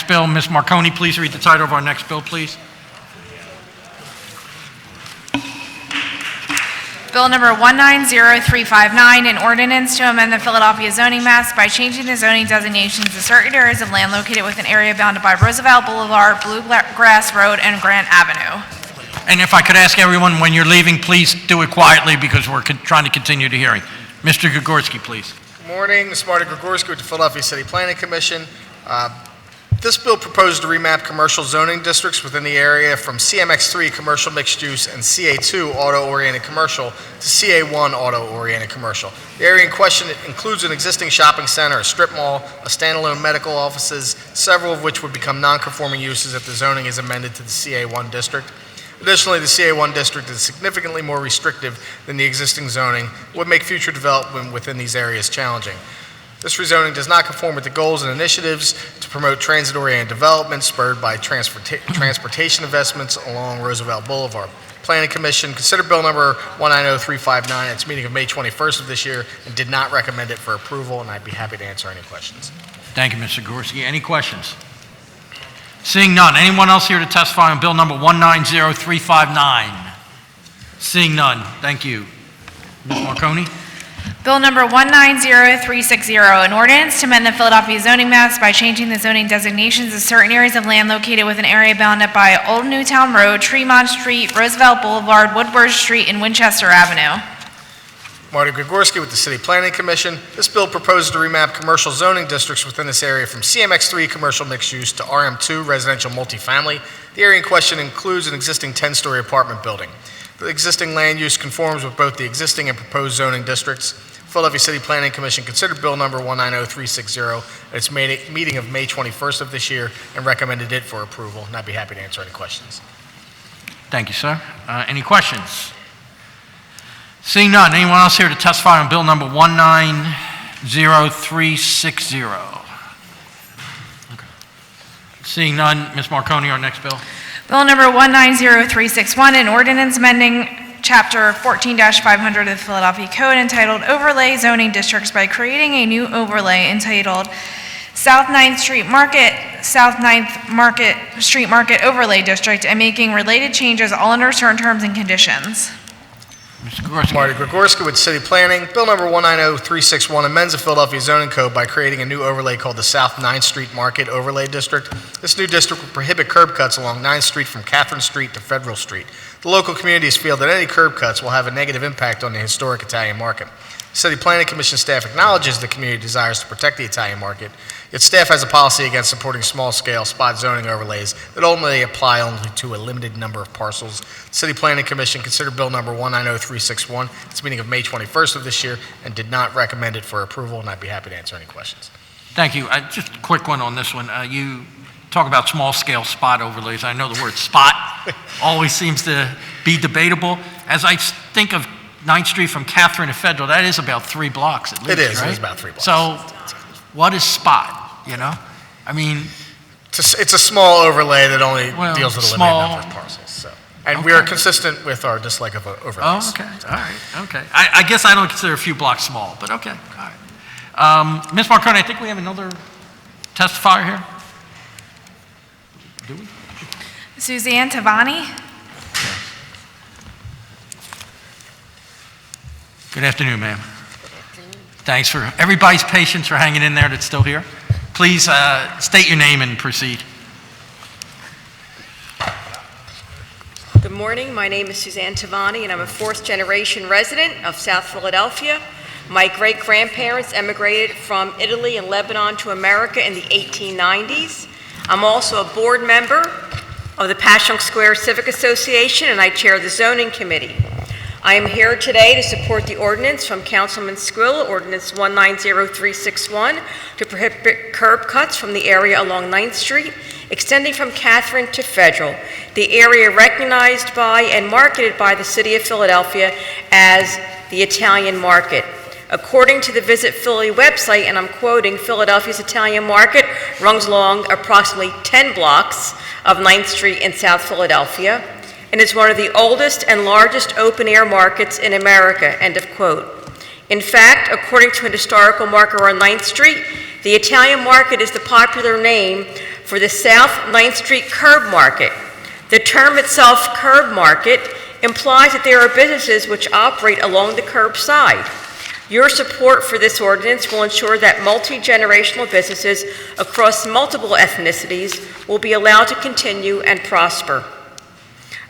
bill. Ms. Marconi, please read the title of our next bill, please. Bill number 190359, an ordinance to amend the Philadelphia zoning maps by changing the zoning designations of certain areas of land located within an area bounded by Roosevelt Boulevard, Bluegrass Road, and Grant Avenue. And if I could ask everyone, when you're leaving, please do it quietly because we're trying to continue the hearing. Mr. Gregorski, please. Good morning, this is Marty Gregorski with the Philadelphia City Planning Commission. This bill proposes to remap commercial zoning districts within the area from CMX3 commercial mixed use and CA2 auto-oriented commercial to CA1 auto-oriented commercial. The area in question includes an existing shopping center, a strip mall, a standalone medical offices, several of which would become non-conforming uses if the zoning is amended to the CA1 district. Additionally, the CA1 district is significantly more restrictive than the existing zoning, would make future development within these areas challenging. This rezoning does not conform with the goals and initiatives to promote transit-oriented development spurred by transportation investments along Roosevelt Boulevard. Planning Commission considered Bill number 190359 at its meeting of May 21st of this year and did not recommend it for approval, and I'd be happy to answer any questions. Thank you, Mr. Gorski. Any questions? Seeing none. Anyone else here to testify on Bill number 190359? Seeing none. Thank you. Ms. Marconi? Bill number 190360, an ordinance to amend the Philadelphia zoning maps by changing the zoning designations of certain areas of land located within an area bounded by Old Newtown Road, Tremont Street, Roosevelt Boulevard, Woodward Street, and Winchester Avenue. Marty Gregorski with the City Planning Commission. This bill proposes to remap commercial zoning districts within this area from CMX3 commercial mixed use to RM2 residential multifamily. The area in question includes an existing 10-story apartment building. The existing land use conforms with both the existing and proposed zoning districts. Philadelphia City Planning Commission considered Bill number 190360 at its meeting of May 21st of this year and recommended it for approval, and I'd be happy to answer any questions. Thank you, sir. Any questions? Seeing none. Anyone else here to testify on Bill number 190360? Okay. Seeing none, Ms. Marconi, our next bill. Bill number 190361, an ordinance amending Chapter 14-500 of the Philadelphia Code entitled Overlay Zoning Districts by creating a new overlay entitled South 9th Street Market, South 9th Street Market Overlay District, and making related changes all under certain terms and conditions. Mr. Gorski. Marty Gregorski with City Planning. Bill number 190361 amends the Philadelphia zoning code by creating a new overlay called the South 9th Street Market Overlay District. This new district will prohibit curb cuts along 9th Street from Catherine Street to Federal Street. The local communities feel that any curb cuts will have a negative impact on the historic Italian market. The City Planning Commission staff acknowledges the community desires to protect the Italian market, yet staff has a policy against supporting small-scale spot zoning overlays that ultimately apply only to a limited number of parcels. The City Planning Commission considered Bill number 190361 at its meeting of May 21st of this year and did not recommend it for approval, and I'd be happy to answer any questions. Thank you. Just a quick one on this one. You talk about small-scale spot overlays. I know the word spot always seems to be debatable. As I think of 9th Street from Catherine to Federal, that is about 3 blocks at least, It is. right? It is about 3 blocks. So what is spot, you know? I mean... It's a small overlay that only deals with a limited small- number of parcels. So. And we are consistent with our dislike of overlays. Oh, okay. All right. Okay. I guess I don't consider a few blocks small, but okay. All right. Ms. Marconi, I think we have another testifier here. Do we? Suzanne Tavani. Good afternoon, ma'am. Thanks for everybody's patience for hanging in there that's still here. Please state your name and proceed. Good morning. My name is Suzanne Tavani, and I'm a fourth-generation resident of South Philadelphia. My great-grandparents emigrated from Italy and Lebanon to America in the 1890s. I'm also a board member of the Passion Square Civic Association, and I chair the zoning committee. I am here today to support the ordinance from Councilman Squilla, Ordinance 190361, to prohibit curb cuts from the area along 9th Street, extending from Catherine to Federal, the area recognized by and marketed by the City of Philadelphia as the Italian market. According to the Visit Philly website, and I'm quoting, Philadelphia's Italian market runs along approximately 10 blocks of 9th Street in South Philadelphia, and is one of the oldest and largest open-air markets in America, end of quote. In fact, according to an historical marker on 9th Street, the Italian market is the popular name for the South 9th Street curb market. The term itself, curb market, implies that there are businesses which operate along the curb side. Your support for this ordinance will ensure that multi-generational businesses across multiple ethnicities will be allowed to continue and prosper.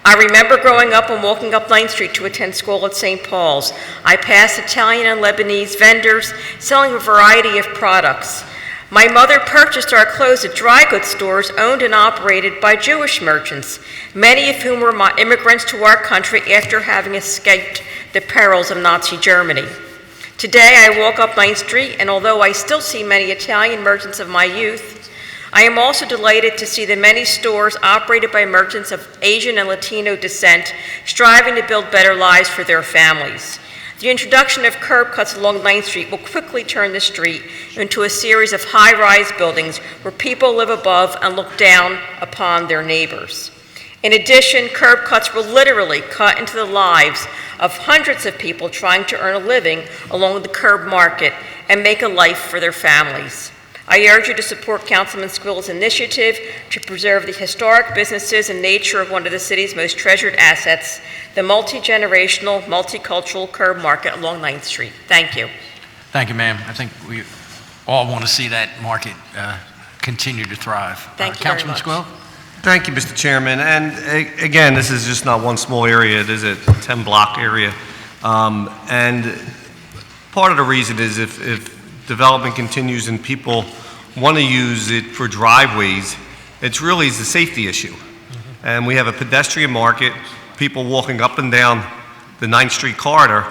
I remember growing up and walking up 9th Street to attend school at St. Paul's. I passed Italian and Lebanese vendors selling a variety of products. My mother purchased our clothes at dry goods stores owned and operated by Jewish merchants, many of whom were immigrants to our country after having escaped the perils of Nazi Germany. Today, I walk up 9th Street, and although I still see many Italian merchants of my youth, I am also delighted to see the many stores operated by merchants of Asian and Latino descent striving to build better lives for their families. The introduction of curb cuts along 9th Street will quickly turn the street into a series of high-rise buildings where people live above and look down upon their neighbors. In addition, curb cuts will literally cut into the lives of hundreds of people trying to earn a living along the curb market and make a life for their families. I urge you to support Councilman Squilla's initiative to preserve the historic businesses and nature of one of the city's most treasured assets, the multi-generational, multicultural curb market along 9th Street. Thank you. Thank you, ma'am. I think we all want to see that market continue to thrive. Thank you very Councilman much. Squilla? Thank you, Mr. Chairman. And again, this is just not one small area. It is a 10-block area. And part of the reason is if development continues and people want to use it for driveways, it's really is a safety issue. And we have a pedestrian market. People walking up and down the 9th Street corridor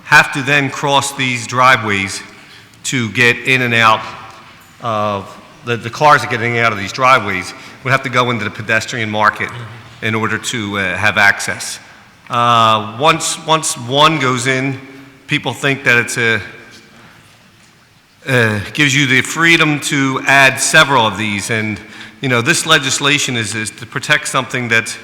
have to then cross these driveways to get in and out of the cars are getting out of these driveways would have to go into the pedestrian market in order to have access. Once one goes in, people think that it's gives you the freedom to add several of these. And, you know, this legislation is to protect something that's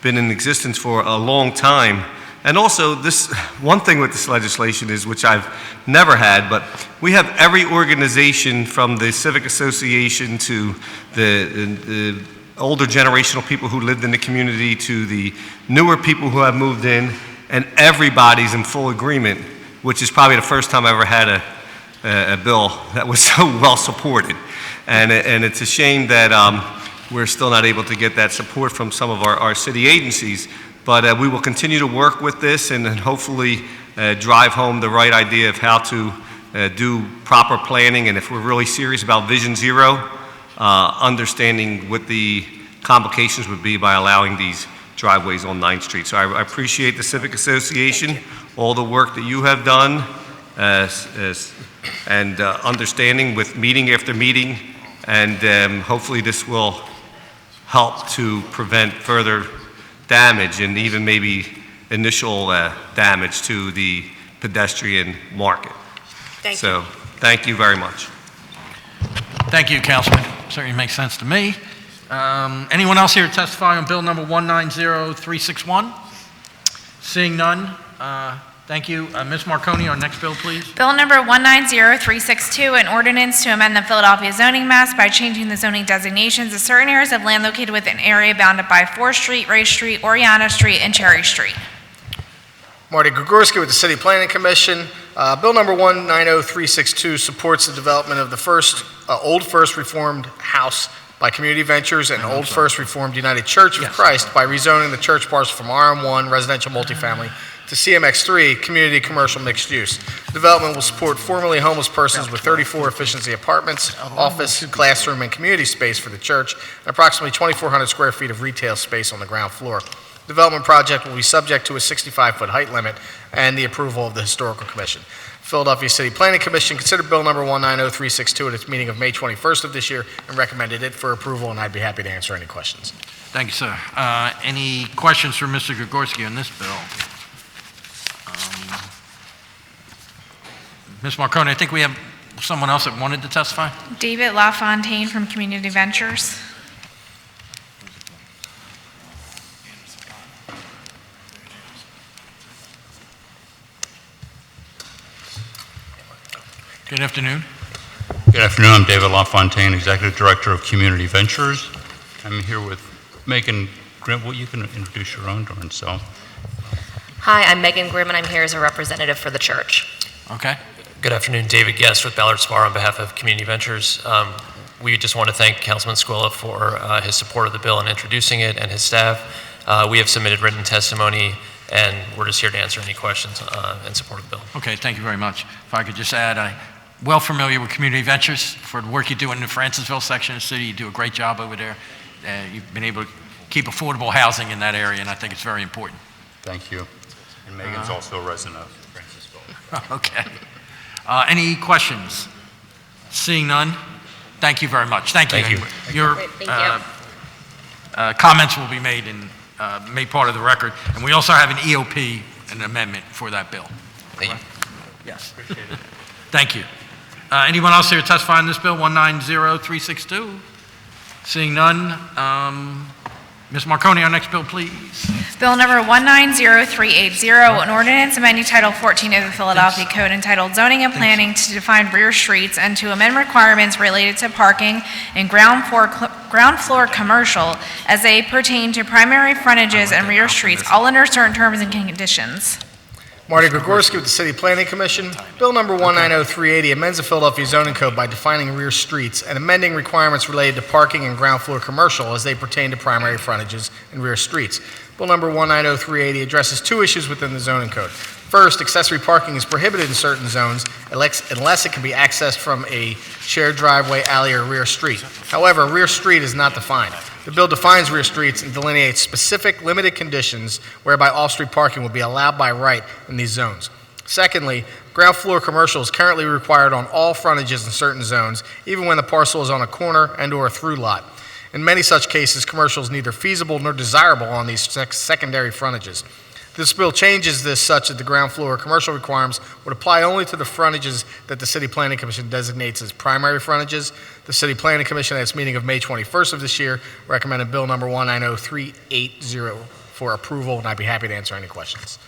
been in existence for a long time. And also, this one thing with this legislation is, which I've never had, but we have every organization from the Civic Association to the older generational people who lived in the community to the newer people who have moved in, and everybody's in full agreement, which is probably the first time I ever had a bill that was so well supported. And it's a shame that we're still not able to get that support from some of our city agencies. But we will continue to work with this and hopefully drive home the right idea of how to do proper planning. And if we're really serious about Vision Zero, understanding what the complications would be by allowing these driveways on 9th Street. So I appreciate the Civic Association, all the work that you have done, and understanding with meeting after meeting, and hopefully this will help to prevent further damage and even maybe initial damage to the pedestrian market. Thank you. Thank you very much. Thank you, Councilman. Certainly makes sense to me. Anyone else here to testify on Bill number 190361? Seeing none, thank you. Ms. Marconi, our next bill, please. Bill number 190362, an ordinance to amend the Philadelphia zoning maps by changing the zoning designations of certain areas of land located within an area bounded by 4th Street, Ray Street, Oriana Street, and Cherry Street. Marty Gregorski with the City Planning Commission. Bill number 190362 supports the development of the Old First Reformed House by Community Ventures and Old First Reformed United Church of Christ by rezoning the church parcel from RM1 residential multifamily to CMX3 community commercial mixed use. Development will support formerly homeless persons with 34 efficiency apartments, office, classroom, and community space for the church, and approximately 2,400 square feet of retail space on the ground floor. Development project will be subject to a 65-foot height limit and the approval of the Historical Commission. Philadelphia City Planning Commission considered Bill number 190362 at its meeting of May 21st of this year and recommended it for approval, and I'd be happy to answer any questions. Thank you, sir. Any questions for Mr. Gregorski on this bill? Ms. Marconi, I think we have someone else that wanted to testify. David LaFontaine from Community Ventures. Good afternoon. Good afternoon. I'm David LaFontaine, Executive Director of Community Ventures. I'm here with Megan Grimm. Well, you can introduce your own darn self. Hi, I'm Megan Grimm, and I'm here as a representative for the church. Okay. Good afternoon. David Guest with Ballard Spar on behalf of Community Ventures. We just want to thank Councilman Squilla for his support of the bill and introducing it, and his staff. We have submitted written testimony, and we're just here to answer any questions in support of the bill. Okay, thank you very much. If I could just add, I'm well familiar with Community Ventures for the work you do in the Francisville section of the city. You do a great job over there. You've been able to keep affordable housing in that area, and I think it's very important. Thank you. And Megan's also a resident of Francisville. Okay. Any questions? Seeing none, thank you very much. Thank you. Thank you. Your comments will be made part of the record, and we also have an EOP, an amendment for that bill. Thank you. Yes. Thank you. Anyone else here to testify on this bill, 190362? Seeing none, Ms. Marconi, our next bill, please. Bill number 190380, an ordinance amending Title 14 of the Philadelphia Code entitled Zoning and Planning to define rear streets and to amend requirements related to parking and ground floor commercial as they pertain to primary frontages and rear streets, all under certain terms and conditions. Marty Gregorski with the City Planning Commission. Bill number 190380 amends the Philadelphia zoning code by defining rear streets and amending requirements related to parking and ground floor commercial as they pertain to primary frontages and rear streets. Bill number 190380 addresses two issues within the zoning code. First, accessory parking is prohibited in certain zones unless it can be accessed from a shared driveway, alley, or rear street. However, a rear street is not defined. The bill defines rear streets and delineates specific limited conditions whereby off-street parking will be allowed by right in these zones. Secondly, ground floor commercial is currently required on all frontages in certain zones, even when the parcel is on a corner and/or a through lot. In many such cases, commercial is neither feasible nor desirable on these secondary frontages. This bill changes this such that the ground floor commercial requirements would apply only to the frontages that the City Planning Commission designates as primary frontages. The City Planning Commission at its meeting of May 21st of this year recommended Bill number 190380 for approval, and I'd be happy to answer any questions.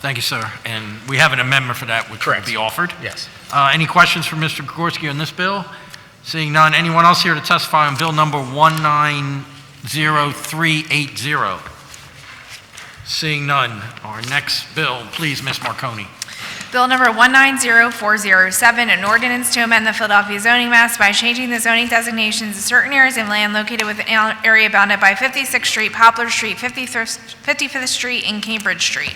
Thank you, sir. And we have an amendment for that which will be offered. Yes. Any questions for Mr. Gregorski on this bill? Seeing none, anyone else here to testify on bill number 190380? Seeing none, our next bill, please, Ms. Marconi. Bill number 190407, an ordinance to amend the Philadelphia zoning maps by changing the zoning designations of certain areas of land located within an area bounded by 56th Street, Poplar Street, 55th Street, and Cambridge Street.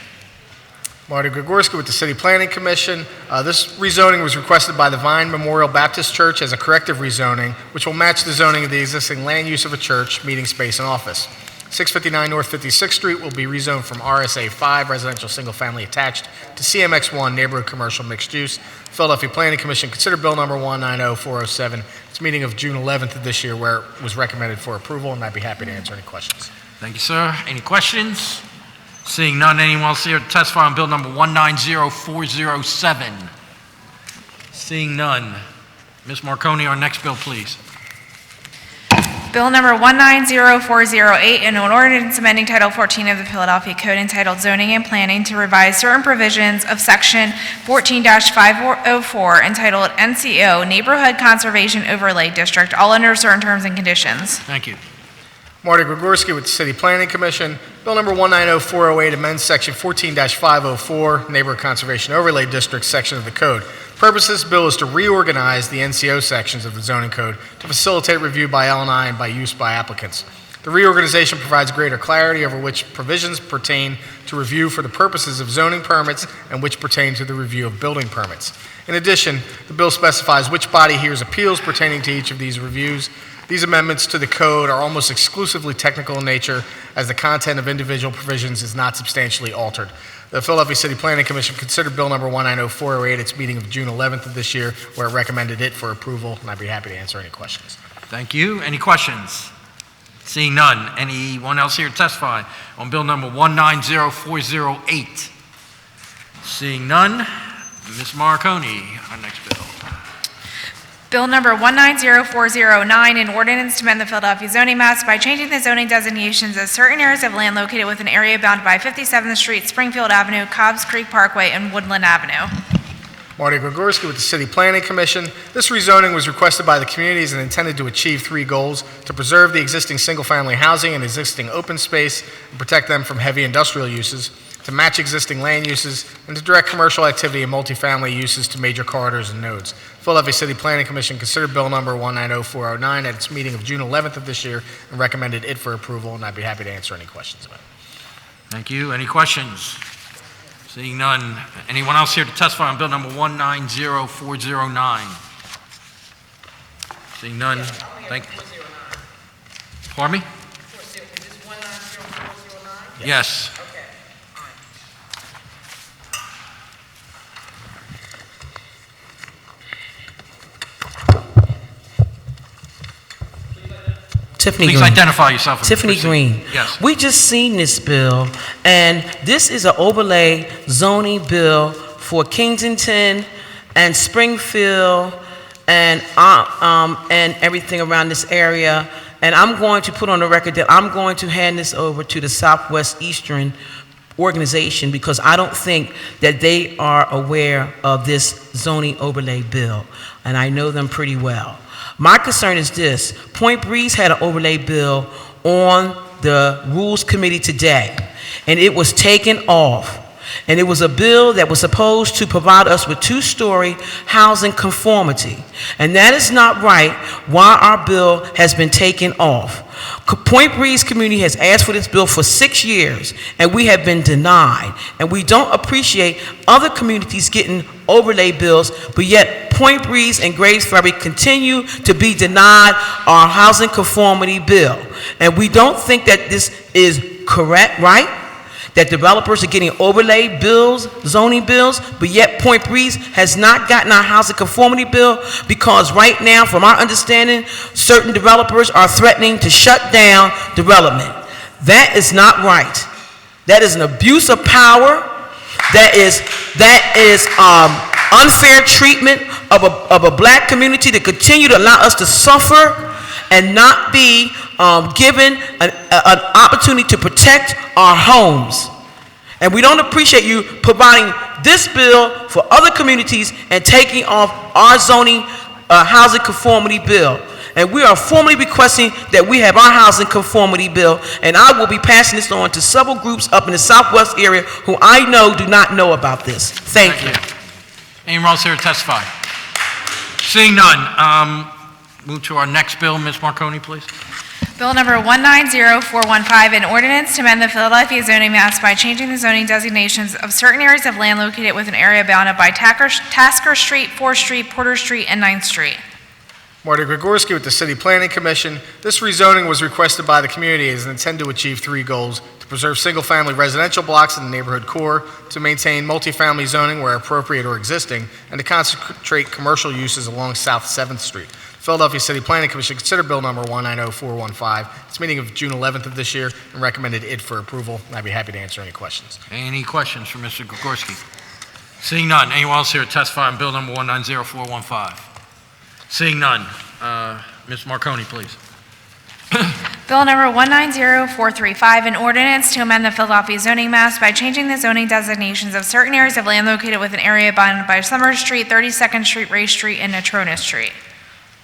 Marty Gregorski with the City Planning Commission. This rezoning was requested by the Vine Memorial Baptist Church as a corrective rezoning, which will match the zoning of the existing land use of a church, meeting space, and office. 659 North 56th Street will be rezoned from RSA 5, residential single-family attached, to CMX 1, neighborhood commercial mixed use. Philadelphia Planning Commission considered Bill number 190407. Its meeting of June 11th of this year, where it was recommended for approval, and I'd be happy to answer any questions. Thank you, sir. Any questions? Seeing none, anyone else here to testify on bill number 190407? Seeing none, Ms. Marconi, our next bill, please. Bill number 190408, an ordinance amending Title 14 of the Philadelphia Code entitled Zoning and Planning to revise certain provisions of Section 14-504 entitled NCO, Neighborhood Conservation Overlay District, all under certain terms and conditions. Thank you. Marty Gregorski with the City Planning Commission. Bill number 190408 amends Section 14-504, Neighborhood Conservation Overlay District section of the Code. The purpose of this bill is to reorganize the NCO sections of the zoning code to facilitate review by L&I and by use by applicants. The reorganization provides greater clarity over which provisions pertain to review for the purposes of zoning permits and which pertain to the review of building permits. In addition, the bill specifies which body hears appeals pertaining to each of these reviews. These amendments to the code are almost exclusively technical in nature, as the content of individual provisions is not substantially altered. The Philadelphia City Planning Commission considered Bill number 190408 at its meeting of June 11th of this year, where it recommended it for approval, and I'd be happy to answer any questions. Thank you. Any questions? Seeing none, anyone else here to testify on bill number 190408? Seeing none, Ms. Marconi, our next bill. Bill number 190409, an ordinance to amend the Philadelphia zoning maps by changing the zoning designations of certain areas of land located within an area bounded by 57th Street, Springfield Avenue, Cobbs Creek Parkway, and Woodland Avenue. Marty Gregorski with the City Planning Commission. This rezoning was requested by the communities and intended to achieve three goals: to preserve the existing single-family housing and existing open space and protect them from heavy industrial uses, to match existing land uses, and to direct commercial activity and multifamily uses to major corridors and nodes. Philadelphia City Planning Commission considered Bill number 190409 at its meeting of June 11th of this year and recommended it for approval, and I'd be happy to answer any questions about it. Thank you. Any questions? Seeing none, anyone else here to testify on bill number 190409? Seeing none, thank you. Pardon me? Yes. Tiffany Please Green. identify yourself. and Tiffany proceed. Green. Yes. We just seen this bill, and this is an overlay zoning bill for Kensington and Springfield and everything around this area. And I'm going to put on the record that I'm going to hand this over to the Southwest Eastern organization because I don't think that they are aware of this zoning overlay bill, and I know them pretty well. My concern is this: Point Breeze had an overlay bill on the Rules Committee today, and it was taken off. And it was a bill that was supposed to provide us with two-story housing conformity. And that is not right why our bill has been taken off. Point Breeze community has asked for this bill for 6 years, and we have been denied. And we don't appreciate other communities getting overlay bills, but yet Point Breeze and Graves Ferry continue to be denied our housing conformity bill. And we don't think that this is correct, right? That developers are getting overlay bills, zoning bills, but yet Point Breeze has not gotten our housing conformity bill because right now, from our understanding, certain developers are threatening to shut down development. That is not right. That is an abuse of power. That is unfair treatment of a black community to continue to allow us to suffer and not be given an opportunity to protect our homes. And we don't appreciate you providing this bill for other communities and taking off our zoning housing conformity bill. And we are formally requesting that we have our housing conformity bill, and I will be passing this on to several groups up in the Southwest area who I know do not know about this. Thank you. Anyone else here to testify? Seeing none, move to our next bill. Ms. Marconi, please. Bill number 190415, an ordinance to amend the Philadelphia zoning maps by changing the zoning designations of certain areas of land located within an area bounded by Tasker Street, 4th Street, Porter Street, and 9th Street. Marty Gregorski with the City Planning Commission. This rezoning was requested by the community as intended to achieve three goals: to preserve single-family residential blocks in the neighborhood core, to maintain multifamily zoning where appropriate or existing, and to concentrate commercial uses along South 7th Street. Philadelphia City Planning Commission considered Bill number 190415. Its meeting of June 11th of this year and recommended it for approval. And I'd be happy to answer any questions. Any questions for Mr. Gregorski? Seeing none, anyone else here to testify on Bill number 190415? Seeing none, Ms. Marconi, please. Bill number 190435, an ordinance to amend the Philadelphia zoning maps by changing the zoning designations of certain areas of land located within an area bounded by Summer Street, 32nd Street, Ray Street, and Natrona Street.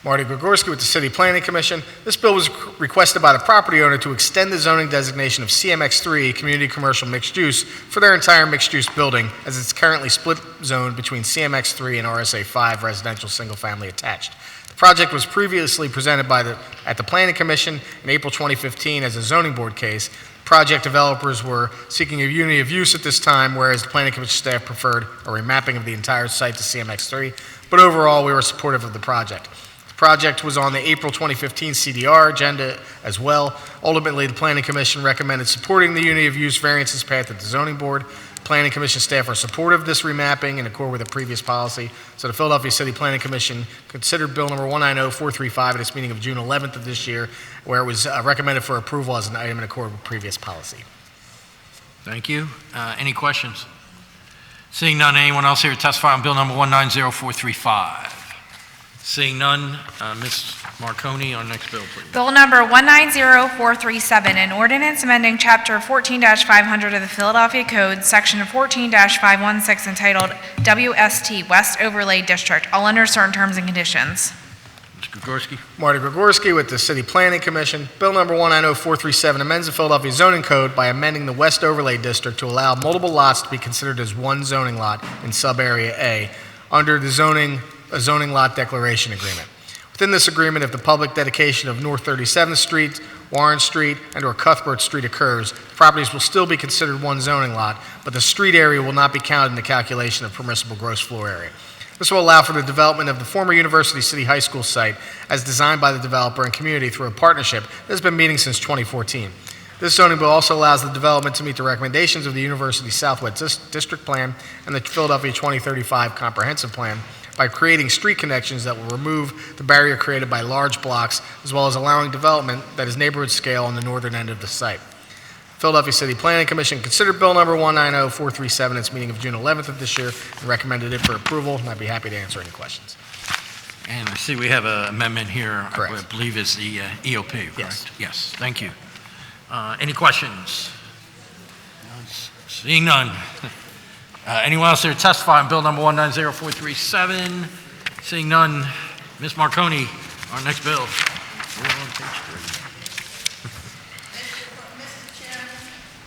Marty Gregorski with the City Planning Commission. This bill was requested by the property owner to extend the zoning designation of CMX3, Community Commercial Mixed Use, for their entire mixed-use building, as it's currently split zoned between CMX3 and RSA 5 residential single-family attached. The project was previously presented at the Planning Commission in April 2015 as a zoning board case. Project developers were seeking a unity of use at this time, whereas the Planning Commission staff preferred a remapping of the entire site to CMX3, but overall we were supportive of the project. Project was on the April 2015 CDR agenda as well. Ultimately, the Planning Commission recommended supporting the unity of use variances path at the Zoning Board. Planning Commission staff are supportive of this remapping in accord with the previous policy. So the Philadelphia City Planning Commission considered Bill number 190435 at its meeting of June 11th of this year, where it was recommended for approval as an item in accord with previous policy. Thank you. Any questions? Seeing none, anyone else here to testify on Bill number 190435? Seeing none, Ms. Marconi, our next bill, please. Bill number 190437, an ordinance amending Chapter 14-500 of the Philadelphia Code, Section 14-516, entitled WST, West Overlay District, all under certain terms and conditions. Mr. Gregorski. Marty Gregorski with the City Planning Commission. Bill number 190437 amends the Philadelphia Zoning Code by amending the West Overlay District to allow multiple lots to be considered as one zoning lot in Sub-Area A under the a zoning lot declaration agreement. Within this agreement, if the public dedication of North 37th Street, Warren Street, and/or Cuthbert Street occurs, properties will still be considered one zoning lot, but the street area will not be counted in the calculation of permissible gross floor area. This will allow for the development of the former University City High School site as designed by the developer and community through a partnership that has been meeting since 2014. This zoning bill also allows the development to meet the recommendations of the University Southwest District Plan and the Philadelphia 2035 Comprehensive Plan by creating street connections that will remove the barrier created by large blocks, as well as allowing development that is neighborhood scale on the northern end of the site. Philadelphia City Planning Commission considered Bill number 190437 at its meeting of June 11th of this year and recommended it for approval, and I'd be happy to answer any questions. And I see we have an amendment here, Correct. I believe is the EOP, correct? Yes. Yes, thank you. Any questions? Seeing none. Anyone else here to testify on Bill number 190437? Seeing none, Ms. Marconi, our next bill. We're on page 3.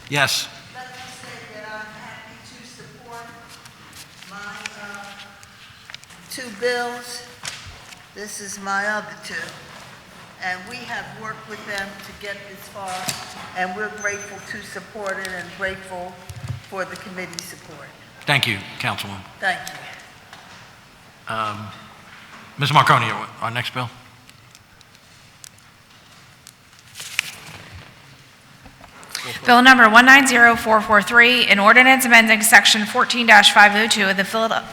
Yes. Let me say that I'm happy to support my two bills. This is my other two. And we have worked with them to get this far, and we're grateful to support it and grateful for the committee support. Thank you, Councilwoman. Thank you. Ms. Marconi, our next bill. Bill number 190443, an ordinance amending section 14-502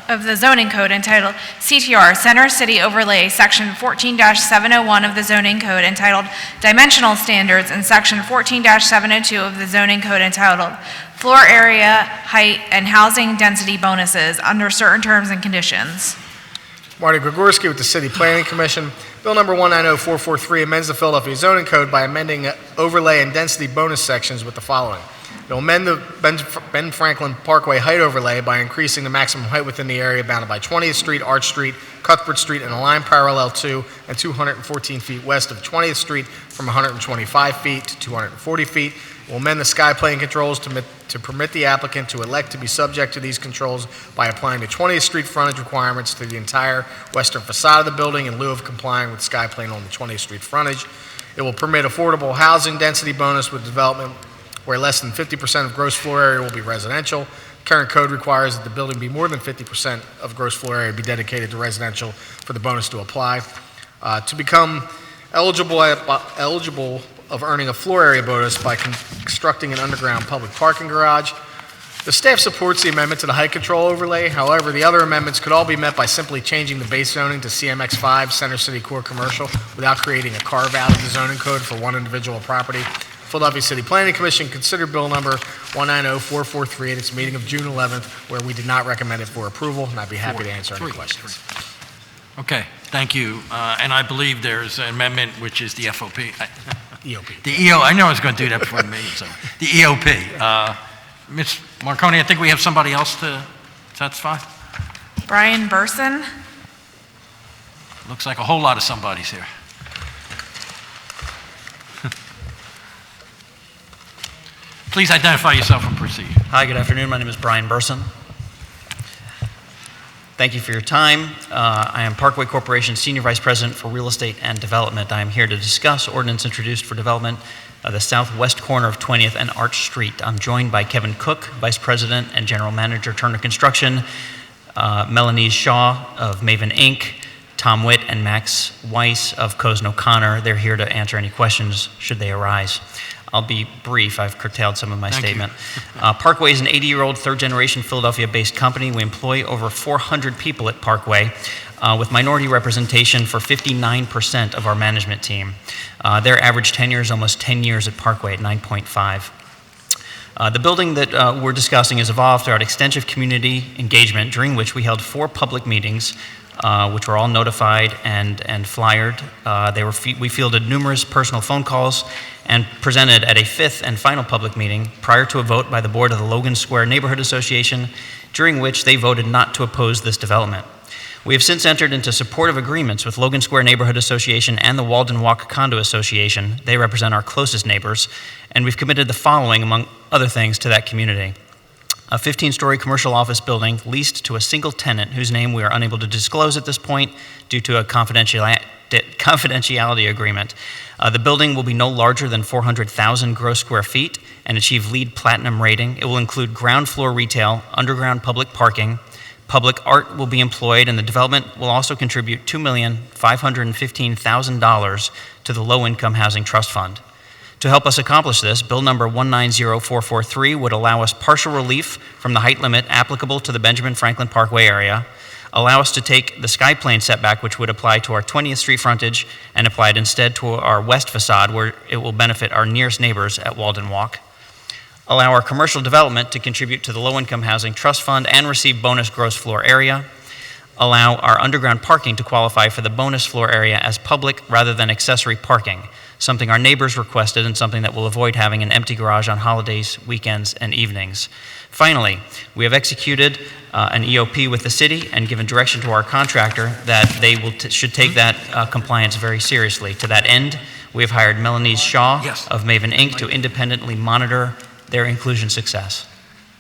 of the zoning code entitled CTR, Center City Overlay, section 14-701 of the zoning code entitled Dimensional Standards, and section 14-702 of the zoning code entitled Floor Area, Height, and Housing Density Bonuses under certain terms and conditions. Marty Gregorski with the City Planning Commission. Bill number 190443 amends the Philadelphia zoning code by amending overlay and density bonus sections with the following. It will amend the Ben Franklin Parkway height overlay by increasing the maximum height within the area bounded by 20th Street, Arch Street, Cuthbert Street, and a line parallel to and 214 feet west of 20th Street from 125 feet to 240 feet. It will amend the sky plane controls to permit the applicant to elect to be subject to these controls by applying the 20th Street frontage requirements to the entire western facade of the building in lieu of complying with sky plane on the 20th Street frontage. It will permit affordable housing density bonus with development where less than 50% of gross floor area will be residential. Current code requires that the building be more than 50% of gross floor area be dedicated to residential for the bonus to apply. To become eligible of earning a floor area bonus by constructing an underground public parking garage. The staff supports the amendment to the height control overlay. However, the other amendments could all be met by simply changing the base zoning to CMX 5, Center City Core Commercial, without creating a carve-out of the zoning code for one individual property. Philadelphia City Planning Commission considered bill number 190443 at its meeting of June 11th, where we did not recommend it for approval, and I'd be happy to answer any questions. Okay, thank you. And I believe there's an amendment, which is the FOP. EOP. The EO, I know I was going to do that before the meeting, so, the EOP. Ms. Marconi, I think we have somebody else to testify. Brian Burson. Looks like a whole lot of somebodies here. Please identify yourself and proceed. Hi, good afternoon. My name is Brian Burson. Thank you for your time. I am Parkway Corporation Senior Vice President for Real Estate and Development. I am here to discuss ordinance introduced for development of the southwest corner of 20th and Arch Street. I'm joined by Kevin Cook, Vice President and General Manager, Turner Construction, Melanie Shaw of Maven Inc., Tom Witt and Max Weiss of Cozen O'Connor. They're here to answer any questions should they arise. I'll be brief. I've curtailed some of my statement. Parkway is an 80-year-old, third-generation Philadelphia-based company. We employ over 400 people at Parkway, with minority representation for 59% of our management team. Their average tenure is almost 10 years at Parkway at 9.5. The building that we're discussing has evolved throughout extensive community engagement, during which we held 4 public meetings, which were all notified and flyered. We fielded numerous personal phone calls and presented at a 5th and final public meeting prior to a vote by the board of the Logan Square Neighborhood Association, during which they voted not to oppose this development. We have since entered into supportive agreements with Logan Square Neighborhood Association and the Walden Walk Condo Association. They represent our closest neighbors, and we've committed the following, among other things, to that community. A 15-story commercial office building leased to a single tenant whose name we are unable to disclose at this point due to a confidentiality agreement. The building will be no larger than 400,000 gross square feet and achieve LEED Platinum rating. It will include ground floor retail, underground public parking. Public art will be employed, and the development will also contribute $2,515,000 to the Low Income Housing Trust Fund. To help us accomplish this, Bill number 190443 would allow us partial relief from the height limit applicable to the Benjamin Franklin Parkway area, allow us to take the sky plane setback, which would apply to our 20th Street frontage, and apply it instead to our west facade, where it will benefit our nearest neighbors at Walden Walk. allow our commercial development to contribute to the Low-Income Housing Trust Fund and receive bonus gross floor area, allow our underground parking to qualify for the bonus floor area as public rather than accessory parking, something our neighbors requested and something that will avoid having an empty garage on holidays, weekends, and evenings. Finally, we have executed an EOP with the city and given direction to our contractor that they should take that compliance very seriously. To that end, we have hired Melanie Shaw of Maven Inc. to independently monitor their inclusion success.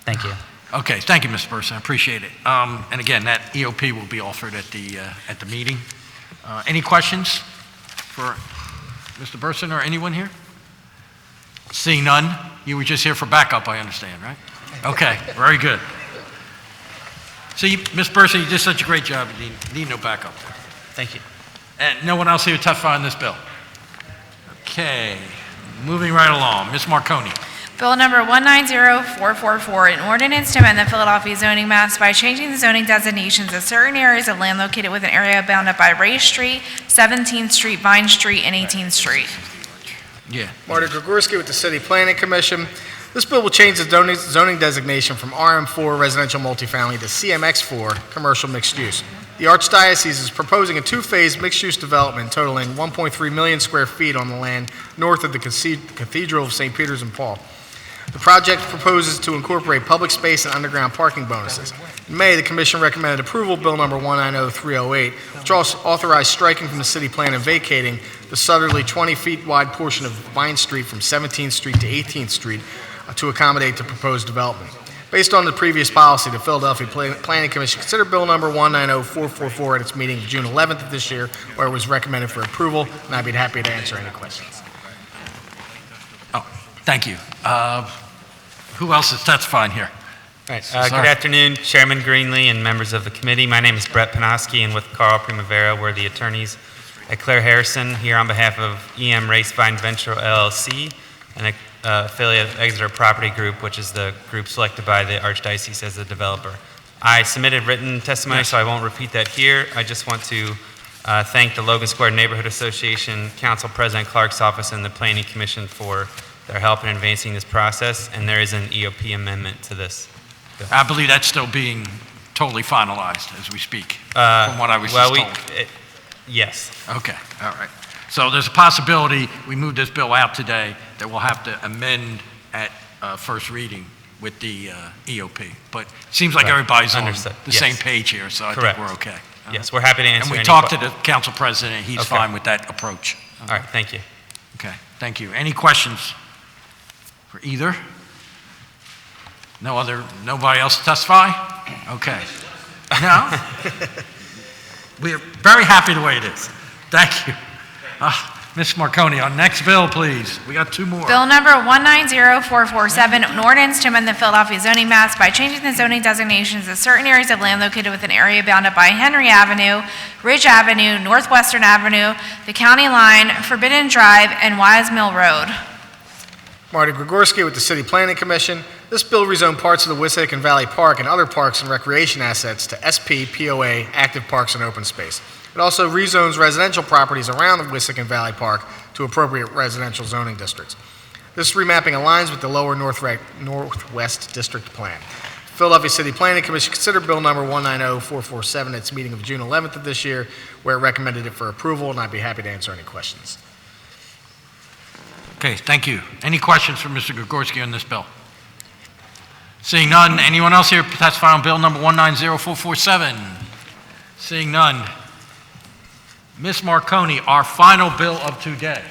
Thank you. Okay, thank you, Mr. Burson, I appreciate it. And again, that EOP will be offered at the meeting. Any questions for Mr. Burson or anyone here? Seeing none, you were just here for backup, I understand, right? Okay, very good. So, Ms. Burson, you did such a great job, you need no backup there. Thank you. And no one else here to testify on this bill? Okay, moving right along, Ms. Marconi. Bill number 190444, an ordinance to amend the Philadelphia zoning maps by changing the zoning designations of certain areas of land located within an area bounded by Ray Street, 17th Street, Vine Street, and 18th Street. Yeah. Marty Gregorski with the City Planning Commission. This bill will change the zoning designation from RM4 residential multifamily to CMX4 commercial mixed use. The Archdiocese is proposing a two-phase mixed-use development totaling 1.3 million square feet on the land north of the Cathedral of St. Peter's and Paul. The project proposes to incorporate public space and underground parking bonuses. In May, the Commission recommended approval of Bill number 190308, which authorized striking from the city plan and vacating the southerly 20 feet wide portion of Vine Street from 17th Street to 18th Street to accommodate the proposed development. Based on the previous policy, the Philadelphia Planning Commission considered Bill number 190444 at its meeting of June 11th of this year, where it was recommended for approval, and I'd be happy to answer any questions. Thank you. Who else is testifying here? Right. Good afternoon, Chairman Greenlee and members of the committee. My name is Brett Panoski, and with Carl Primavera, we're the attorneys at Claire Harrison here on behalf of EM Race Vine Venture LLC, an affiliate of Exeter Property Group, which is the group selected by the Archdiocese as the developer. I submitted written testimony, so I won't repeat that here. I just want to thank the Logan Square Neighborhood Association, Council President Clark's office, and the Planning Commission for their help in advancing this process, and there is an EOP amendment to this bill. I believe that's still being totally finalized as we speak, from what I was just told. Yes. Okay, all right. So there's a possibility we move this bill out today that we'll have to amend at first reading with the EOP. But it seems like everybody's on the same page here, so I think we're okay. Yes, we're happy to answer And we talked to the council president, he's fine with that approach. All right, thank you. Okay, thank you. Any questions for either? Nobody else to testify? Okay. No? We're very happy the way it is. Thank you. Ms. Marconi, on next bill, please. We got two more. Bill number 190447, an ordinance to amend the Philadelphia zoning maps by changing the zoning designations of certain areas of land located within an area bounded by Henry Avenue, Ridge Avenue, Northwestern Avenue, the county line, Forbidden Drive, and Wise Mill Road. Marty Gregorski with the City Planning Commission. This bill rezoned parts of the Wissahickon Valley Park and other parks and recreation assets to SP, POA, active parks and open space. It also rezones residential properties around the Wissahickon Valley Park to appropriate residential zoning districts. This remapping aligns with the lower Northwest District Plan. Philadelphia City Planning Commission considered Bill number 190447 at its meeting of June 11th of this year, where it recommended it for approval, and I'd be happy to answer any questions. Okay, thank you. Any questions for Mr. Gregorski on this bill? Seeing none, anyone else here testify on bill number 190447? Seeing none. Ms. Marconi, our final bill of today.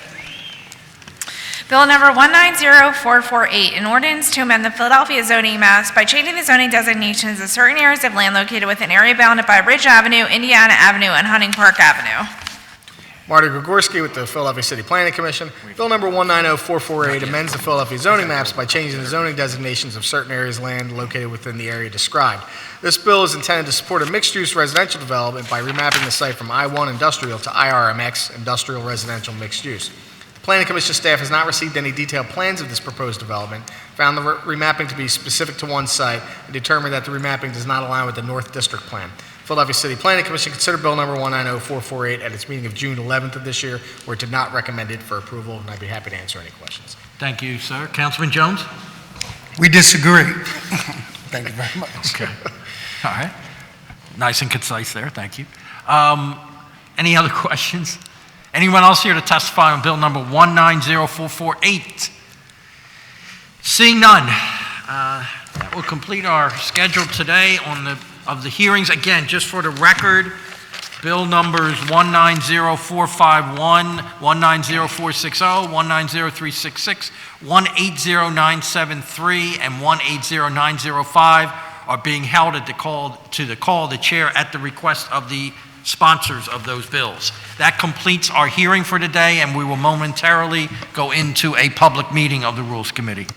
Bill number 190448, an ordinance to amend the Philadelphia zoning maps by changing the zoning designations of certain areas of land located within an area bounded by Ridge Avenue, Indiana Avenue, and Hunting Park Avenue. Marty Gregorski with the Philadelphia City Planning Commission. Bill number 190448 amends the Philadelphia zoning maps by changing the zoning designations of certain areas of land located within the area described. This bill is intended to support a mixed-use residential development by remapping the site from I-1 industrial to IRMX, industrial residential mixed use. The Planning Commission staff has not received any detailed plans of this proposed development, found the remapping to be specific to one site, and determined that the remapping does not align with the North District Plan. Philadelphia City Planning Commission considered Bill number 190448 at its meeting of June 11th of this year, where it did not recommend it for approval, and I'd be happy to answer any questions. Thank you, sir. Councilman Jones? We disagree. Thank you very much. Okay. All right. Nice and concise there. Thank you. Any other questions? Anyone else here to testify on bill number 190448? Seeing none, that will complete our schedule today of the hearings. Again, just for the record, bill numbers 190451, 190460, 190366, 180973, and 180905 are being held at the call of the chair at the request of the sponsors of those bills. That completes our hearing for today, and we will momentarily go into a public meeting of the Rules Committee.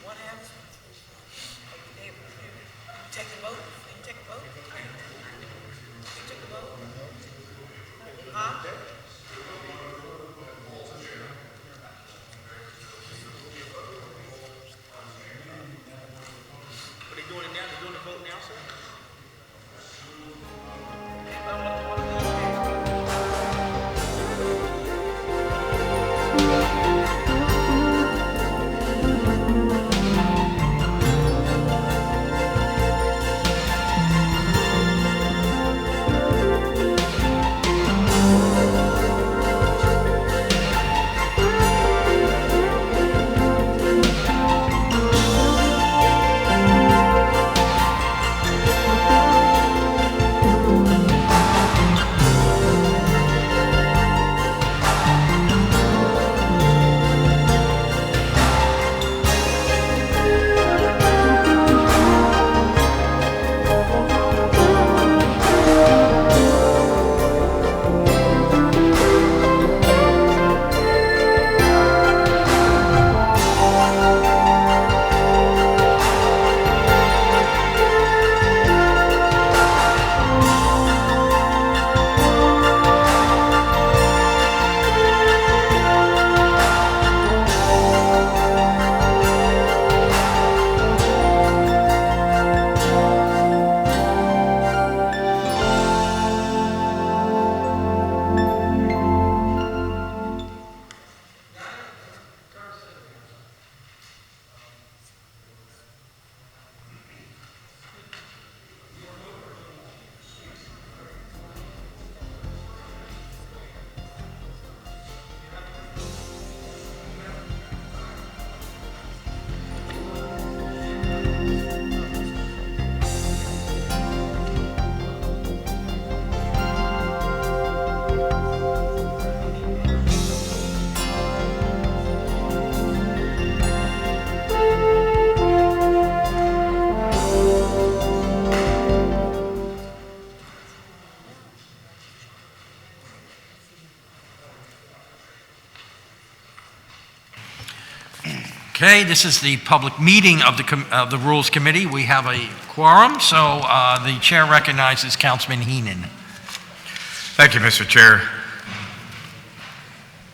Okay, this is the public meeting of the Rules Committee. We have a quorum, so the chair recognizes Councilman Heenan. Thank you, Mr. Chair.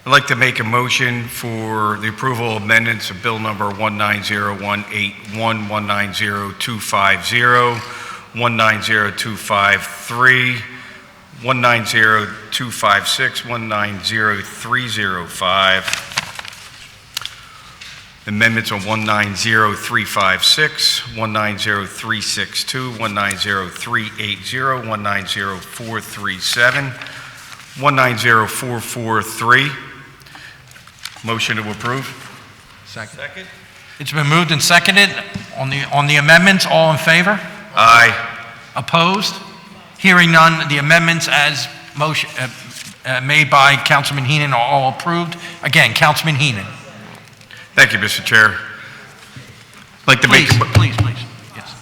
I'd like to make a motion for the approval of amendments of bill number 190181, 190250, 190253, 190256, 190305. Amendments on 190356, 190362, 190380, 190437, 190443. Motion to approve. Second. It's been moved and seconded. On the amendments, all in favor? Aye. Opposed? Hearing none, the amendments as motion made by Councilman Heenan are all approved. Again, Councilman Heenan. Thank you, Mr. Chair. Please. Yes.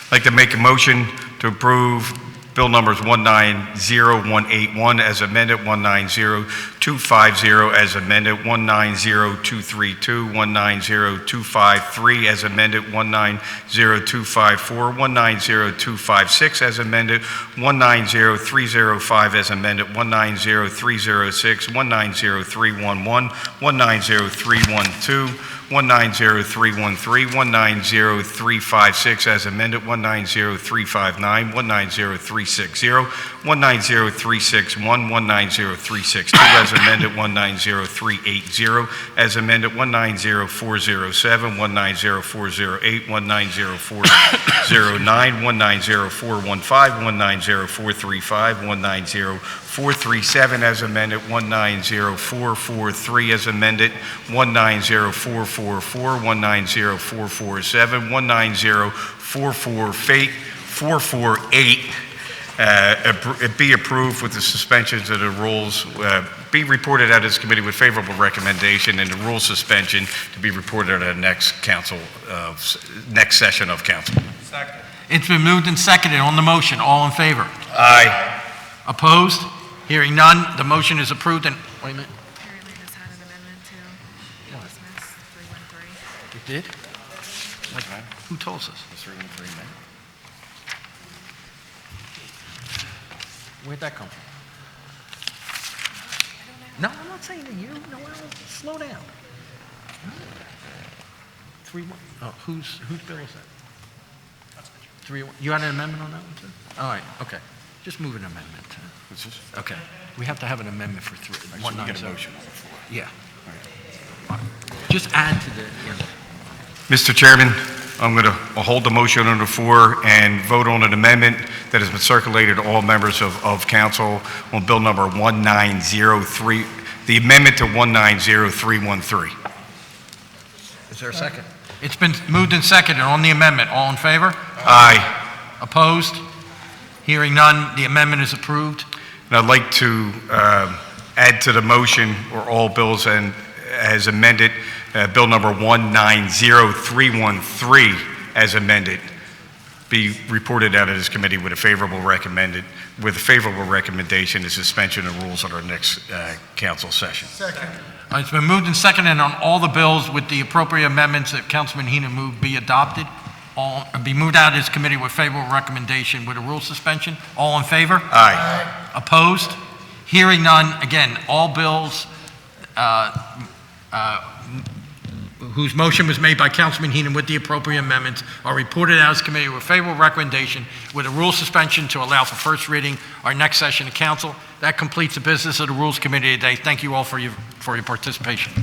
I'd like to make a motion to approve bill numbers 190181 as amended, 190250 as amended, 190232, 190253 as amended, 190254, 190256 as amended, 190305 as amended, 190306, 190311, 190312, 190313, 190356 as amended, 190359, 190360, 190361, 190362 as amended, 190-380 as amended, 190-407, 190-408, 190-409, 190-415, 190-435, 190-437 as amended, 190-443 as amended, 190-444, 190-447, 190-448, be approved with the suspensions of the rules, be reported out as committee with favorable recommendation, and the rule suspension to be reported at the next next session of council. Second. It's been moved and seconded on the motion. All in favor? Aye. Opposed? Hearing none, the motion is approved and, wait a minute. It did? Like, who told us? Where'd that come from? No, I'm not saying to you. No, slow down. 3-1. Oh, whose bill is that? 3-1. You had an amendment on that one too? All right, okay. Just move an amendment. What's this? Okay. We have to have an amendment for 190. Yeah. All right. Just add to the, Mr. Chairman, I'm going to hold the motion on the floor and vote on an amendment that has been circulated to all members of council on bill number 1903, the amendment to 190313. Is there a second? It's been moved and seconded on the amendment. All in favor? Aye. Opposed? Hearing none, the amendment is approved. And I'd like to add to the motion, or all bills and as amended, bill number 190313 as amended, be reported out of this committee with a favorable recommendation to suspension of rules at our next council session. Second. It's been moved and seconded on all the bills with the appropriate amendments that Councilman Heenan moved be adopted. Be moved out of this committee with favorable recommendation with a rule suspension. All in favor? Aye. Opposed? Hearing none. Again, all bills whose motion was made by Councilman Heenan with the appropriate amendments are reported out as committee with favorable recommendation with a rule suspension to allow for first reading our next session of council. That completes the business of the Rules Committee today. Thank you all for your participation.